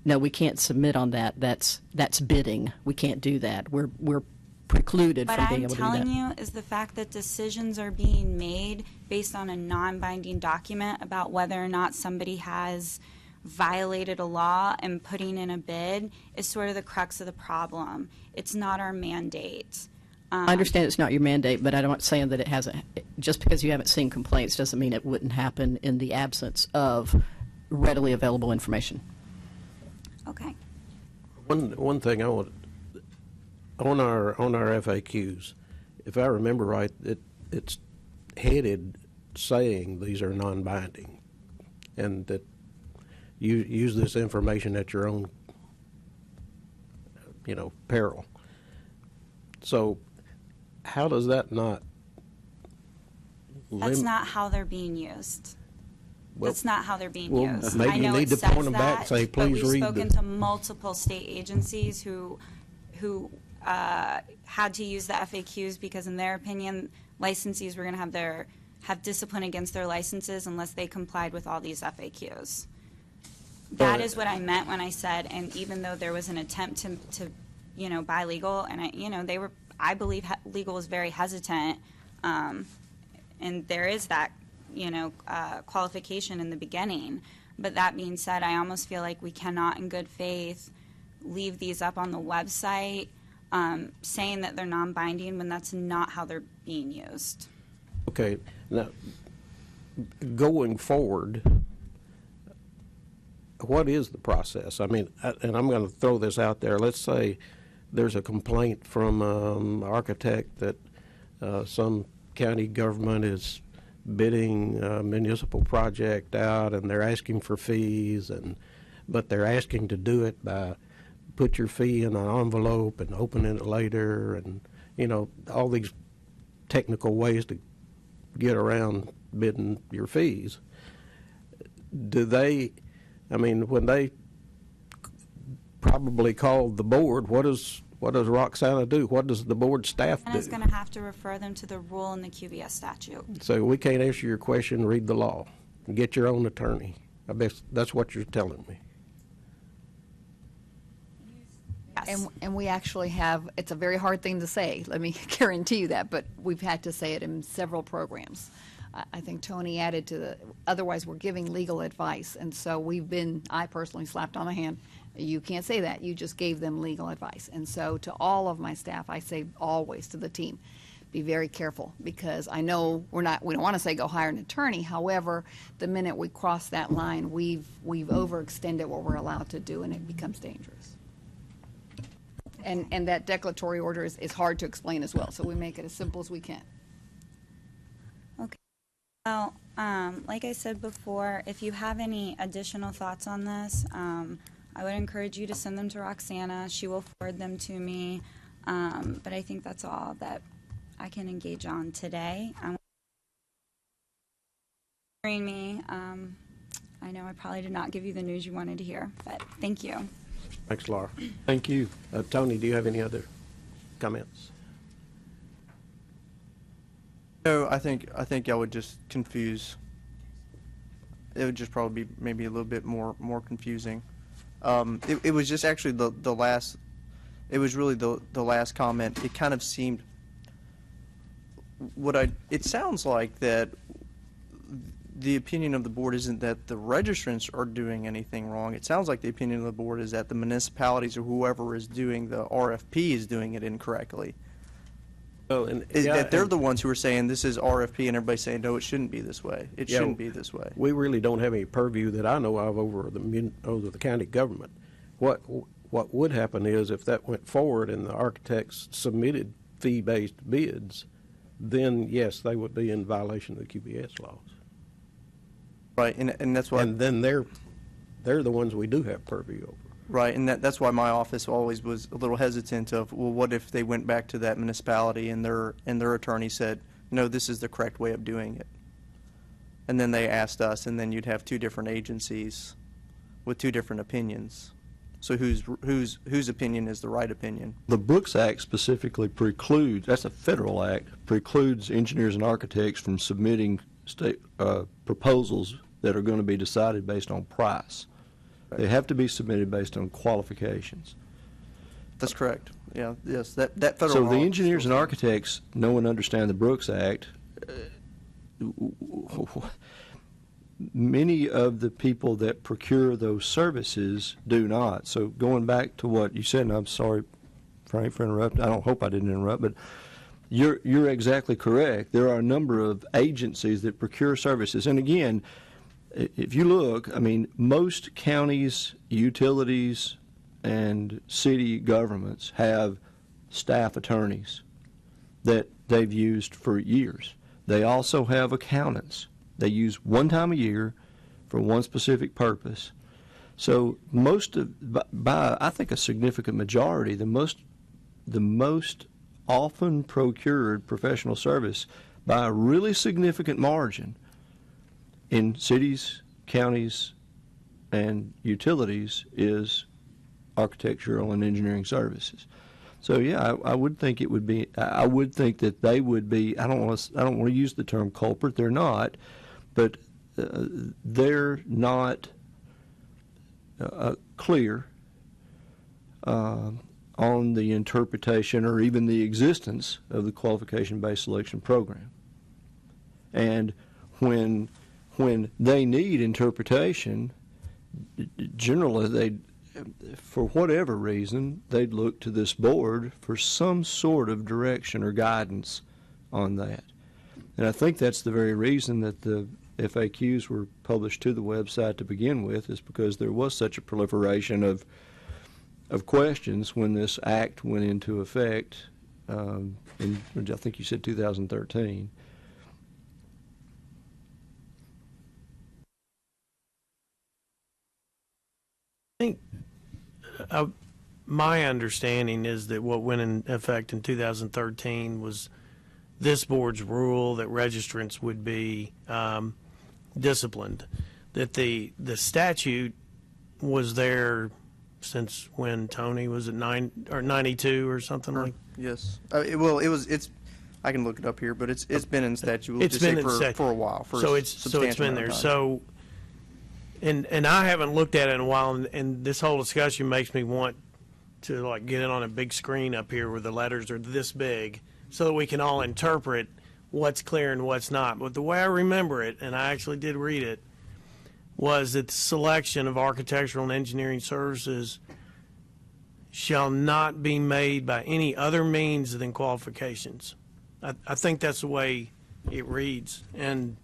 no, we can't submit on that. That's bidding. We can't do that. We're precluded What from being I'm able to do telling that. you is the fact that decisions are being made based on a non-binding document about whether or not somebody has violated a law and putting in a bid is sort of the crux of the problem. It's not our mandate. I understand it's not your mandate, but I'm not saying that it hasn't. Just because you haven't seen complaints doesn't mean it wouldn't happen in the absence of readily available information. Okay. One thing I want on our FAQs, if I remember right, it's headed saying these are non-binding, and that you use this information at your own, peril. So, how does that not? That's not how they're being used. Well, That's not how they're being well, used. maybe I you know need it to says point them back and say, but "Please we've read spoken the-" to multiple state agencies who had to use the FAQs because, in their opinion, licensees were going to have discipline against their licenses unless they complied with all these FAQs. That is what I meant when I said, and even though there was an attempt to buy legal, and I believe legal was very hesitant, and there is that, qualification in the beginning. But that being said, I almost feel like we cannot, in good faith, leave these up on the website saying that they're non-binding when that's not how they're being used. Okay, now, going forward, what is the process? I mean, and I'm going to throw this out there. Let's say there's a complaint from an architect that some county government is bidding a municipal project out, and they're asking for fees, but they're asking to do it by put your fee in an envelope and open it later, and all these technical ways to get around bidding your fees. Do they? I mean, when they probably called the board, what does Roxana do? What does the board staff And do? it's going to have to refer them to the rule in the QBS statute. So we can't answer your question, read the law, and get your own attorney. I bet that's what you're telling me. And we actually have, it's a very hard thing to say, let me guarantee you that, but we've had to say it in several programs. I think Tony added to otherwise we're giving legal advice, and so I personally slapped on my hand. You can't say that, you just gave them legal advice. And so to all of my staff, I say always to the team, be very careful, because I know we don't want to say go hire an attorney. However, the minute we cross that line, we've overextended what we're allowed to do, and it becomes dangerous. And that declaratory order is hard to explain as well, so we make it as simple as we can. Okay. Well, like I said before, if you have any additional thoughts on this, I would encourage you to send them to Roxana. She will forward them to me. But I think that's all that I can engage on today. I know I probably did not give you the news you wanted to hear, but thank you. Thanks, Laura. Thank you. Tony, do you have any other comments? No, I think I would just confuse. It would just probably be maybe a little bit more confusing. It was just actually the last. It was really the last comment. It kind of seemed. It sounds like that. The opinion of the board isn't that the registrants are doing anything wrong. It sounds like the opinion of the board is that the municipalities or whoever is doing the RFP is doing it incorrectly. That they're the ones who are saying this is RFP, and everybody's saying no, it shouldn't be this way. It shouldn't be this way. We really don't have any purview that I know of over the county government. What would happen is if that went forward and the architects submitted fee-based bids, then yes, they would be in violation of the QBS laws. Right, and that's why. And then they're the ones we do have purview over. Right, and that's why my office always was a little hesitant of, well, what if they went back to that municipality and their attorney said, no, this is the correct way of doing it. And then they asked us, and then you'd have two different agencies with two different opinions. So whose opinion is the right opinion? The Brooks Act specifically precludes, that's a federal act, precludes engineers and architects from submitting state proposals that are going to be decided based on price. They have to be submitted based on qualifications. That's correct. Yeah, yes, that federal So law the engineers still and architects know and understand the Brooks Act. Many of the people that procure those services do not. So going back to what you said, and I'm sorry, Frank, for interrupting. I don't hope I didn't interrupt, but you're exactly correct. There are a number of agencies that procure services. And again, if you look, I mean, most counties, utilities, and city governments have staff attorneys that they've used for years. They also have accountants. They use one time a year for one specific purpose. So most of, by I think a significant majority, the most often procured professional service by a really significant margin in cities, counties, and utilities is architectural and engineering services. So yeah, I would think it would be. I would think that they would be. I don't want to use the term culprit. They're not, but they're not clear on the interpretation or even the existence of the qualification-based selection program. And when they need interpretation, generally they, for whatever reason, they'd look to this board for some sort of direction or guidance on that. And I think that's the very reason that the FAQs were published to the website to begin with, is because there was such a proliferation of questions when this act went into effect in, I think you said 2013. I think my understanding is that what went in effect in 2013 was this board's rule that registrants would be disciplined. That the statute was there since when, Tony? Was it 92 or something like? Yes. It's. I can look it up here, but it's been in statute. We'll It's just say been in statute for a while. So it's been there. So, and I haven't looked at it in a while, and this whole discussion makes me want to like get it on a big screen up here where the letters are this big, so that we can all interpret what's clear and what's not. But the way I remember it, and I actually did read it, was that the selection of architectural and engineering services shall not be made by any other means than qualifications. I think that's the way it reads. And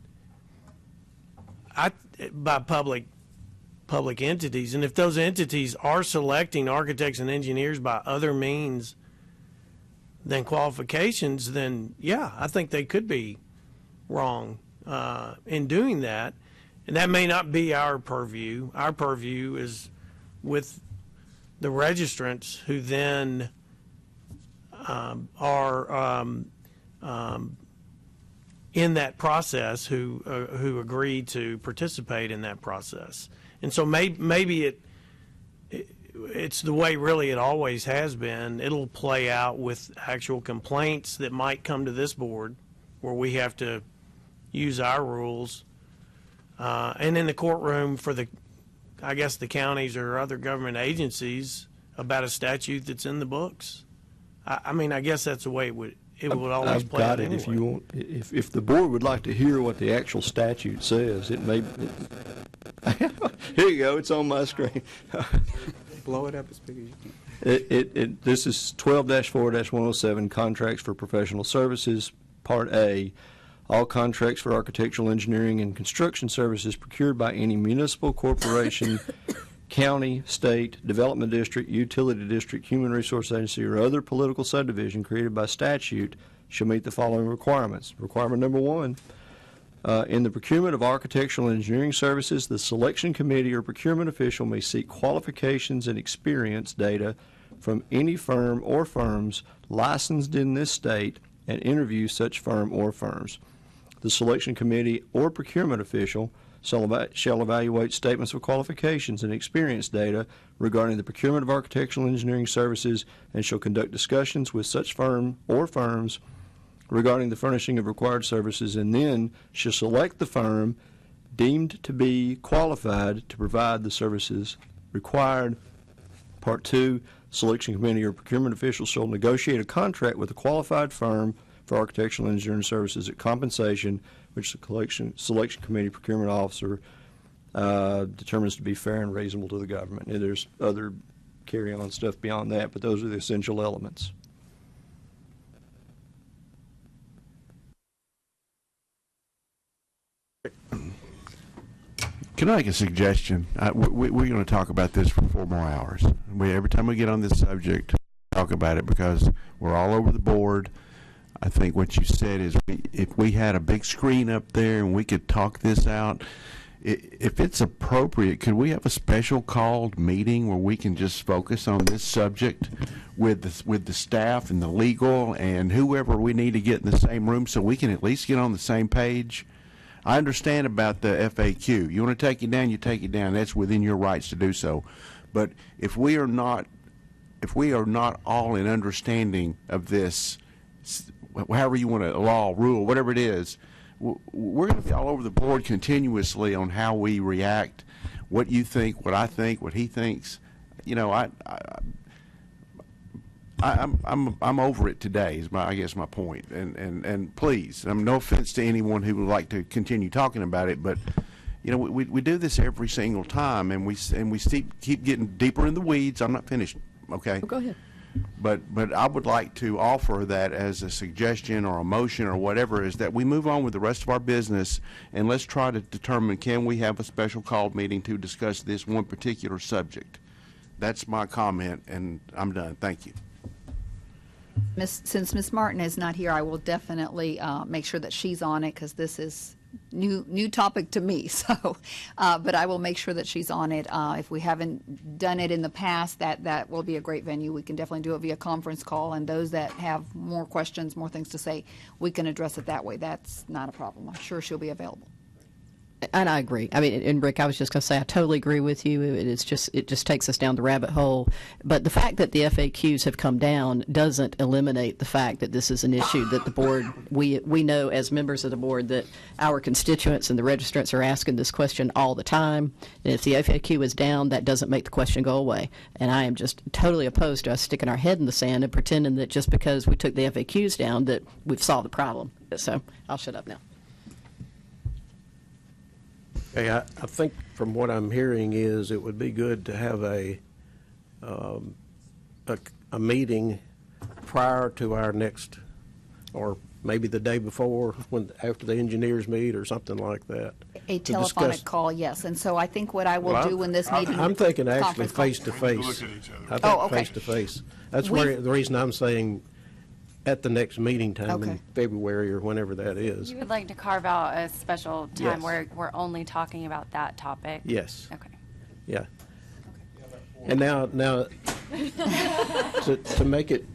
by public entities. And if those entities are selecting architects and engineers by other means than qualifications, then yeah, I think they could be wrong in doing that. And that may not be our purview. Our purview is with the registrants, who then are in that process, who agree to participate in that process. And so maybe it's the way really it always has been. It'll play out with actual complaints that might come to this board, where we have to use our rules. And in the courtroom for the counties or other government agencies about a statute that's in the books. I mean, I guess that's the way it would always I've play got out it. anyway. If you want, if the board would like to hear what the actual statute says, it may. Here you go. It's on my screen. Blow it up as big as you can. This is 12-4-107, contracts for professional services, Part A. All contracts for architectural, engineering, and construction services procured by any municipal corporation, county, state, development district, utility district, human resource agency, or other political subdivision created by statute shall meet the following requirements. Requirement number 1, in the procurement of architectural and engineering services, the selection committee or procurement official may seek qualifications and experience data from any firm or firms licensed in this state and interview such firm or firms. The selection committee or procurement official shall evaluate statements of qualifications and experience data regarding the procurement of architectural and engineering services and shall conduct discussions with such firm or firms regarding the furnishing of required services, and then shall select the firm deemed to be qualified to provide the services required. Part 2, selection committee or procurement officials shall negotiate a contract with a qualified firm for architectural engineering services at compensation which the selection committee procurement officer determines to be fair and reasonable to the government. And there's other carry-on stuff beyond that, but those are the essential elements. Can I make a suggestion? We're going to talk about this for 4 more hours. Every time we get on this subject, talk about it because we're all over the board. I think what you said is if we had a big screen up there and we could talk this out, if it's appropriate, could we have a special called meeting where we can just focus on this subject with the staff and the legal and whoever we need to get in the same room so we can at least get on the same page? I understand about the FAQ. You want to take it down, you take it down. That's within your rights to do so. But if we are not all in understanding of this, however you want to law, rule, whatever it is, we're going to be all over the board continuously on how we react, what you think, what I think, what he thinks. You know, I'm over it today. Is I guess my point. And please, no offense to anyone who would like to continue talking about it, but you know, we do this every single time, and we keep getting deeper in the weeds. I'm not finished. Okay. Go ahead. But I would like to offer that as a suggestion or a motion or whatever, is that we move on with the rest of our business and let's try to determine, can we have a special called meeting to discuss this one particular subject? That's my comment, and I'm done. Thank you. Since Ms. Martin is not here, I will definitely make sure that she's on it because this is new topic to me. So, but I will make sure that she's on it. If we haven't done it in the past, that will be a great venue. We can definitely do it via conference call, and those that have more questions, more things to say, we can address it that way. That's not a problem. I'm sure she'll be available. And I agree. I mean, and Rick, I was just going to say, I totally agree with you. It just takes us down the rabbit hole. But the fact that the FAQs have come down doesn't eliminate the fact that this is an issue that the board, we know as members of the board that our constituents and the registrants are asking this question all the time. And if the FAQ is down, that doesn't make the question go away. And I am just totally opposed to us sticking our head in the sand and pretending that just because we took the FAQs down that we've solved the problem. So I'll shut up now. Hey, I think from what I'm hearing is it would be good to have a meeting prior to our next, or maybe the day before, after the engineers meet or something like that. A telephonic call, yes. And so I think what I will do when this meeting. I'm thinking actually conference call- face to face. Look at each other. I think okay. face to face. That's where the reason I'm saying at the next meeting time in Okay. February or whenever that is. You would like to carve out a special time Yes. where we're only talking about that topic? Yes. Okay. Yeah. And now to make it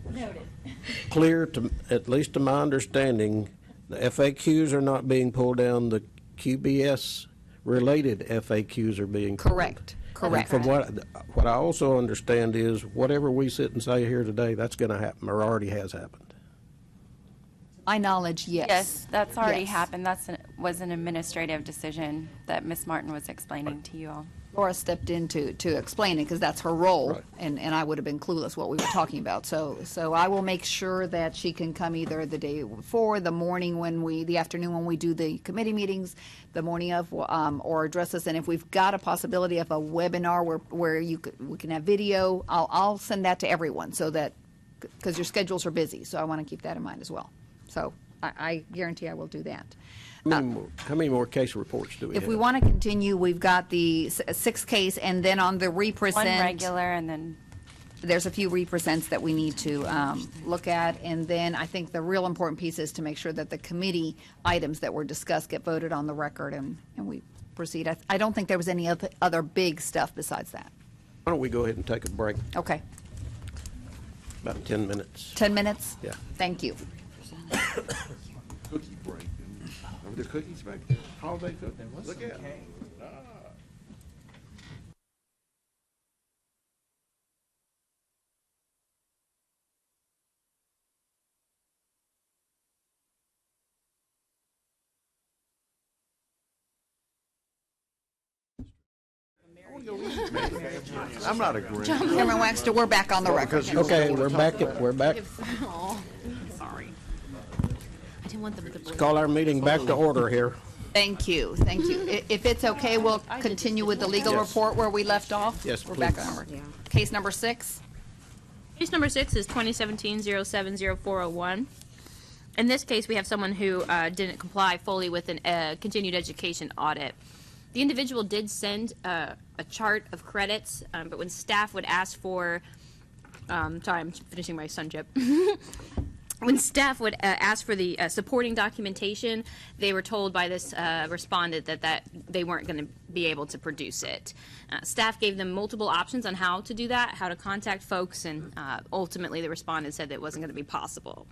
clear, to at least to my understanding, the FAQs are not being pulled down. The QBS related FAQs are being pulled. Correct. And Correct. from what I also understand is whatever we sit and say here today, that's going to happen or already has happened. My knowledge, yes. Yes, that's already Yes. happened. Was an administrative decision that Ms. Martin was explaining to you all. Laura stepped in to explain it because that's her role, Right. and I would have been clueless what we were talking about. So I will make sure that she can come either the day before, the morning the afternoon when we do the committee meetings, the morning of, or address us. And if we've got a possibility of a webinar where we can have video, I'll send that to everyone so that, because your schedules are busy. So I want to keep that in mind as well. So I guarantee I will do that. How many more case reports do we have? If we want to continue, we've got the 6th case, and then on the represent. One regular and then. There's a few represents that we need to look at, and then I think the real important piece is to make sure that the committee items that were discussed get voted on the record, and we proceed. I don't think there was any other big stuff besides that. Why don't we go ahead and take a break? Okay. About 10 minutes. 10 minutes? Yeah. Thank you. Cookie break. Are there cookies back there? Holiday cookies? Look at them. I'm not agreeing. Chairman Waxter, we're back on the record. Okay, we're back. Oh, sorry. I didn't want them to. Let's call our meeting back to order here. Thank you, thank you. If it's okay, we'll continue with the legal Yes. report where we left off. Yes, We're back please. on record. Case number 6. Case number 6 is 2017-070401. In this case, we have someone who didn't comply fully with a continued education audit. The individual did send a chart of credits, but when staff would ask for, sorry, I'm finishing my sun chip. When staff would ask for the supporting documentation, they were told by this respondent that they weren't going to be able to produce it. Staff gave them multiple options on how to do that, how to contact folks, and ultimately the respondent said that it wasn't going to be possible.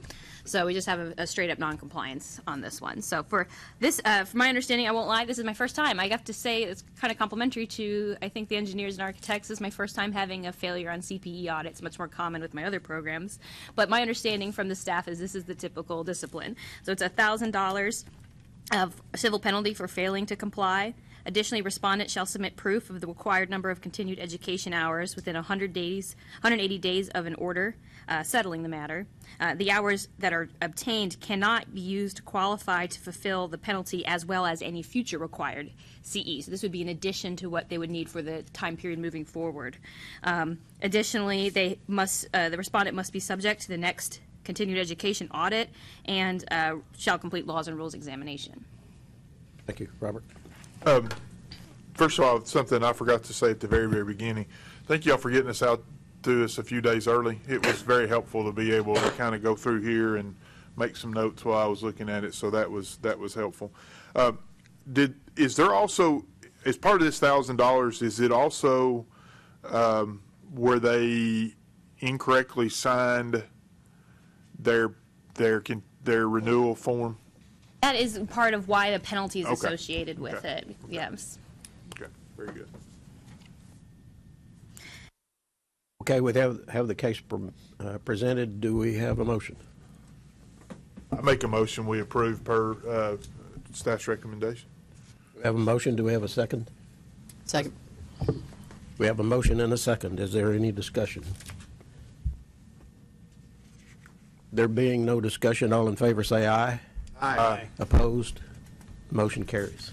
So we just have a straight-up noncompliance on this one. So for this, from my understanding, I won't lie, this is my first time. I have to say it's kind of complimentary to, I think, the engineers and architects. This is my first time having a failure on CPE audits, much more common with my other programs. But my understanding from the staff is this is the typical discipline. So it's $1,000 of civil penalty for failing to comply. Additionally, respondent shall submit proof of the required number of continued education hours within 180 days of an order settling the matter. The hours that are obtained cannot be used to qualify to fulfill the penalty as well as any future required CE. So this would be in addition to what they would need for the time period moving forward. Additionally, the respondent must be subject to the next continued education audit and shall complete laws and rules examination. Thank you, Robert. First of all, something I forgot to say at the very, very beginning. Thank you all for getting us out to us a few days early. It was very helpful to be able to kind of go through here and make some notes while I was looking at it, so that was helpful. Is there also, as part of this $1,000, is it also where they incorrectly signed their renewal form? That is part of why the penalty is Okay. associated with Okay. it. Yes. Okay, very good. Okay, we have the case presented. Do we have a motion? I make a motion, we approve per staff's recommendation. We have a motion. Do we have a second? Second. We have a motion and a second. Is there any discussion? There being no discussion, all in favor say aye. Aye. Opposed? Motion carries.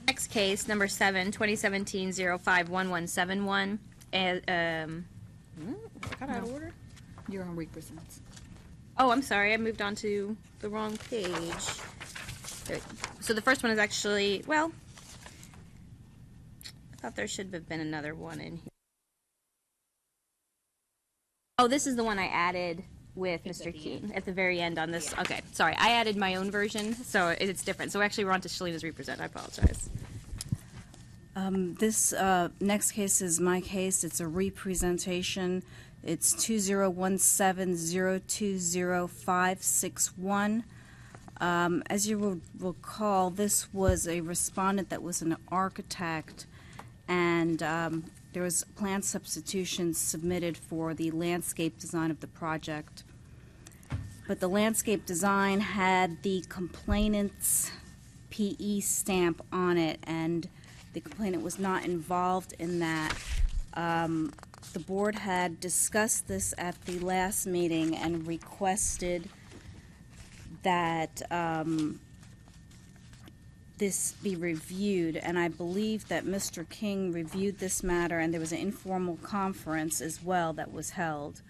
Next case, number 7, 2017-051171. I got out of order. You're on represents. Oh, I'm sorry. I moved on to the wrong page. So the first one is actually, well, I thought there should have been another one in here. Oh, this is the one I added with Mr. King at the very end on this. Okay, sorry. I added my own version, so it's different. So actually, we're on to Shalina's represent. I apologize. This next case is my case. It's a representation. It's 2017-020561. As you will recall, this was a respondent that was an architect, and there was plan substitutions submitted for the landscape design of the project. But the landscape design had the complainant's PE stamp on it, and the complainant was not involved in that. The board had discussed this at the last meeting and requested that this be reviewed, and I believe that Mr. King reviewed this matter, and there was an informal conference as well that was held.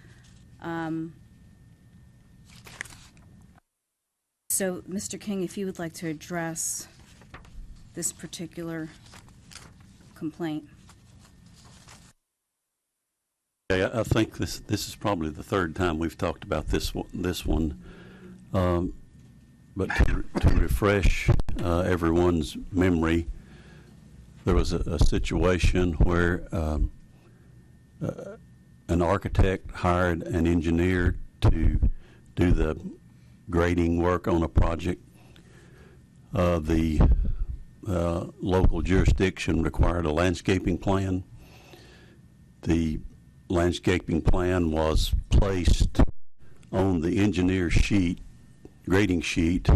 So, Mr. King, if you would like to address this particular complaint. Okay, I think this is probably the third time we've talked about this one. But to refresh everyone's memory, there was a situation where an architect hired an engineer to do the grading work on a project. The local jurisdiction required a landscaping plan. The landscaping plan was placed on the engineer's sheet, grading sheet,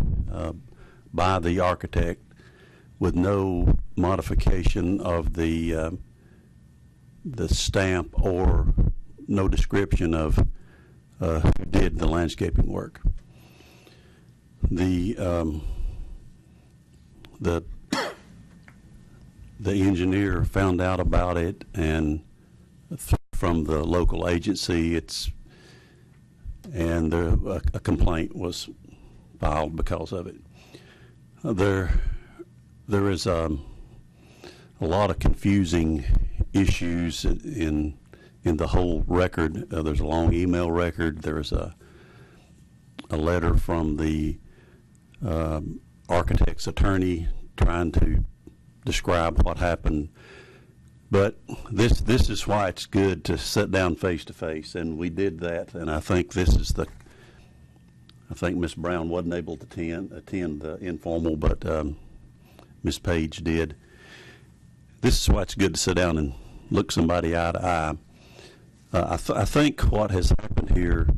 by the architect with no modification of the stamp or no description of who did the landscaping work. The engineer found out about it, and from the local agency, a complaint was filed because of it. There is a lot of confusing issues in the whole record. There's a long email record. There's a letter from the architect's attorney trying to describe what happened. But this is why it's good to sit down face to face, and we did that. And I think I think Ms. Brown wasn't able to attend the informal, but Ms. Page did. This is why it's good to sit down and look somebody eye to eye. I think what has happened here,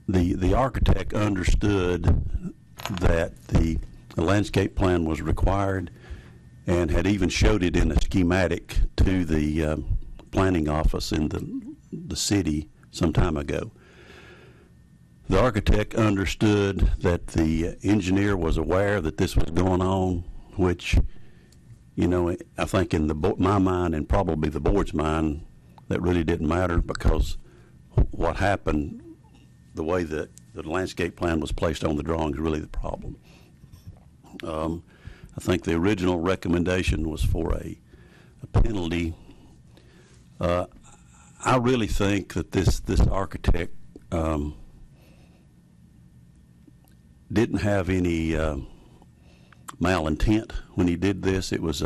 the architect understood that the landscape plan was required and had even showed it in a schematic to the planning office in the city some time ago. The architect understood that the engineer was aware that this was going on, which, I think in my mind and probably the board's mind, that really didn't matter, because what happened, the way that the landscape plan was placed on the drawing is really the problem. I think the original recommendation was for a penalty. I really think that this architect didn't have any malintent when he did this. It was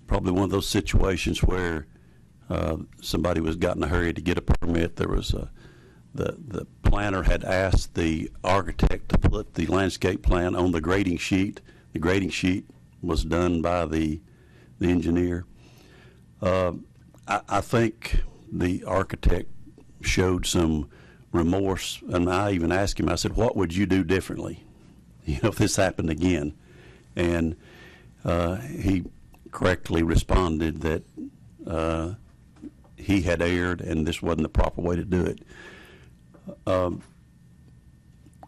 probably one of those situations where somebody got in a hurry to get a permit. There was the planner had asked the architect to put the landscape plan on the grading sheet. The grading sheet was done by the engineer. I think the architect showed some remorse, and I even asked him, I said, what would you do differently, if this happened again? And he correctly responded that he had erred and this wasn't the proper way to do it.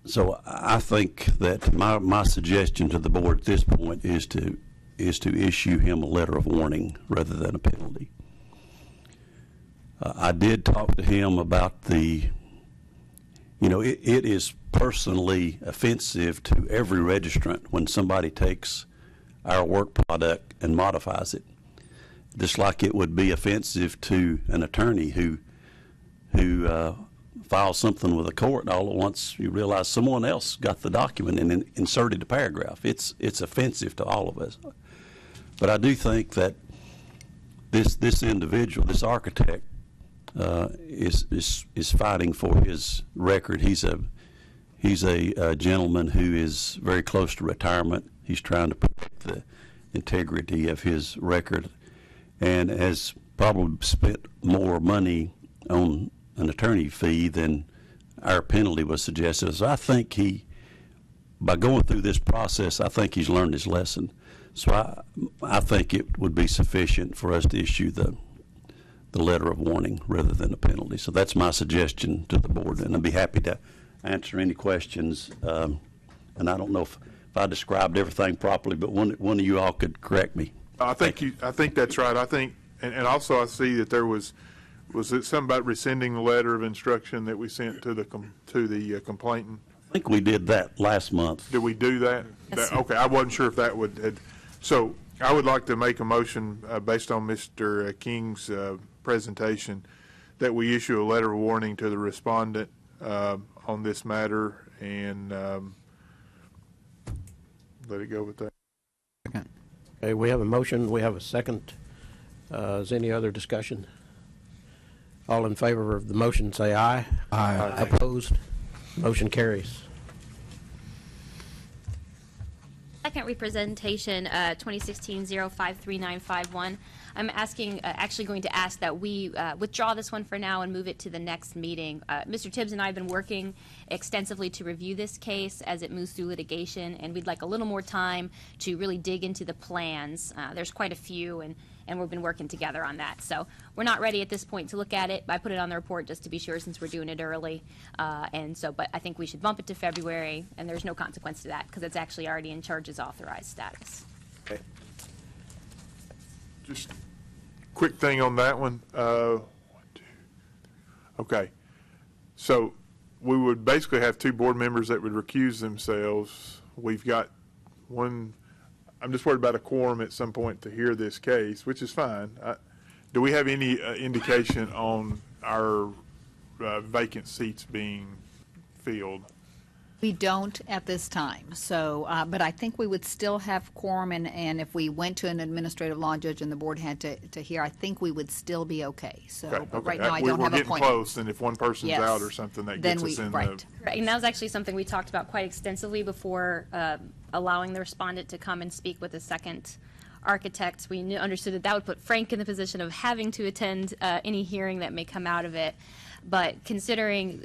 So I think that my suggestion to the board at this point is to issue him a letter of warning rather than a penalty. I did talk to him about it is personally offensive to every registrant when somebody takes our work product and modifies it, just like it would be offensive to an attorney who files something with a court, and all at once you realize someone else got the document and inserted a paragraph. It's offensive to all of us. But I do think that this individual, this architect, is fighting for his record. He's a gentleman who is very close to retirement. He's trying to protect the integrity of his record, and has probably spent more money on an attorney fee than our penalty was suggested. So I think by going through this process, I think he's learned his lesson. So I think it would be sufficient for us to issue the letter of warning rather than a penalty. So that's my suggestion to the board, and I'd be happy to answer any questions. And I don't know if I described everything properly, but one of you all could correct me. I think that's right. I think, and also I see that there was it something about rescinding the letter of instruction that we sent to the complainant? I think we did that last month. Did we do that? Okay, I wasn't sure if that so I would like to make a motion based on Mr. King's presentation that we issue a letter of warning to the respondent on this matter, and let it go with that. Okay, we have a motion, we have a second. Is any other discussion? All in favor of the motion say aye. Aye. Opposed? Motion carries. Second representation, 2016-053951. I'm actually going to ask that we withdraw this one for now and move it to the next meeting. Mr. Tibbs and I have been working extensively to review this case as it moves through litigation, and we'd like a little more time to really dig into the plans. There's quite a few, and we've been working together on that. So we're not ready at this point to look at it. I put it on the report just to be sure since we're doing it early. But I think we should bump it to February, and there's no consequence to that because it's actually already in charges authorized status. Okay. Just quick thing on that one. Okay. So we would basically have 2 board members that would recuse themselves. We've got one. I'm just worried about a quorum at some point to hear this case, which is fine. Do we have any indication on our vacant seats being filled? We don't at this time. So, but I think we would still have quorum, and if we went to an administrative law judge and the board had to hear, I think we would still be okay. So, Okay, but okay. right now I We're don't have a getting point. close, and if one person's Yes. out or something, that Then gets we- us in right. Right, and that was actually something we talked about quite extensively before allowing the respondent to come and speak with a second architect. We understood that would put Frank in the position of having to attend any hearing that may come out of it. But considering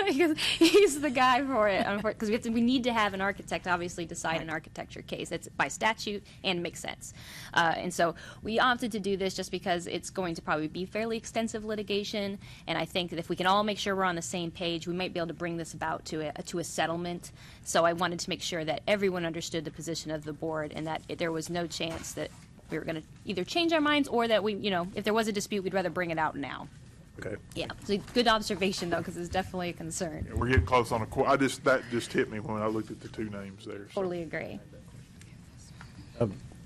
he's the guy for it, because we need to have an architect obviously decide an architecture case. It's by statute and makes sense. And so we opted to do this just because it's going to probably be fairly extensive litigation. And I think that if we can all make sure we're on the same page, we might be able to bring this about to a settlement. So I wanted to make sure that everyone understood the position of the board and that there was no chance that we were going to either change our minds or that if there was a dispute, we'd rather bring it out now. Okay. Yeah, so good observation though, because it's definitely a concern. We're getting close on a that just hit me when I looked at the 2 names there. So. Totally agree.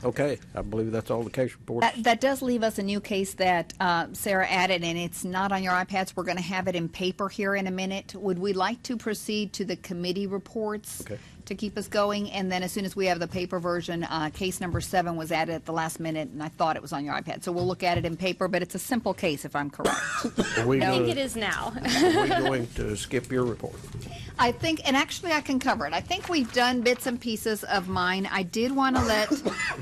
Okay, I believe that's all the case reports. That does leave us a new case that Sarah added, and it's not on your iPads. We're going to have it in paper here in a minute. Would we like to proceed to the committee reports to keep us going? And then as soon as we have the paper version, case number 7 was added at the last minute, and I thought it was on your iPad. So we'll look at it in paper, but it's a simple case, if I'm correct. Are we I think gonna- it is now. Are we going to skip your report? I think, and actually I can cover it. I think we've done bits and pieces of mine. I did want to let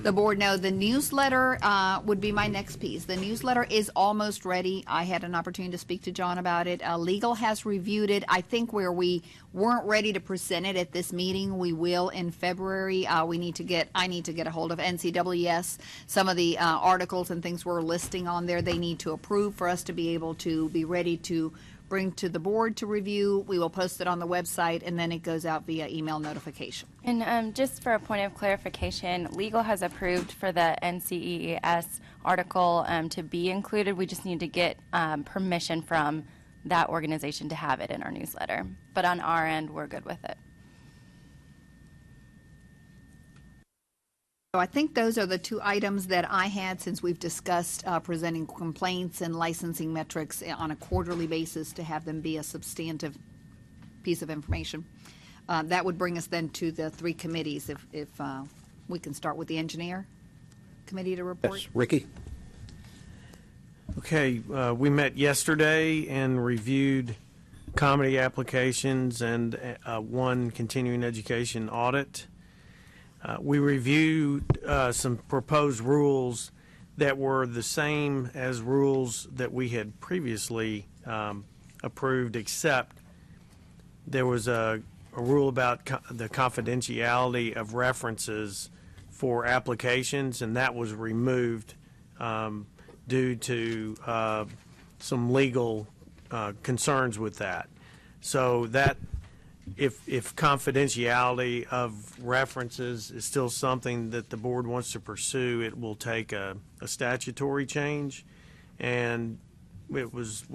the board know the newsletter would be my next piece. The newsletter is almost ready. I had an opportunity to speak to John about it. Legal has reviewed it. I think where we weren't ready to present it at this meeting, we will in February. I need to get a hold of NCWS. Some of the articles and things we're listing on there, they need to approve for us to be able to be ready to bring to the board to review. We will post it on the website, and then it goes out via email notification. And just for a point of clarification, legal has approved for the NCEES article to be included. We just need to get permission from that organization to have it in our newsletter. But on our end, we're good with it. So I think those are the 2 items that I had since we've discussed presenting complaints and licensing metrics on a quarterly basis to have them be a substantive piece of information. That would bring us then to the 3 committees if we can start with the engineer committee to report. Yes, Ricky. Okay, we met yesterday and reviewed comedy applications and 1 continuing education audit. We reviewed some proposed rules that were the same as rules that we had previously approved, except there was a rule about the confidentiality of references for applications, and that was removed due to some legal concerns with that. So that if confidentiality of references is still something that the board wants to pursue, it will take a statutory change. And it was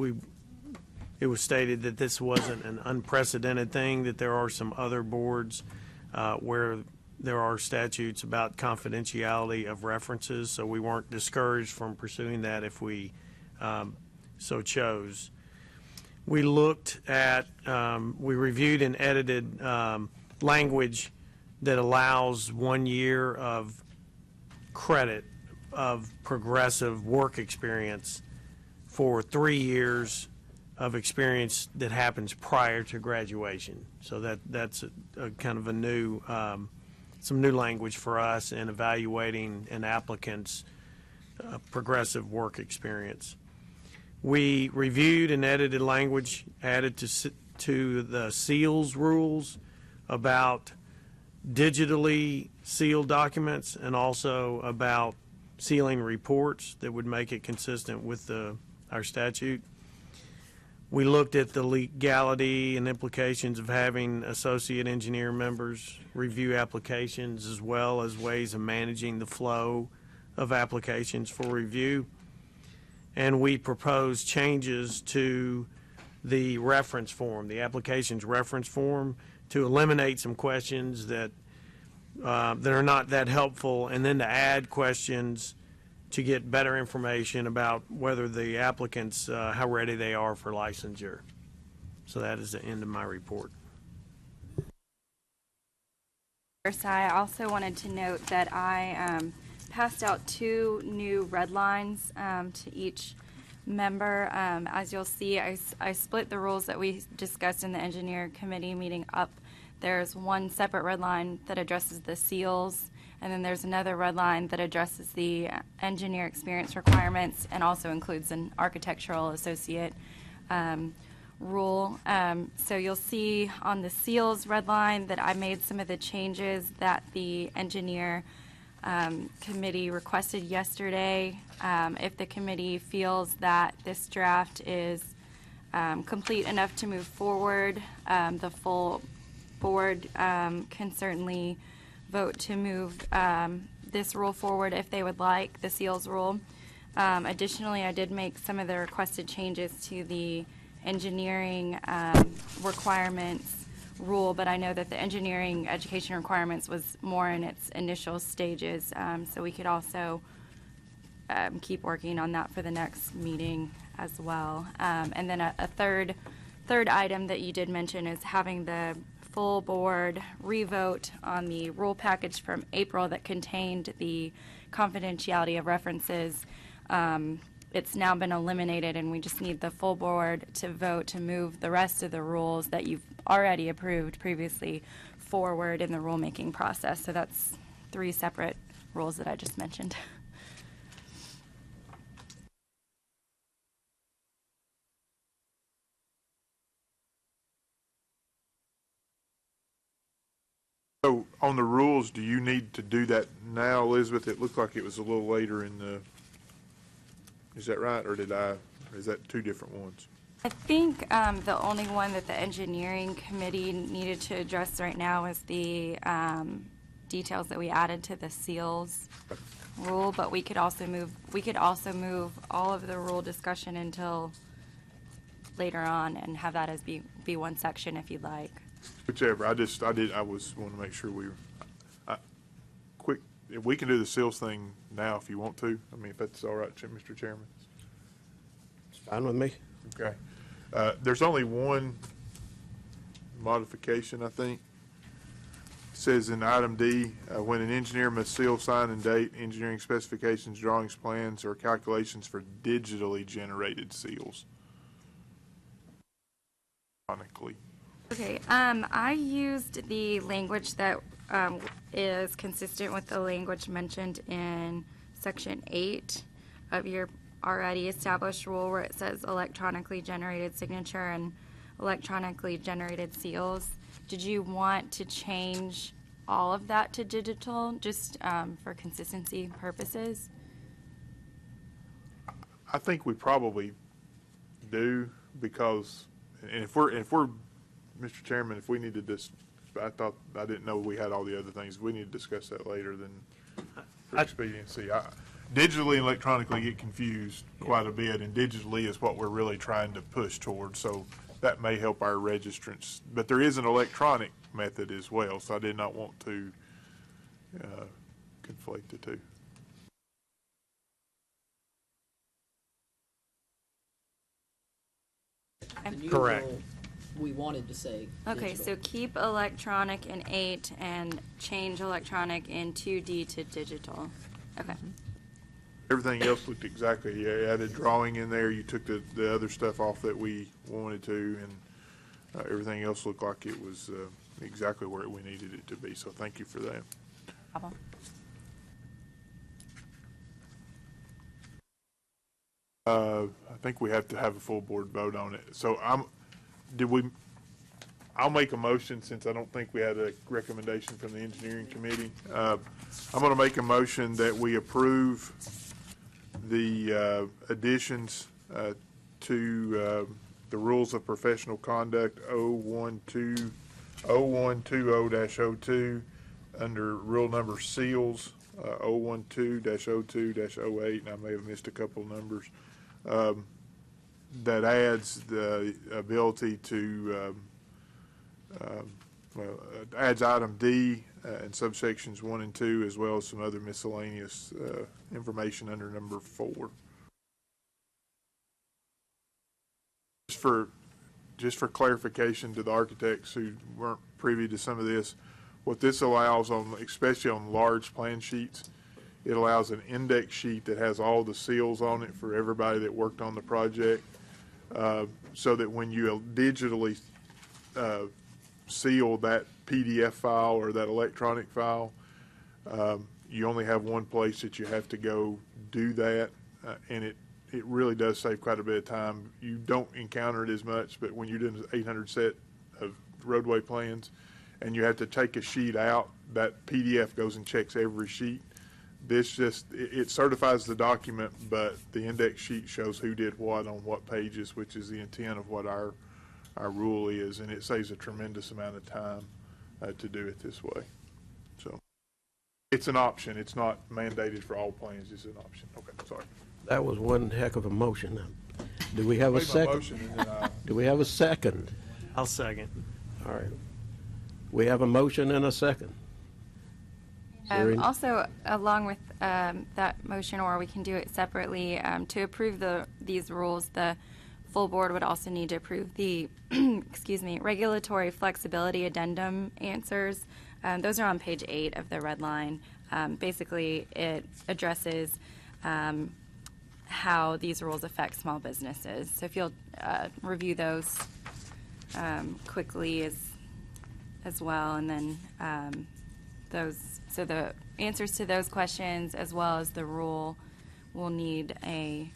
stated that this wasn't an unprecedented thing, that there are some other boards where there are statutes about confidentiality of references, so we weren't discouraged from pursuing that if we so chose. We looked at, we reviewed and edited language that allows 1 year of credit of progressive work experience for 3 years of experience that happens prior to graduation. So that's a kind of a new, some new language for us in evaluating an applicant's progressive work experience. We reviewed and edited language added to the seals rules about digitally sealed documents and also about sealing reports that would make it consistent with our statute. We looked at the legality and implications of having associate engineer members review applications as well as ways of managing the flow of applications for review. And we proposed changes to the reference form, the application's reference form, to eliminate some questions that are not that helpful, and then to add questions to get better information about whether the applicants, how ready they are for licensure. So that is the end of my report. I also wanted to note that I passed out 2 new red lines to each member. As you'll see, I split the rules that we discussed in the engineer committee meeting up. There's one separate red line that addresses the seals, and then there's another red line that addresses the engineer experience requirements and also includes an architectural associate rule. So you'll see on the seals red line that I made some of the changes that the engineer committee requested yesterday. If the committee feels that this draft is complete enough to move forward, the full board can certainly vote to move this rule forward if they would like, the seals rule. Additionally, I did make some of the requested changes to the engineering requirements rule, but I know that the engineering education requirements was more in its initial stages, so we could also keep working on that for the next meeting as well. And then a third item that you did mention is having the full board revote on the rule package from April that contained the confidentiality of references. It's now been eliminated, and we just need the full board to vote to move the rest of the rules that you've already approved previously forward in the rulemaking process. So that's 3 separate rules that I just mentioned. So on the rules, do you need to do that now, Elizabeth? It looked like it was a little later in the, is that right, or is that 2 different ones? I think the only one that the engineering committee needed to address right now is the details that we added to the seals rule, but we could also move all of the rule discussion until later on and have that as be one section if you'd like. Whichever. I want to make sure quick, if we can do the seals thing now if you want to. I mean, if that's all right, Mr. Chairman. It's fine with me. Okay. There's only one modification, I think. It says in item D, when an engineer must seal, sign, and date engineering specifications, drawings, plans, or calculations for digitally generated seals. Electronically. Okay, I used the language that is consistent with the language mentioned in Section 8 of your already established rule where it says electronically generated signature and electronically generated seals. Did you want to change all of that to digital just for consistency purposes? I think we probably do because, and if we're Mr. Chairman, if we needed this, I didn't know we had all the other things. We need to discuss that later than for expediency. Digitally and electronically get confused quite a bit, and digitally is what we're really trying to push towards. So that may help our registrants. But there is an electronic method as well, so I did not want to conflate the 2. Correct. We wanted to say okay, digital. so keep electronic in 8 and change electronic in 2D to digital. Okay. Everything else looked exactly, you added drawing in there, you took the other stuff off that we wanted to, and everything else looked like it was exactly where we needed it to be, so thank you for that. I think we have to have a full board vote on it. So I'll make a motion since I don't think we had a recommendation from the engineering committee. I'm going to make a motion that we approve the additions to the rules of professional conduct 0120-02 under rule number seals 012-02-08, and I may have missed a couple of numbers. That adds the ability to adds item D and subsections 1 and 2, as well as some other miscellaneous information under number 4. Just for clarification to the architects who weren't privy to some of this, what this allows, especially on large plan sheets, it allows an index sheet that has all the seals on it for everybody that worked on the project, so that when you digitally seal that PDF file or that electronic file, you only have one place that you have to go do that, and it really does save quite a bit of time. You don't encounter it as much, but when you're doing 800 set of roadway plans and you have to take a sheet out, that PDF goes and checks every sheet. This just, it certifies the document, but the index sheet shows who did what on what pages, which is the intent of what our rule is, and it saves a tremendous amount of time to do it this way. So it's an option. It's not mandated for all plans. It's an option. Okay, sorry. That was one heck of a motion. Do we have a second? Do we have a second? I'll second. All right. We have a motion and a second. Also, along with that motion, or we can do it separately, to approve these rules, the full board would also need to approve the excuse me, regulatory flexibility addendum answers. Those are on page 8 of the red line. Basically, it addresses how these rules affect small businesses. So if you'll review those quickly as well, and then so the answers to those questions as well as the rule will need a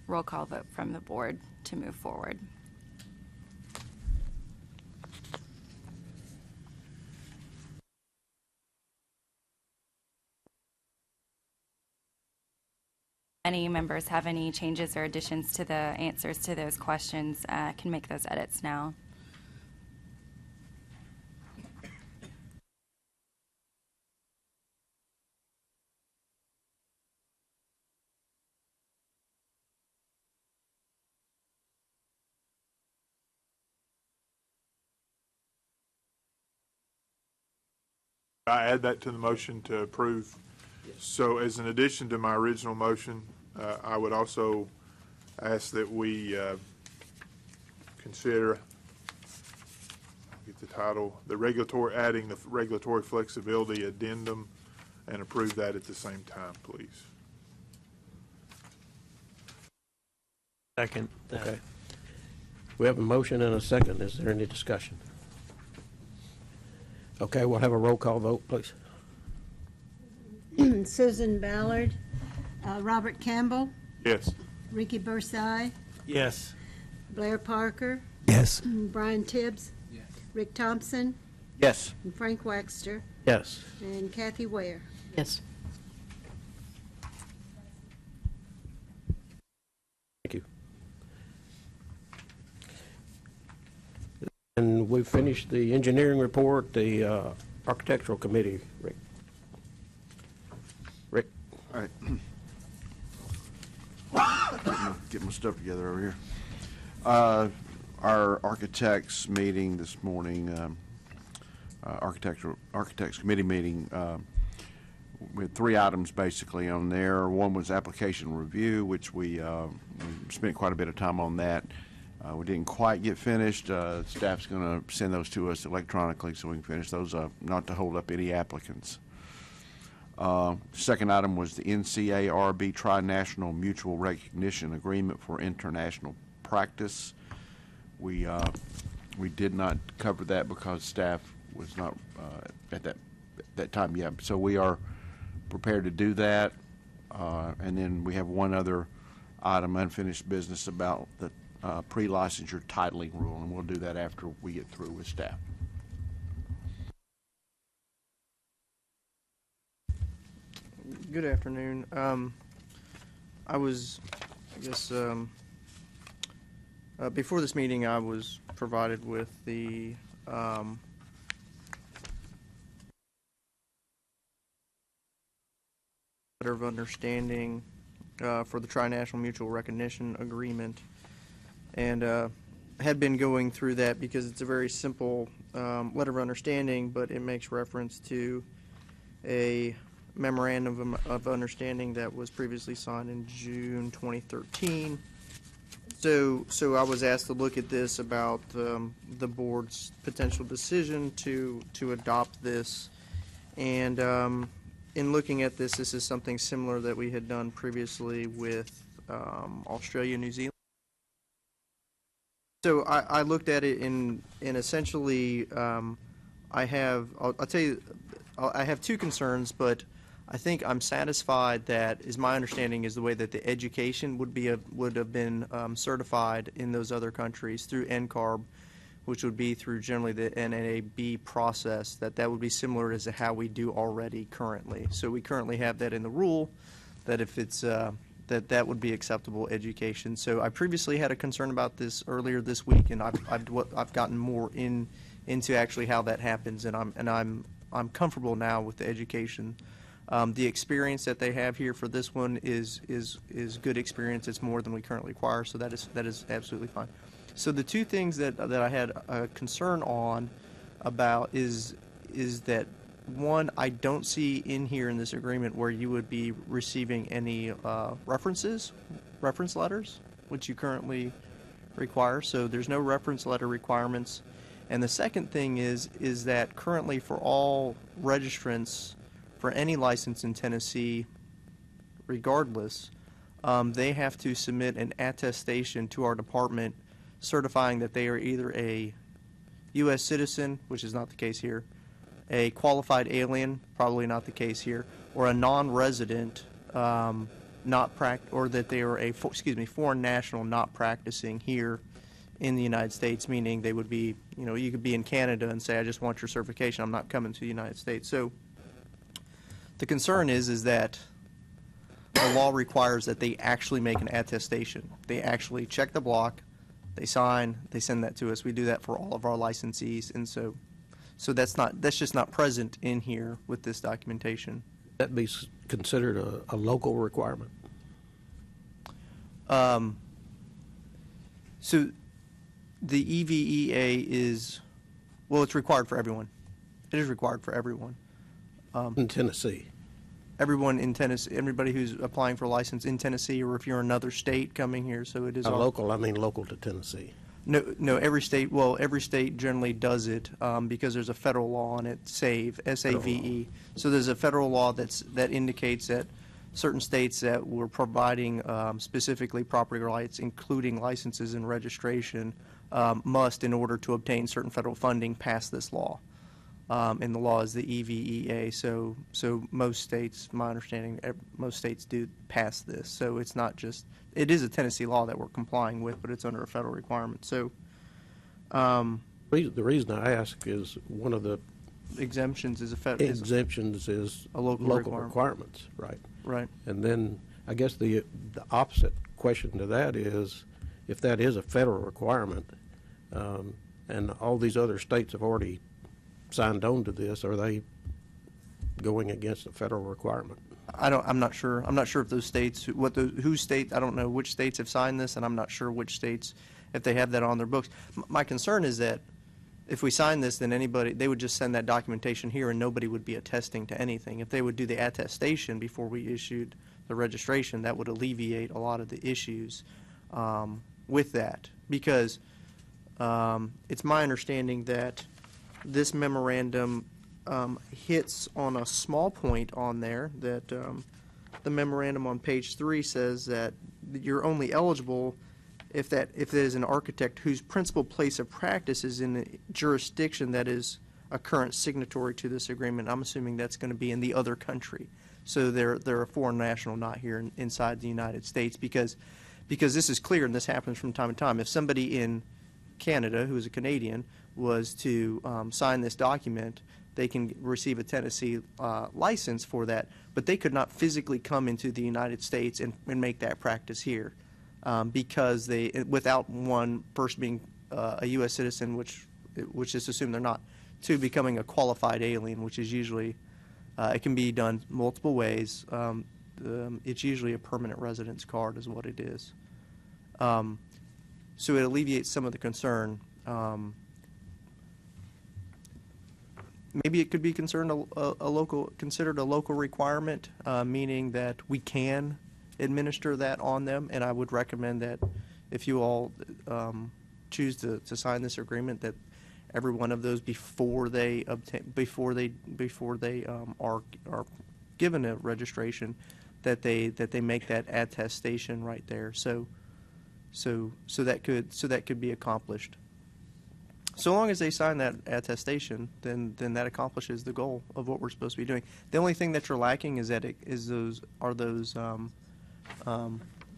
roll call vote from the board to move forward. Any members have any changes or additions to the answers to those questions can make those edits now. I add that to the motion to approve. So as an addition to my original motion, I would also ask that we consider, I'll get the title, adding the regulatory flexibility addendum, and approve that at the same time, please. Second. Okay. We have a motion and a second. Is there any discussion? Okay, we'll have a roll call vote, please. Susan Ballard, Robert Campbell, Yes. Ricky Bursey, Yes. Blair Parker, Yes. Brian Tibbs, Rick Thompson, Yes. and Frank Waxter, Yes. and Kathy Ware. Yes. Thank you. And we've finished the engineering report, the architectural committee, Rick. All right. Get my stuff together over here. Our architects meeting this morning, architects committee meeting, we had 3 items basically on there. One was application review, which we spent quite a bit of time on that. We didn't quite get finished. Staff's going to send those to us electronically so we can finish those up, not to hold up any applicants. Second item was the NCARB Tri-National Mutual Recognition Agreement for International Practice. We did not cover that because staff was not at that time yet. So we are prepared to do that. And then we have one other item, unfinished business about the pre-licensure titling rule, and we'll do that after we get through with staff. Good afternoon. Before this meeting, I was provided with the letter of understanding for the Tri-National Mutual Recognition Agreement, and had been going through that because it's a very simple letter of understanding, but it makes reference to a memorandum of understanding that was previously signed in June 2013. So I was asked to look at this about the board's potential decision to adopt this, and in looking at this, this is something similar that we had done previously with Australia, New Zealand. So I looked at it in essentially I'll tell you, I have two concerns, but I think I'm satisfied that, is my understanding, is the way that the education would have been certified in those other countries through NCARB, which would be through generally the NNAB process, that would be similar as to how we do already currently. So we currently have that in the rule, that if it's that would be acceptable education. So I previously had a concern about this earlier this week, and I've gotten more into actually how that happens, and I'm comfortable now with the education. The experience that they have here for this one is good experience. It's more than we currently require, so that is absolutely fine. So the two things that I had a concern on about is that, one, I don't see in here in this agreement where you would be receiving any reference letters, which you currently require. So there's no reference letter requirements. And the second thing is that currently for all registrants for any license in Tennessee, regardless, they have to submit an attestation to our department certifying that they are either a U.S. citizen, which is not the case here, a qualified alien, probably not the case here, or a non-resident, or that they are a foreign national not practicing here in the United States, meaning they would be, you could be in Canada and say, I just want your certification, I'm not coming to the United States. So the concern is that the law requires that they actually make an attestation. They actually check the block, they sign, they send that to us. We do that for all of our licensees, and so that's just not present in here with this documentation. That be considered a local requirement? So the EVEA is, well, it's required for everyone. It is required for everyone. In Tennessee? Everyone in Tennessee, everybody who's applying for a license in Tennessee, or if you're another state coming here, so it is all. Local, I mean local to Tennessee. No, every state generally does it because there's a federal law on it, SAVE, S-A-V-E. So there's a federal law that indicates that certain states that were providing specifically property rights, including licenses and registration, must, in order to obtain certain federal funding, pass this law. And the law is the EVEA. So most states, my understanding, most states do pass this. So it's not just, it is a Tennessee law that we're complying with, but it's under a federal requirement. So the reason I ask is one of the exemptions is exemptions is a local requirements, right? Right. And then I guess the opposite question to that is, if that is a federal requirement, and all these other states have already signed on to this, are they going against a federal requirement? I'm not sure. I'm not sure if those states, whose state, I don't know which states have signed this, and I'm not sure which states, if they have that on their books. My concern is that if we sign this, then they would just send that documentation here and nobody would be attesting to anything. If they would do the attestation before we issued the registration, that would alleviate a lot of the issues with that, because it's my understanding that this memorandum hits on a small point on there, that the memorandum on page 3 says that you're only eligible if there's an architect whose principal place of practice is in the jurisdiction that is a current signatory to this agreement. I'm assuming that's going to be in the other country. So they're a foreign national, not here inside the United States, because because this is clear and this happens from time to time. If somebody in Canada, who is a Canadian, was to sign this document, they can receive a Tennessee license for that, but they could not physically come into the United States and make that practice here because they, without one, first being a U.S. citizen, which is assumed they're not, two, becoming a qualified alien, which is usually, it can be done multiple ways. It's usually a permanent residence card is what it is. So it alleviates some of the concern. Maybe it could be considered a local requirement, meaning that we can administer that on them. And I would recommend that if you all choose to sign this agreement, that every one of those before they are given a registration, that they make that attestation right there. So that could be accomplished. So long as they sign that attestation, then that accomplishes the goal of what we're supposed to be doing. The only thing that you're lacking is those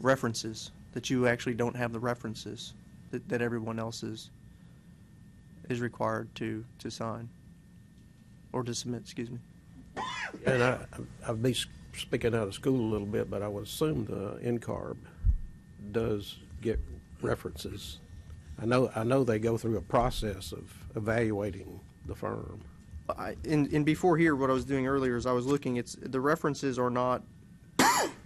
references, that you actually don't have the references that everyone else is required to sign or to submit. Excuse me. And I'll be speaking out of school a little bit, but I would assume the NCARB does get references. I know they go through a process of evaluating the firm. And before here, what I was doing earlier is I was looking. The references are not.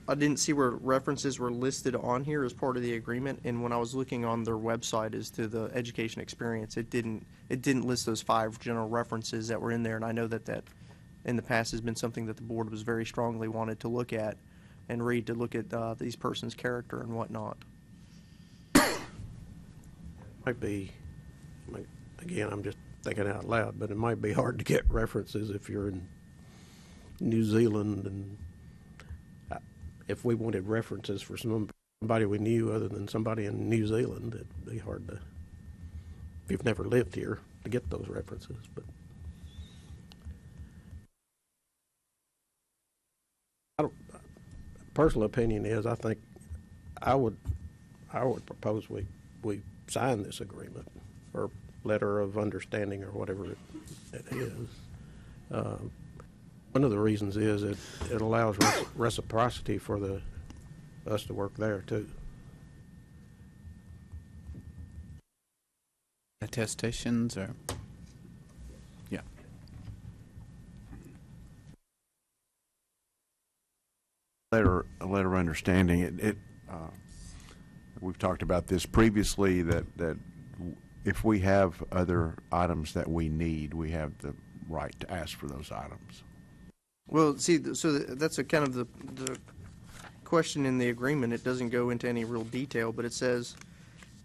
I didn't see where references were listed on here as part of the agreement. And when I was looking on their website as to the education experience, it didn't list those 5 general references that were in there. And I know that in the past has been something that the board was very strongly wanted to look at and read, to look at these persons' character and whatnot. Might be, again, I'm just thinking out loud, but it might be hard to get references if you're in New Zealand, and if we wanted references for somebody we knew other than somebody in New Zealand, it'd be hard to, if you've never lived here, to get those references. But personal opinion is, I think I would propose we sign this agreement or letter of understanding or whatever it is. One of the reasons is it allows reciprocity for us to work there too. Attestations or yeah. A letter of understanding. We've talked about this previously, that if we have other items that we need, we have the right to ask for those items. Well, see, so that's a kind of the question in the agreement. It doesn't go into any real detail, but it says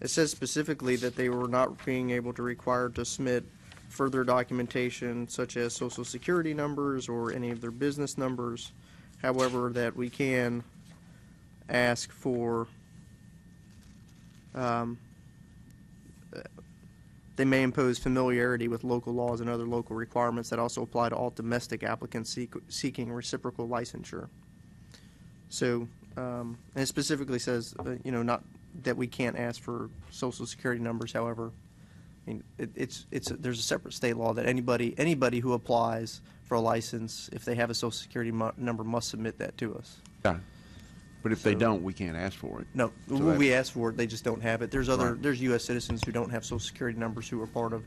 specifically that they were not being able to require to submit further documentation such as social security numbers or any of their business numbers. However, that we can ask for, they may impose familiarity with local laws and other local requirements that also apply to all domestic applicants seeking reciprocal licensure. So, and it specifically says, not that we can't ask for social security numbers. However, I mean, there's a separate state law that anybody who applies for a license, if they have a social security number, must submit that to us. Yeah. But if they don't, we can't ask for it. No, So we ask for it, they just don't have it. There's U.S. citizens who don't have social security numbers who are part of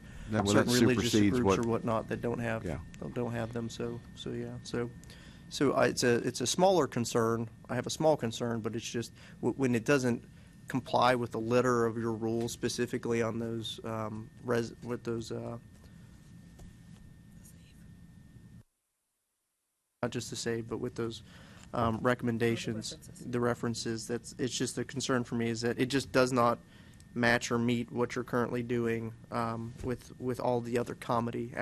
certain religious groups or whatnot that don't have them. So it's a smaller concern. I have a small concern, but it's just when it doesn't comply with the letter of your rules specifically on those not just the save, but with those recommendations, the references. It's just a concern for me is that it just does not match or meet what you're currently doing with all the other comedy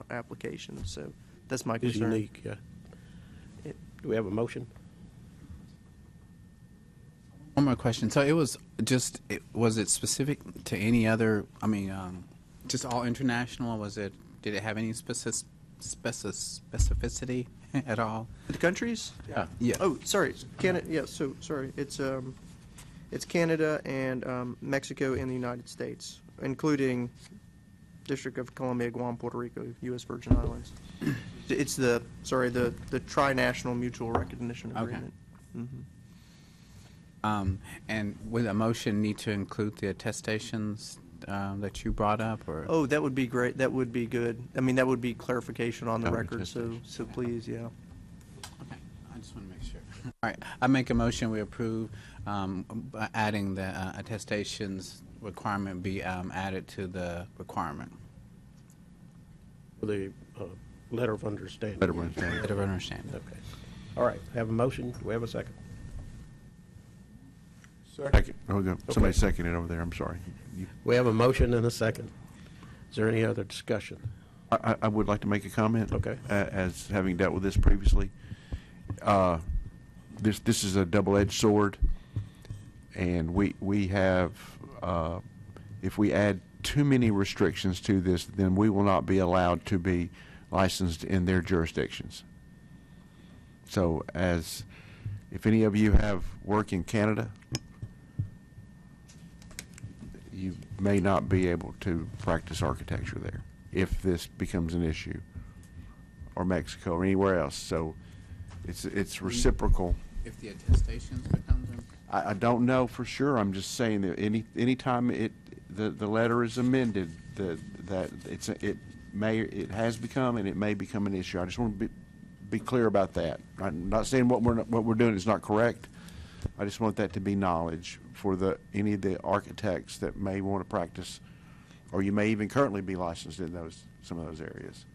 applications. So that's my It's concern. unique, yeah. Do we have a motion? One more question. So it was was it specific to any other, just all international? Did it have any specificity at all? The countries? Yeah. Oh, sorry. Canada. Yeah. So sorry. It's It's Canada and Mexico and the United States, including District of Columbia, Guam, Puerto Rico, U.S. Virgin Islands. It's the tri-national mutual recognition Okay. agreement. Mhm. And would a motion need to include the attestations that you brought up, or? Oh, that would be great. That would be good. I mean, that would be clarification on the Oh, record, so please, yeah. Okay, I just want to make sure. All right, I make a motion, we approve adding the attestations requirement be added to the requirement. The letter of understanding. Letter of understanding. Letter of understanding. Okay. All right, have a motion. Do we have a second? Second. Oh, go. Somebody seconded it over there, I'm sorry. We have a motion and a second. Is there any other discussion? I would like to make a comment. Okay. As having dealt with this previously. This is a double-edged sword, and we have, if we add too many restrictions to this, then we will not be allowed to be licensed in their jurisdictions. So if any of you have work in Canada, you may not be able to practice architecture there if this becomes an issue, or Mexico or anywhere else. So it's reciprocal. If the attestations becomes I don't know for sure. I'm just saying that any time the letter is amended, it has become and it may become an issue. I just want to be clear about that. I'm not saying what we're doing is not correct. I just want that to be knowledge for any of the architects that may want to practice, or you may even currently be licensed in some of those areas.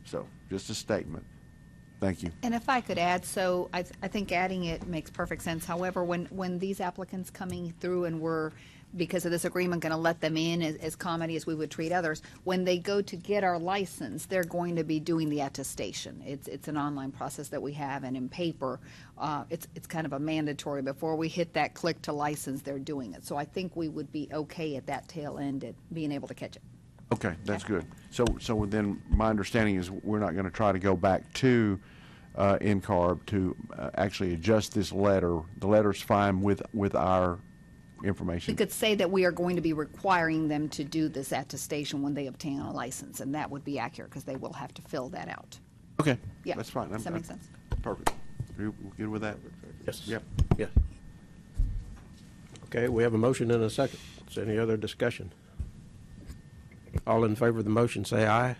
So just a statement. Thank you. And if I could add, so I think adding it makes perfect sense. However, when these applicants coming through and we're, because of this agreement, going to let them in as comedy as we would treat others, when they go to get our license, they're going to be doing the attestation. It's an online process that we have, and in paper, it's kind of a mandatory. Before we hit that click to license, they're doing it. So I think we would be okay at that tail end at being able to catch it. Okay, that's good. So then my understanding is we're not going to try to go back to NCARB to actually adjust this letter. The letter's fine with our information. We could say that we are going to be requiring them to do this attestation when they obtain a license, and that would be accurate because they will have to fill that out. Okay, Yeah. that's fine. Does that make sense? Perfect. You good with that? Yes. Yep. Yes. Okay, we have a motion and a second. Is there any other discussion? All in favor of the motion, say aye.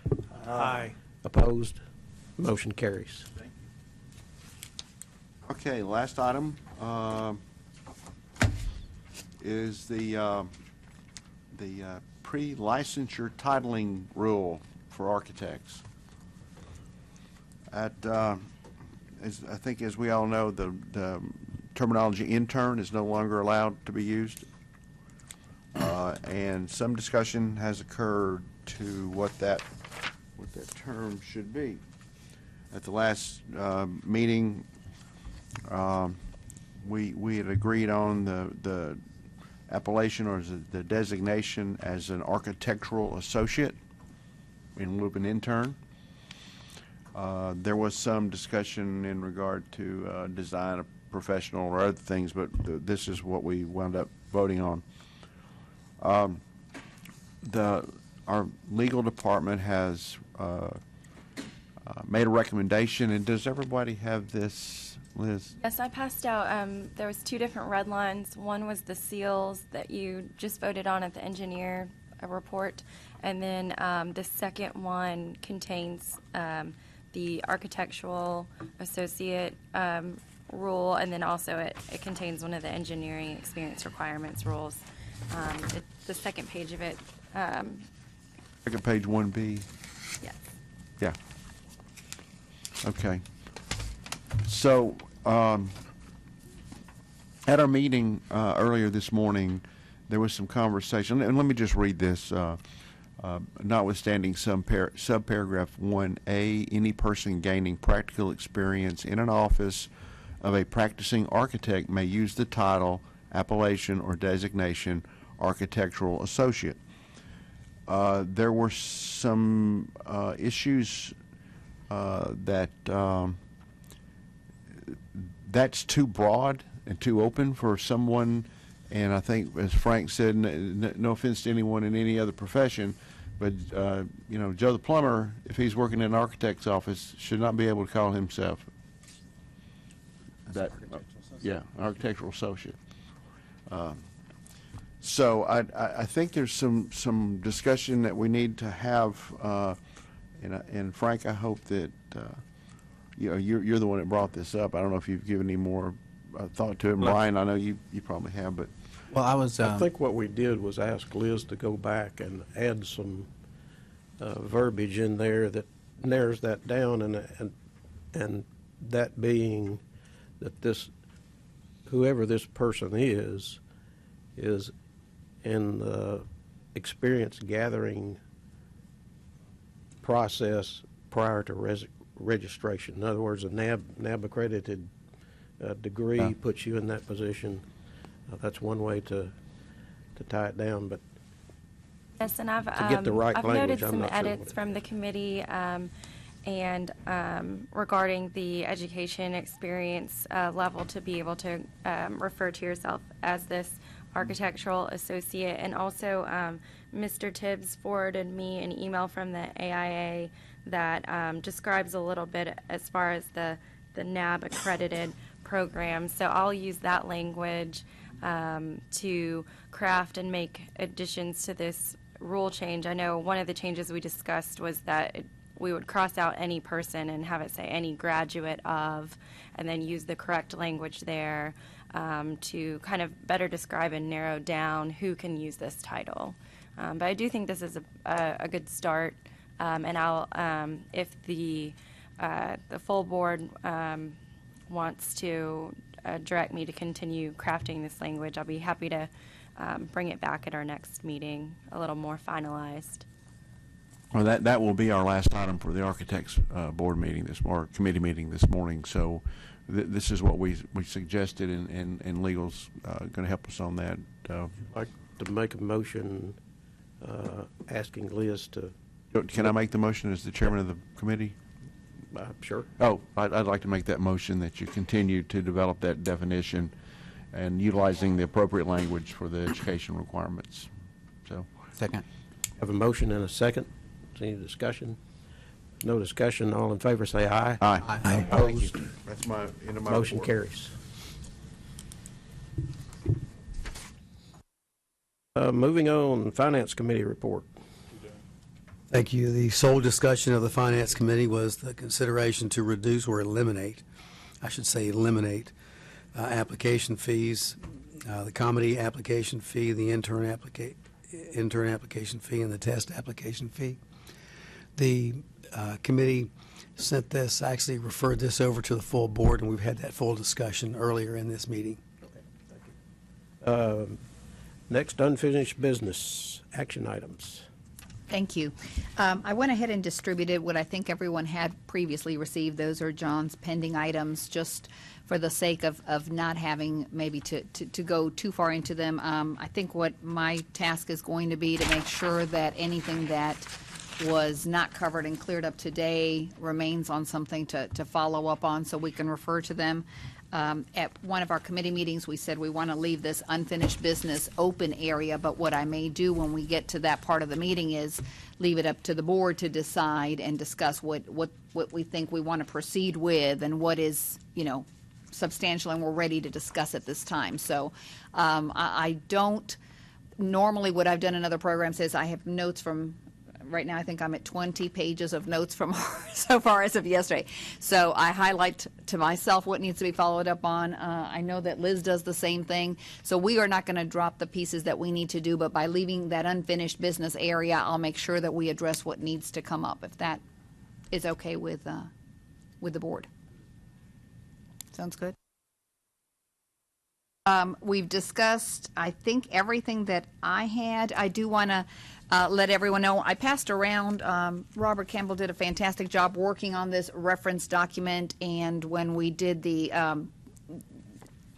Aye. Opposed? Motion carries. Okay, last item is the pre-licensure titling rule for architects. I think, as we all know, the terminology intern is no longer allowed to be used, and some discussion has occurred to what that term should be. At the last meeting, we had agreed on the appellation, or the designation, as an architectural associate in lieu of an intern. There was some discussion in regard to design professional or other things, but this is what we wound up voting on. Our legal department has made a recommendation, and does everybody have this, Liz? Yes, I passed out, there was 2 different red lines. One was the seals that you just voted on at the engineer report, and then the second one contains the architectural associate rule, and then also it contains one of the engineering experience requirements rules. The second page of it. Second page 1B. Yes. Yeah. Okay. So, at our meeting earlier this morning, there was some conversation, and let me just read this. Notwithstanding subparagraph 1A, any person gaining practical experience in an office of a practicing architect may use the title, appellation, or designation architectural associate. There were some issues that's too broad and too open for someone And I think, as Frank said, no offense to anyone in any other profession, but, you know, Joe the plumber, if he's working in an architect's office, should not be able to call himself that. Yeah, architectural associate. So I think there's some discussion that we need to have, and Frank, I hope that, you know, you're the one that brought this up. I don't know if you've given any more thought to it. Brian, I know you probably have, but. Well, I think what we did was ask Liz to go back and add some verbiage in there that narrows that down, and that being that this, whoever this person is in the experience gathering process prior to registration. In other words, a NAB accredited degree puts you in that position. That's one way to tie it down, but yes, and I've get the right I've language, noted I'm some not sure edits what it from the committee, and regarding the education experience level to be able to refer to yourself as this architectural associate. And also, Mr. Tibbs forwarded me an email from the AIA that describes a little bit as far as the NAB accredited program. So I'll use that language to craft and make additions to this rule change. I know one of the changes we discussed was that we would cross out any person and have it say any graduate of, and then use the correct language there to kind of better describe and narrow down who can use this title. But I do think this is a good start, and I'll, if the full board wants to direct me to continue crafting this language, I'll be happy to bring it back at our next meeting a little more finalized. Well, that will be our last item for the architects board meeting or committee meeting this morning. So this is what we suggested, and legal's going to help us on that. I'd like to make a motion asking Liz to. Can I make the motion as the chairman of the committee? Sure. Oh, I'd like to make that motion that you continue to develop that definition and utilizing the appropriate language for the education requirements. So. Second. Have a motion and a second. Any discussion? No discussion. All in favor say aye. Aye. Aye. Opposed? That's my end of my Motion report. carries. Moving on, Finance Committee report. Thank you. The sole discussion of the Finance Committee was the consideration to reduce or eliminate, I should say eliminate, application fees, the comedy application fee, the intern application fee, and the test application fee. The committee sent this, actually referred this over to the full board, and we've had that full discussion earlier in this meeting. Next, unfinished business, action items. Thank you. I went ahead and distributed what I think everyone had previously received. Those are John's pending items, just for the sake of not having maybe to go too far into them. I think what my task is going to be to make sure that anything that was not covered and cleared up today remains on something to follow up on so we can refer to them. At one of our committee meetings, we said we want to leave this unfinished business open area, but what I may do when we get to that part of the meeting is leave it up to the board to decide and discuss what we think we want to proceed with and what is, substantial and we're ready to discuss at this time. So I don't, normally what I've done in other programs is I have notes from, right now I think I'm at 20 pages of notes from so far as of yesterday. So I highlight to myself what needs to be followed up on. I know that Liz does the same thing. So we are not going to drop the pieces that we need to do, but by leaving that unfinished business area, I'll make sure that we address what needs to come up, if that is okay with the board. Sounds good. We've discussed, I think, everything that I had. I do want to let everyone know, I passed around, Robert Campbell did a fantastic job working on this reference document, and when we did the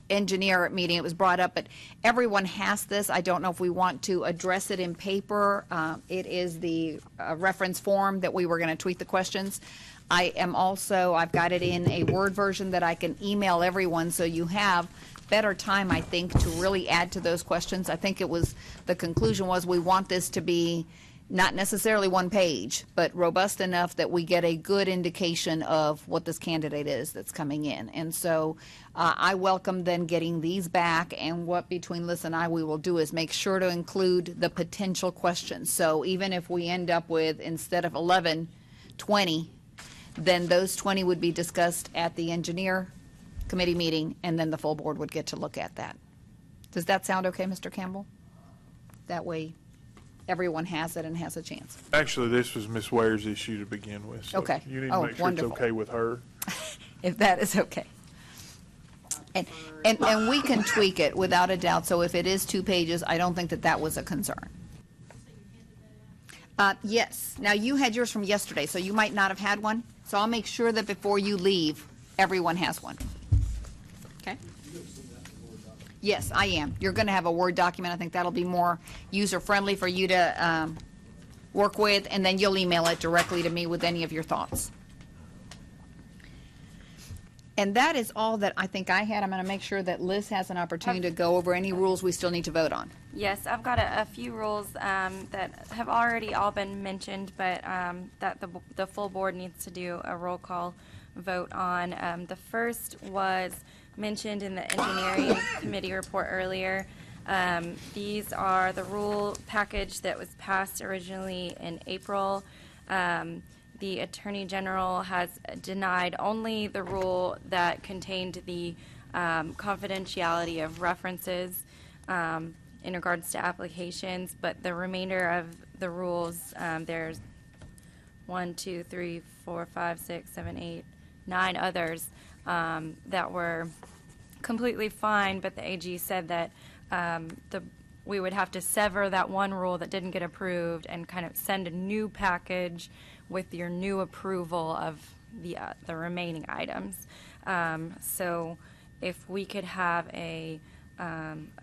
engineer meeting, it was brought up, but everyone has this. I don't know if we want to address it in paper. It is the reference form that we were going to tweet the questions. I've got it in a Word version that I can email everyone, so you have better time, I think, to really add to those questions. I think the conclusion was we want this to be not necessarily one page, but robust enough that we get a good indication of what this candidate is that's coming in. And so I welcome then getting these back, and what between Liz and I we will do is make sure to include the potential questions. So even if we end up with, instead of 11, 20, then those 20 would be discussed at the engineer committee meeting, and then the full board would get to look at that. Does that sound okay, Mr. Campbell? That way everyone has it and has a chance. Actually, this was Ms. Ware's issue to begin with. So Okay. you need to Oh, make sure wonderful. it's okay with her. If that is okay. And we can tweak it without a doubt, so if it is 2 pages, I don't think that that was a concern. Yes. Now, you had yours from yesterday, so you might not have had one. So I'll make sure that before you leave, everyone has one. Okay? Yes, I am. You're going to have a Word document. I think that'll be more user-friendly for you to work with, and then you'll email it directly to me with any of your thoughts. And that is all that I think I had. I'm going to make sure that Liz has an opportunity to go over any rules we still need to vote on. Yes, I've got a few rules that have already all been mentioned, but that the full board needs to do a roll call vote on. The first was mentioned in the engineering committee report earlier. These are the rule package that was passed originally in April. The Attorney General has denied only the rule that contained the confidentiality of references in regards to applications, but the remainder of the rules, there's 1, 2, 3, 4, 5, 6, 7, 8, 9 others that were completely fine, but the AG said that we would have to sever that one rule that didn't get approved and kind of send a new package with your new approval of the remaining items. So if we could have a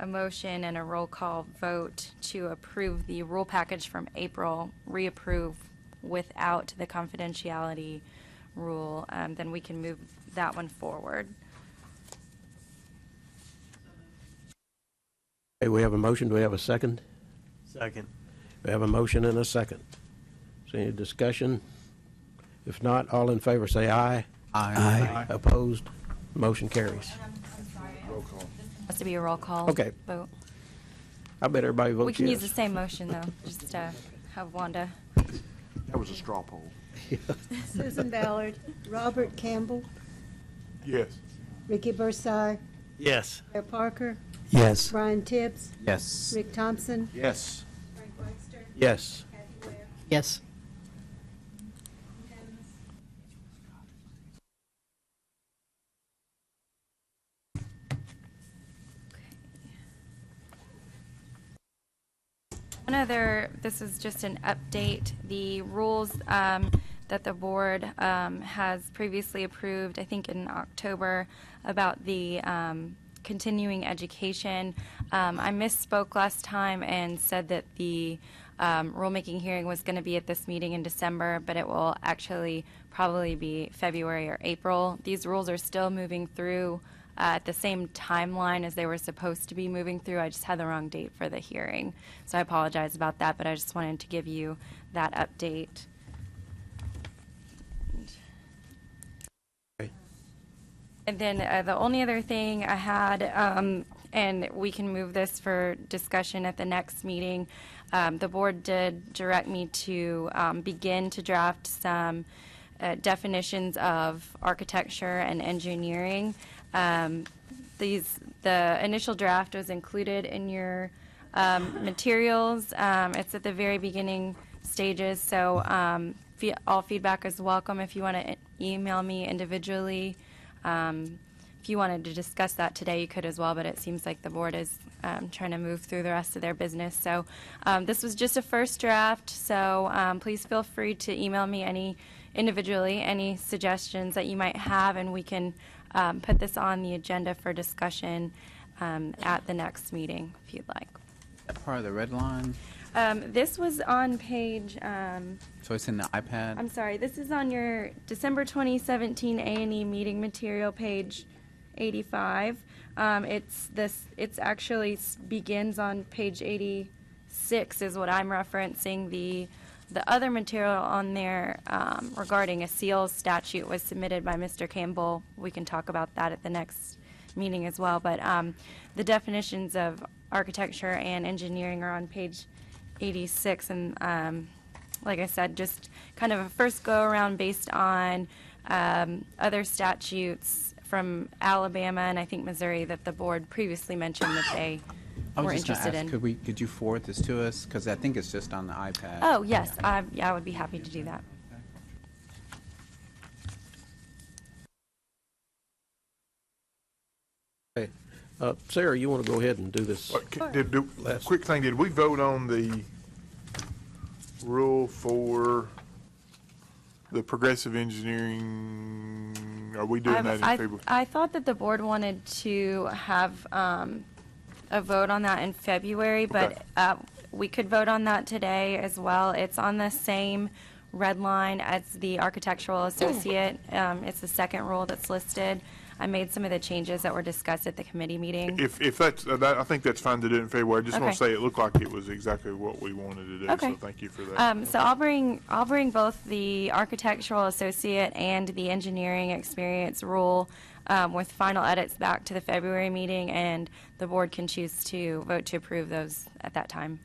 motion and a roll call vote to approve the rule package from April, reapprove without the confidentiality rule, then we can move that one forward. Okay, we have a motion. Do we have a second? Second. We have a motion and a second. Is there any discussion? If not, all in favor say aye. Aye. Opposed? Motion carries. Has to be a roll call Okay. vote. I bet everybody votes We can yes. use the same motion, though. Just have Wanda. That was a straw poll. Susan Ballard, Robert Campbell, Yes. Ricky Bursar, Yes. Blair Parker, Yes. Brian Tibbs, Yes. Rick Thompson, Yes. Frank Webster, Yes. Kathy Ware. Yes. This is just an update. The rules that the board has previously approved, I think in October, about the continuing education. I misspoke last time and said that the rulemaking hearing was going to be at this meeting in December, but it will actually probably be February or April. These rules are still moving through at the same timeline as they were supposed to be moving through. I just had the wrong date for the hearing. So I apologize about that, but I just wanted to give you that update. And then the only other thing I had, and we can move this for discussion at the next meeting, the board did direct me to begin to draft some definitions of architecture and engineering. The initial draft was included in your materials. It's at the very beginning stages, so all feedback is welcome. If you want to email me individually, if you wanted to discuss that today, you could as well, but it seems like the board is trying to move through the rest of their business. So this was just a first draft, so please feel free to email me individually any suggestions that you might have, and we can put this on the agenda for discussion at the next meeting, if you'd like. Part of the red line. This was on page, So it's in the iPad. I'm sorry, this is on your December 2017 A&E meeting material, page 85. It's actually begins on page 86 is what I'm referencing. The other material on there regarding a seals statute was submitted by Mr. Campbell. We can talk about that at the next meeting as well. But the definitions of architecture and engineering are on page 86. And like I said, just kind of a first go around based on other statutes from Alabama and I think Missouri that the board previously mentioned that they were just gonna interested ask, in. could you forward this to us? Because I think it's just on the iPad. Oh, yes. Yeah, I would be happy to do that. Okay. Sarah, you want to go ahead and do this? Quick thing, did we vote on the rule for the progressive engineering? Are we doing that in February? I thought that the board wanted to have a vote on that in February, but we could vote on that today as well. It's on the same red line as the architectural associate. It's the second rule that's listed. I made some of the changes that were discussed at the committee meeting. If that's, I think that's fine to do it in February. I just want to Okay. say it looked like it was exactly what we wanted to do, Okay. so thank you for that. So I'll bring both the architectural associate and the engineering experience rule with final edits back to the February meeting, and the board can choose to vote to approve those at that time.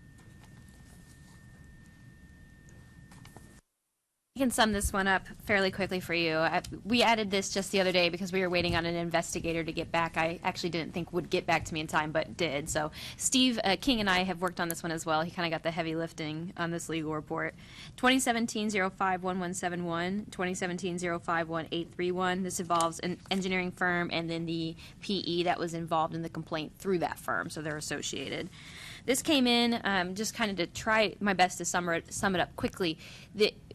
I can sum this one up fairly quickly for you. We added this just the other day because we were waiting on an investigator to get back. I actually didn't think would get back to me in time, but did. So Steve King and I have worked on this one as well. He kind of got the heavy lifting on this legal report. 2017-05-1171, 2017-05-1831. This involves an engineering firm and then the PE that was involved in the complaint through that firm, so they're associated. This came in just kind of to try my best to sum it up quickly.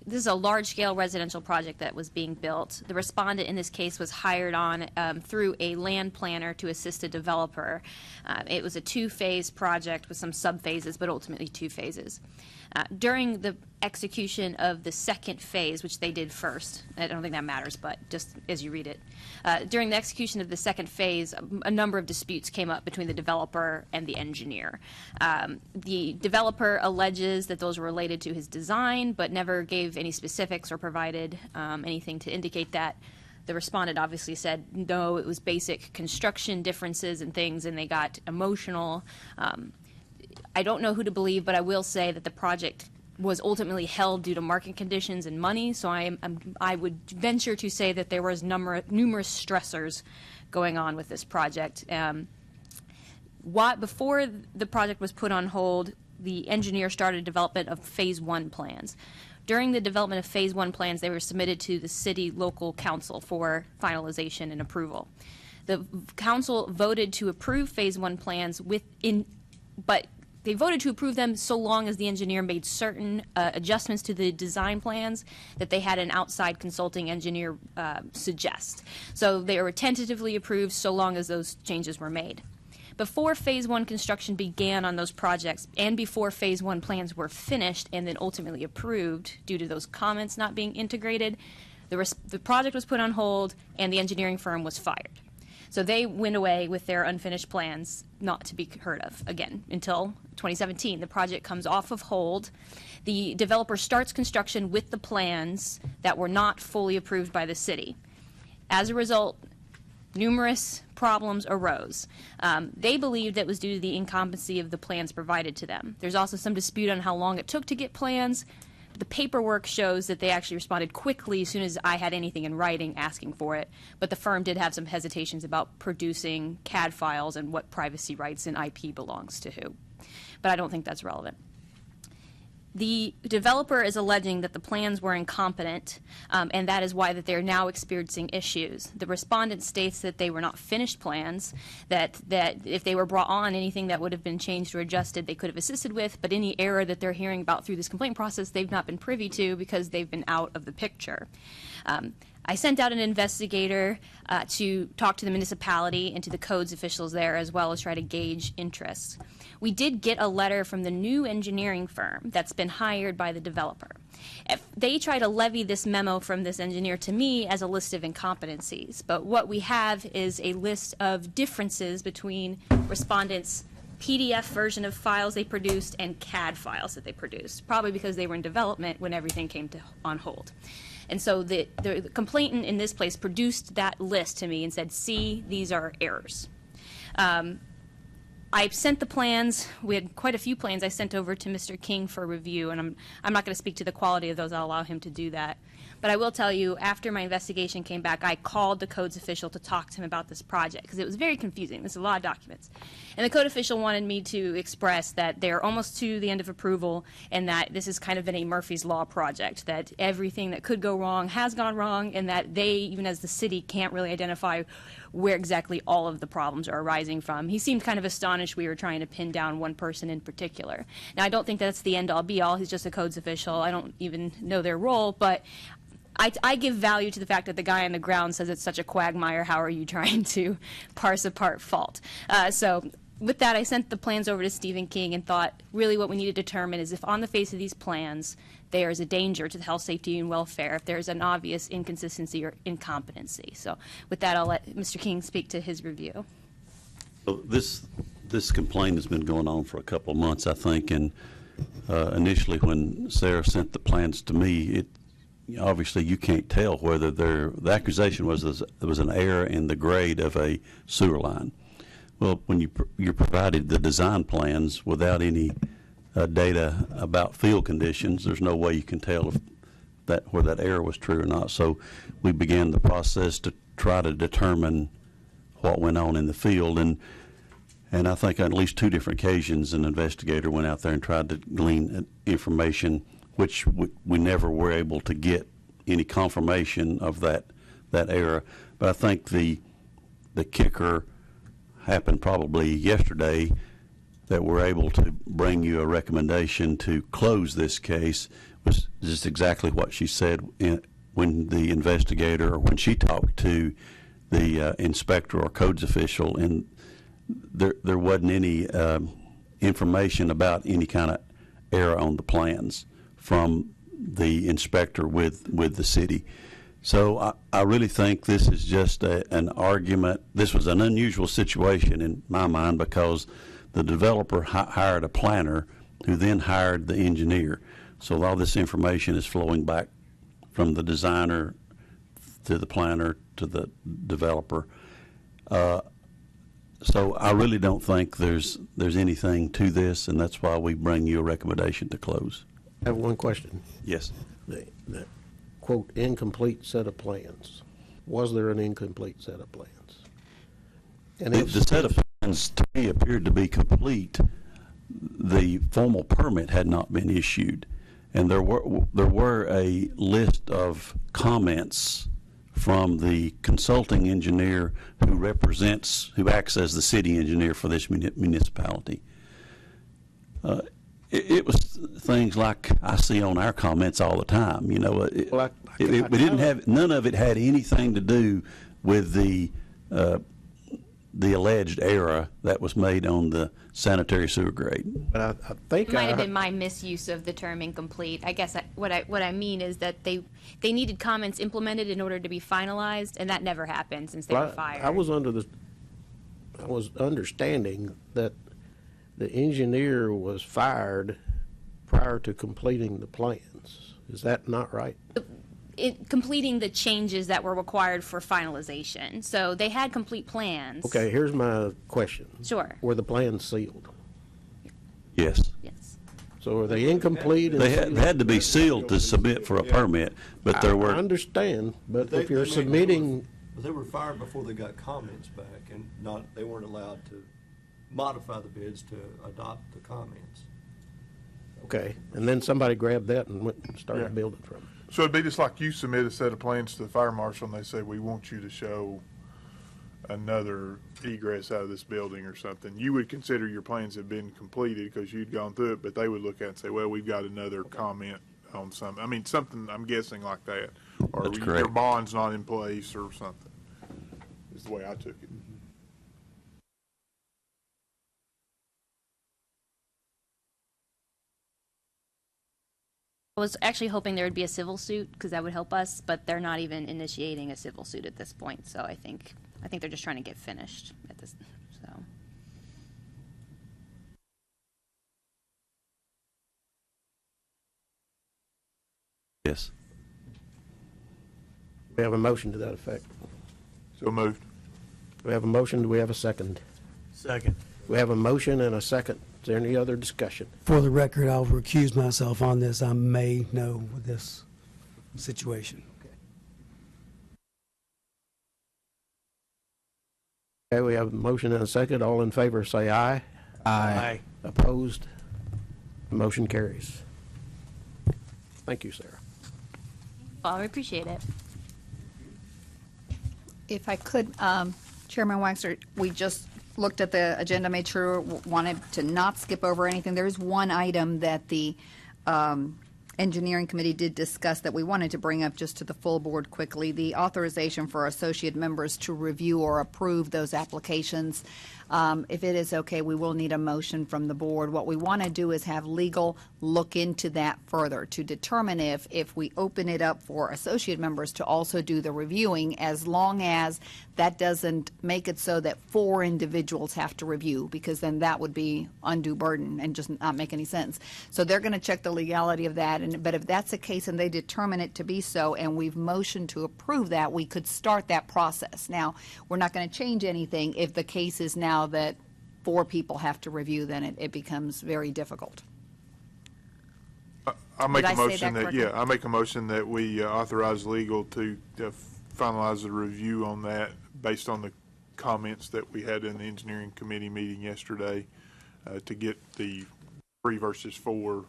This is a large-scale residential project that was being built. The respondent in this case was hired on through a land planner to assist a developer. It was a two-phase project with some sub-phases, but ultimately two phases. During the execution of the second phase, which they did first, I don't think that matters, but just as you read it, during the execution of the second phase, a number of disputes came up between the developer and the engineer. The developer alleges that those were related to his design, but never gave any specifics or provided anything to indicate that. The respondent obviously said, no, it was basic construction differences and things, and they got emotional. I don't know who to believe, but I will say that the project was ultimately held due to market conditions and money, so I would venture to say that there was numerous stressors going on with this project. Before the project was put on hold, the engineer started development of Phase 1 plans. During the development of Phase 1 plans, they were submitted to the city local council for finalization and approval. The council voted to approve Phase 1 plans but they voted to approve them so long as the engineer made certain adjustments to the design plans that they had an outside consulting engineer suggest. So they were tentatively approved so long as those changes were made. Before Phase 1 construction began on those projects and before Phase 1 plans were finished and then ultimately approved due to those comments not being integrated, the project was put on hold and the engineering firm was fired. So they went away with their unfinished plans, not to be heard of again until 2017. The project comes off of hold. The developer starts construction with the plans that were not fully approved by the city. As a result, numerous problems arose. They believed that was due to the incompetency of the plans provided to them. There's also some dispute on how long it took to get plans. The paperwork shows that they actually responded quickly as soon as I had anything in writing asking for it, but the firm did have some hesitations about producing CAD files and what privacy rights and IP belongs to who. But I don't think that's relevant. The developer is alleging that the plans were incompetent, and that is why that they're now experiencing issues. The respondent states that they were not finished plans, that if they were brought on, anything that would have been changed or adjusted they could have assisted with, but any error that they're hearing about through this complaint process they've not been privy to because they've been out of the picture. I sent out an investigator to talk to the municipality and to the codes officials there as well as try to gauge interest. We did get a letter from the new engineering firm that's been hired by the developer. They try to levy this memo from this engineer to me as a list of incompetencies, but what we have is a list of differences between respondents' PDF version of files they produced and CAD files that they produced, probably because they were in development when everything came on hold. And so the complainant in this place produced that list to me and said, see, these are errors. I sent the plans. We had quite a few plans I sent over to Mr. King for review, and I'm not going to speak to the quality of those. I'll allow him to do that. But I will tell you, after my investigation came back, I called the codes official to talk to him about this project because it was very confusing. There's a lot of documents. And the code official wanted me to express that they're almost to the end of approval and that this has kind of been a Murphy's Law project, that everything that could go wrong has gone wrong, and that they, even as the city, can't really identify where exactly all of the problems are arising from. He seemed kind of astonished we were trying to pin down one person in particular. Now, I don't think that's the end-all be-all. He's just a codes official. I don't even know their role, but I give value to the fact that the guy on the ground says it's such a quagmire. How are you trying to parse apart fault? So with that, I sent the plans over to Stephen King and thought really what we need to determine is if on the face of these plans there is a danger to the health, safety, and welfare, if there's an obvious inconsistency or incompetency. So with that, I'll let Mr. King speak to his review. Well, this complaint has been going on for a couple of months, I think, and initially when Sarah sent the plans to me, obviously you can't tell whether the accusation was there was an error in the grade of a sewer line. Well, when you're provided the design plans without any data about field conditions, there's no way you can tell if where that error was true or not. So we began the process to try to determine what went on in the field, and I think on at least 2 different occasions an investigator went out there and tried to glean information, which we never were able to get any confirmation of that error. But I think the kicker happened probably yesterday, that we're able to bring you a recommendation to close this case was just exactly what she said when the investigator, or when she talked to the inspector or codes official, and there wasn't any information about any kind of error on the plans from the inspector with the city. So I really think this is just an argument. This was an unusual situation in my mind because the developer hired a planner who then hired the engineer. So all this information is flowing back from the designer to the planner to the developer. So I really don't think there's anything to this, and that's why we bring you a recommendation to close. I have one question. Yes. The quote, incomplete set of plans. Was there an incomplete set of plans? And The set of plans to me appeared to be complete. The formal permit had not been issued, and there were a list of comments from the consulting engineer who acts as the city engineer for this municipality. It was things like I see on our comments all the time. You know, we didn't have, none of it had anything to do with the alleged error that was made on the sanitary sewer grade. But I think It might have been my misuse of the term incomplete. I guess what I mean is that they needed comments implemented in order to be finalized, and that never happened since they were fired. I was understanding that the engineer was fired prior to completing the plans. Is that not right? Completing the changes that were required for finalization. So they had complete plans. Okay, here's my question. Sure. Were the plans sealed? Yes. Yes. So are they incomplete? They had to be sealed to submit for a permit, but there were. I understand, but if you're They submitting. But they were fired before they got comments back, and they weren't allowed to modify the bids to adopt the comments. Okay, and then somebody grabbed that and went and started building from it. So it'd be just like you submit a set of plans to the fire marshal and they say, we want you to show another egress out of this building or something. You would consider your plans have been completed because you'd gone through it, but they would look at it and say, well, we've got another comment on something. I mean, something, I'm guessing like that. Or That's your correct. bond's not in place or something, is the way I took it. I was actually hoping there would be a civil suit because that would help us, but they're not even initiating a civil suit at this point. So I think they're just trying to get finished at this. So Yes. We have a motion to that effect. So moved. We have a motion. Do we have a second? Second. We have a motion and a second. Is there any other discussion? For the record, I'll recuse myself on this. I may know this situation. Okay, we have a motion and a second. All in favor, say aye. Aye. Opposed? Motion carries. Thank you, Sarah. well, I appreciate it. If I could, Chairman Waxer, we just looked at the agenda, made sure, wanted to not skip over anything. There is one item that the Engineering Committee did discuss that we wanted to bring up just to the full board quickly, the authorization for associate members to review or approve those applications. If it is okay, we will need a motion from the board. What we want to do is have legal look into that further to determine if we open it up for associate members to also do the reviewing, as long as that doesn't make it so that 4 individuals have to review, because then that would be undue burden and just not make any sense. So they're going to check the legality of that, but if that's the case and they determine it to be so and we've motioned to approve that, we could start that process. Now, we're not going to change anything if the case is now that 4 people have to review, then it becomes very difficult. I make Did a I say motion that that, correctly? I make a motion that we authorize legal to finalize the review on that based on the comments that we had in the engineering committee meeting yesterday, to get the 3 versus 4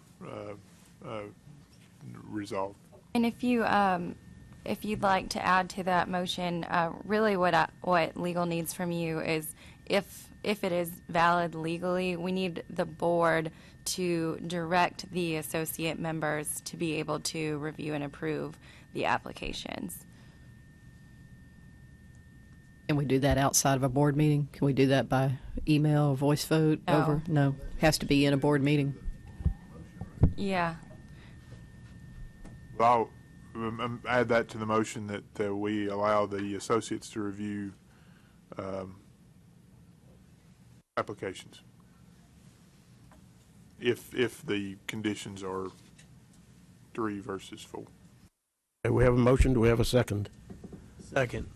resolved. And if you'd like to add to that motion, really what legal needs from you is if it is valid legally, we need the board to direct the associate members to be able to review and approve the applications. Can we do that outside of a board meeting? Can we do that by email or voice vote No. over? No, has to be in a board meeting. Yeah. I'll add that to the motion that we allow the associates to review applications if the conditions are 3 versus 4. Okay, we have a motion. Do we have a second? Second.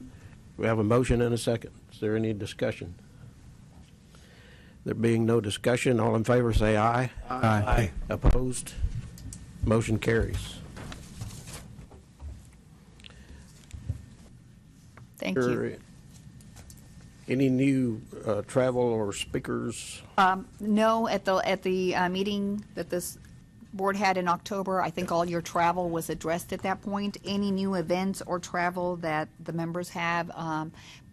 We have a motion and a second. Is there any discussion? There being no discussion, all in favor say aye. Aye. Opposed? Motion carries. Thank you. Any new travel or speakers? No, at the meeting that this board had in October, I think all your travel was addressed at that point. Any new events or travel that the members have,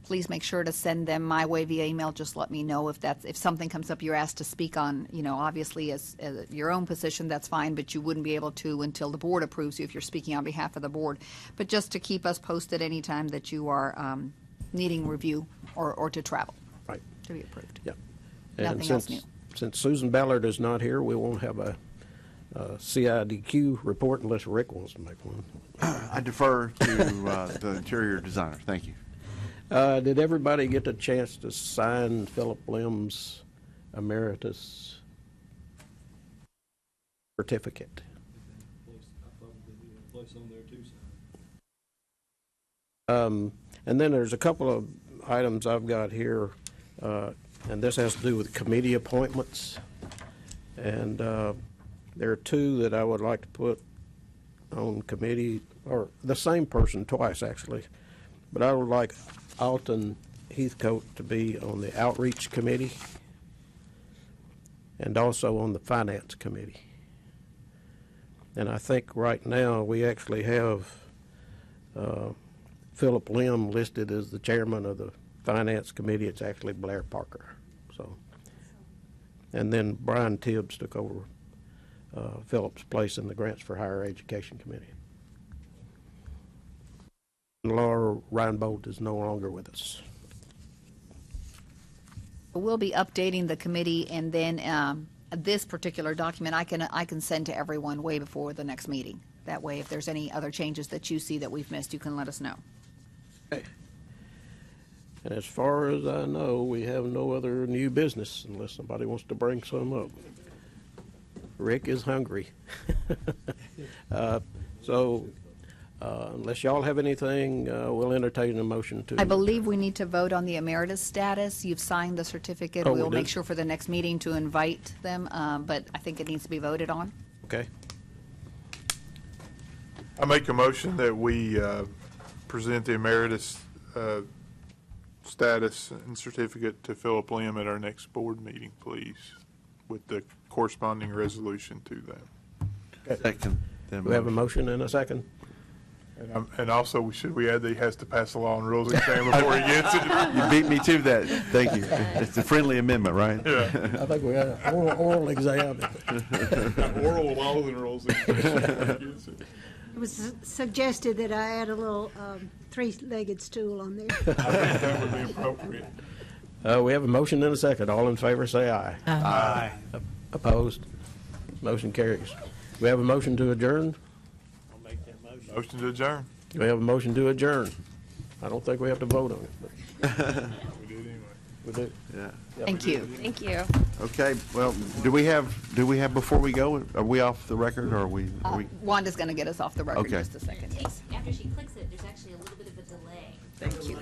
please make sure to send them my way via email. Just let me know if something comes up you're asked to speak on. Obviously as your own position, that's fine, but you wouldn't be able to until the board approves you if you're speaking on behalf of the board. But just to keep us posted anytime that you are needing review or to travel. Right. To be approved. Yeah. Nothing else new. Since Susan Ballard is not here, we won't have a CIDQ report unless Rick wants to make one. I defer to the interior designer. Thank you. Did everybody get a chance to sign Philip Lim's emeritus certificate? And then there's a couple of items I've got here, and this has to do with committee appointments. And there are 2 that I would like to put on committee, or the same person twice, actually. But I would like Alton Heathcote to be on the Outreach Committee and also on the Finance Committee. And I think right now we actually have Philip Lim listed as the chairman of the Finance Committee. It's actually Blair Parker. So, and then Brian Tibbs took over Philip's place in the Grants for Higher Education Committee. Laura Reinbold is no longer with us. We'll be updating the committee, and then this particular document, I can send to everyone way before the next meeting. That way, if there's any other changes that you see that we've missed, you can let us know. And as far as I know, we have no other new business unless somebody wants to bring some up. Rick is hungry. Unless y'all have anything, we'll entertain a motion to. I believe we need to vote on the emeritus status. You've signed the certificate. Oh, we We'll do? make sure for the next meeting to invite them, but I think it needs to be voted on. Okay. I make a motion that we present the emeritus status and certificate to Philip Lim at our next board meeting, please, with the corresponding resolution to that. Second. We have a motion and a second. And also, should we add that he has to pass a law and rules exam before he gets it? You beat me to that. Thank you. It's a friendly amendment, right? Yeah. I think we had an oral exam. Oral laws and rules exam. It was suggested that I add a little three-legged stool on there. I think that would be appropriate. We have a motion and a second. All in favor, say aye. Aye. Opposed? Motion carries. We have a motion to adjourn. Motion to adjourn. We have a motion to adjourn. I don't think we have to vote on it. But We did anyway. we do. Yeah. Thank you. Thank you. Okay, well, do we have, before we go, are we off the record, or are we? Wanda's going to get us off the record in Okay. just a second. After she clicks it, there's actually a little bit of a delay. Thank you.